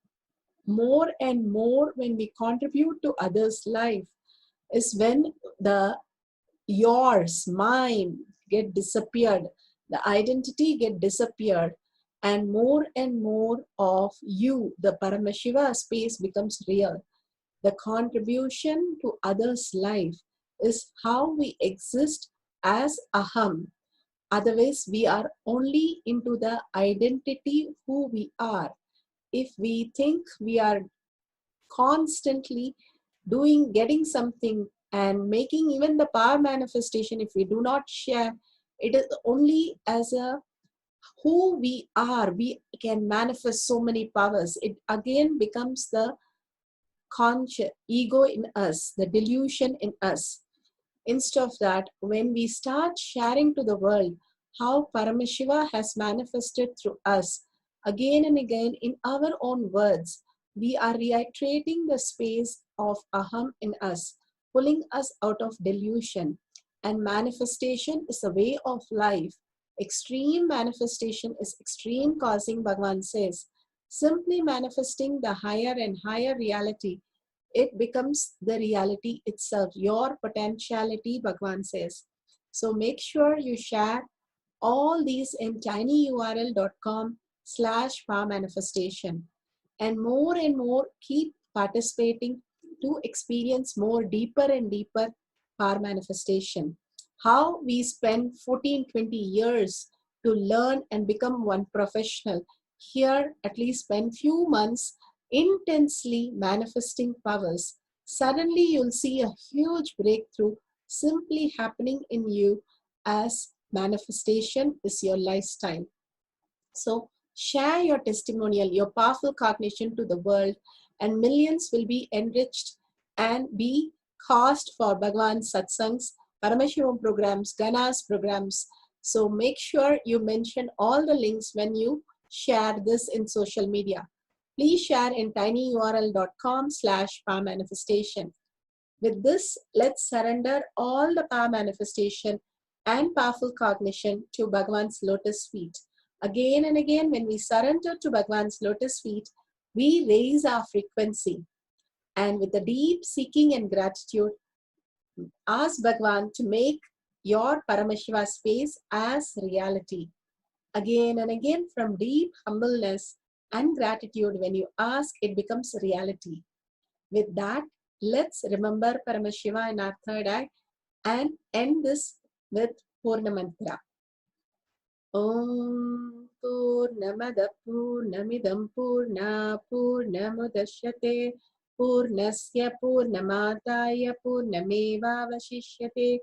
More and more when we contribute to others' life is when the yours, mine get disappeared, the identity get disappeared, and more of you, the Paramashiva space becomes real. The contribution to others' life is how we exist as aham. Otherwise, we are only into the identity who we are. If we think we are constantly getting something and making even the power manifestation, if we do not share, it is only as a who we are, we can manifest so many powers. It again becomes the conscious ego in us, the delusion in us. Instead of that, when we start sharing to the world how Paramashiva has manifested through us, again and again in our own words, we are reiterating the space of aham in us, pulling us out of delusion. And manifestation is a way of life. Extreme manifestation is extreme causing, Bhagavan says. Simply manifesting the higher and higher reality, it becomes the reality itself, your potentiality, Bhagavan says. So make sure you share all these in tinyurl.com/powermanifestation. And more keep participating to experience more deeper and deeper power manifestation. How we spend 14-20 years to learn and become one professional. Here, at least spend few months intensely manifesting powers. suddenly you'll see a huge breakthrough simply happening in you as manifestation is your lifestyle. So share your testimonial, your powerful cognition to the world, and millions will be enriched and be caused for Bhagavan's satsangs, Paramashivoham programs, Ganas programs. So make sure you mention all the links when you share this in social media. Please share in tinyurl.com/power manifestation. With this, let's surrender all the power manifestation and powerful cognition to Bhagavan's lotus feet. Again and again, when we surrender to Bhagavan's lotus feet, we raise our frequency. And with the deep seeking and gratitude, ask Bhagavan to make your Paramashiva space as reality. Again and again, from deep humbleness and gratitude, when you ask, it becomes reality. With that, let's remember Paramashiva in our third eye and end this with Purna Mantra. Om Purnamada Purnamidam Purna Purnamudashyate Purnasya Purnamataya Purnameva Vashishyate.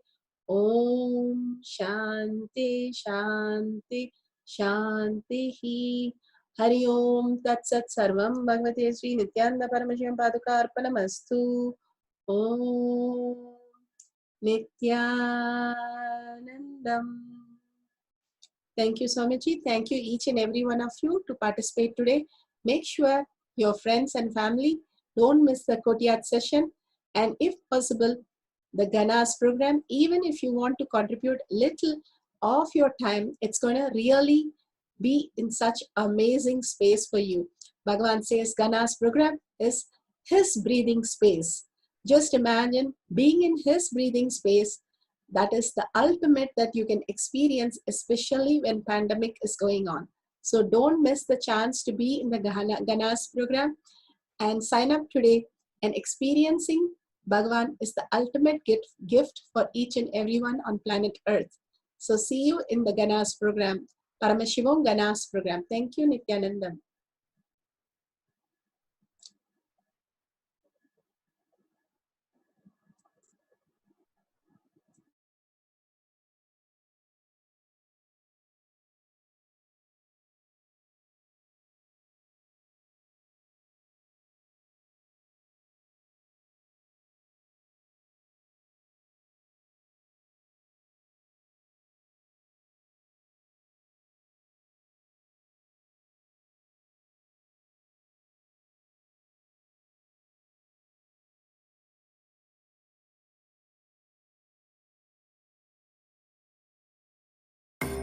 Om Shanti Shanti Shanti. Hari Om Tat Sat Sarvam Bhagavate Sri Nithyananda Paramashivam Paduka Arpanamastu. Om Nithyanandam. Thank you, Swamiji. Thank you each and every one of you to participate today. Make sure your friends and family don't miss the Kotiyat session, and if possible, the Ganas program. Even if you want to contribute little of your time, it's going to really be in such amazing space for you. Bhagavan says Ganas program is his breathing space. Just imagine being in his breathing space. That is the ultimate that you can experience, especially when pandemic is going on. So don't miss the chance to be in the Ganas program and sign up today. And experiencing Bhagavan is the ultimate gift for each and everyone on planet Earth. So see you in the Ganas program, Paramashivoham Ganas program. Thank you, Nithyanandam.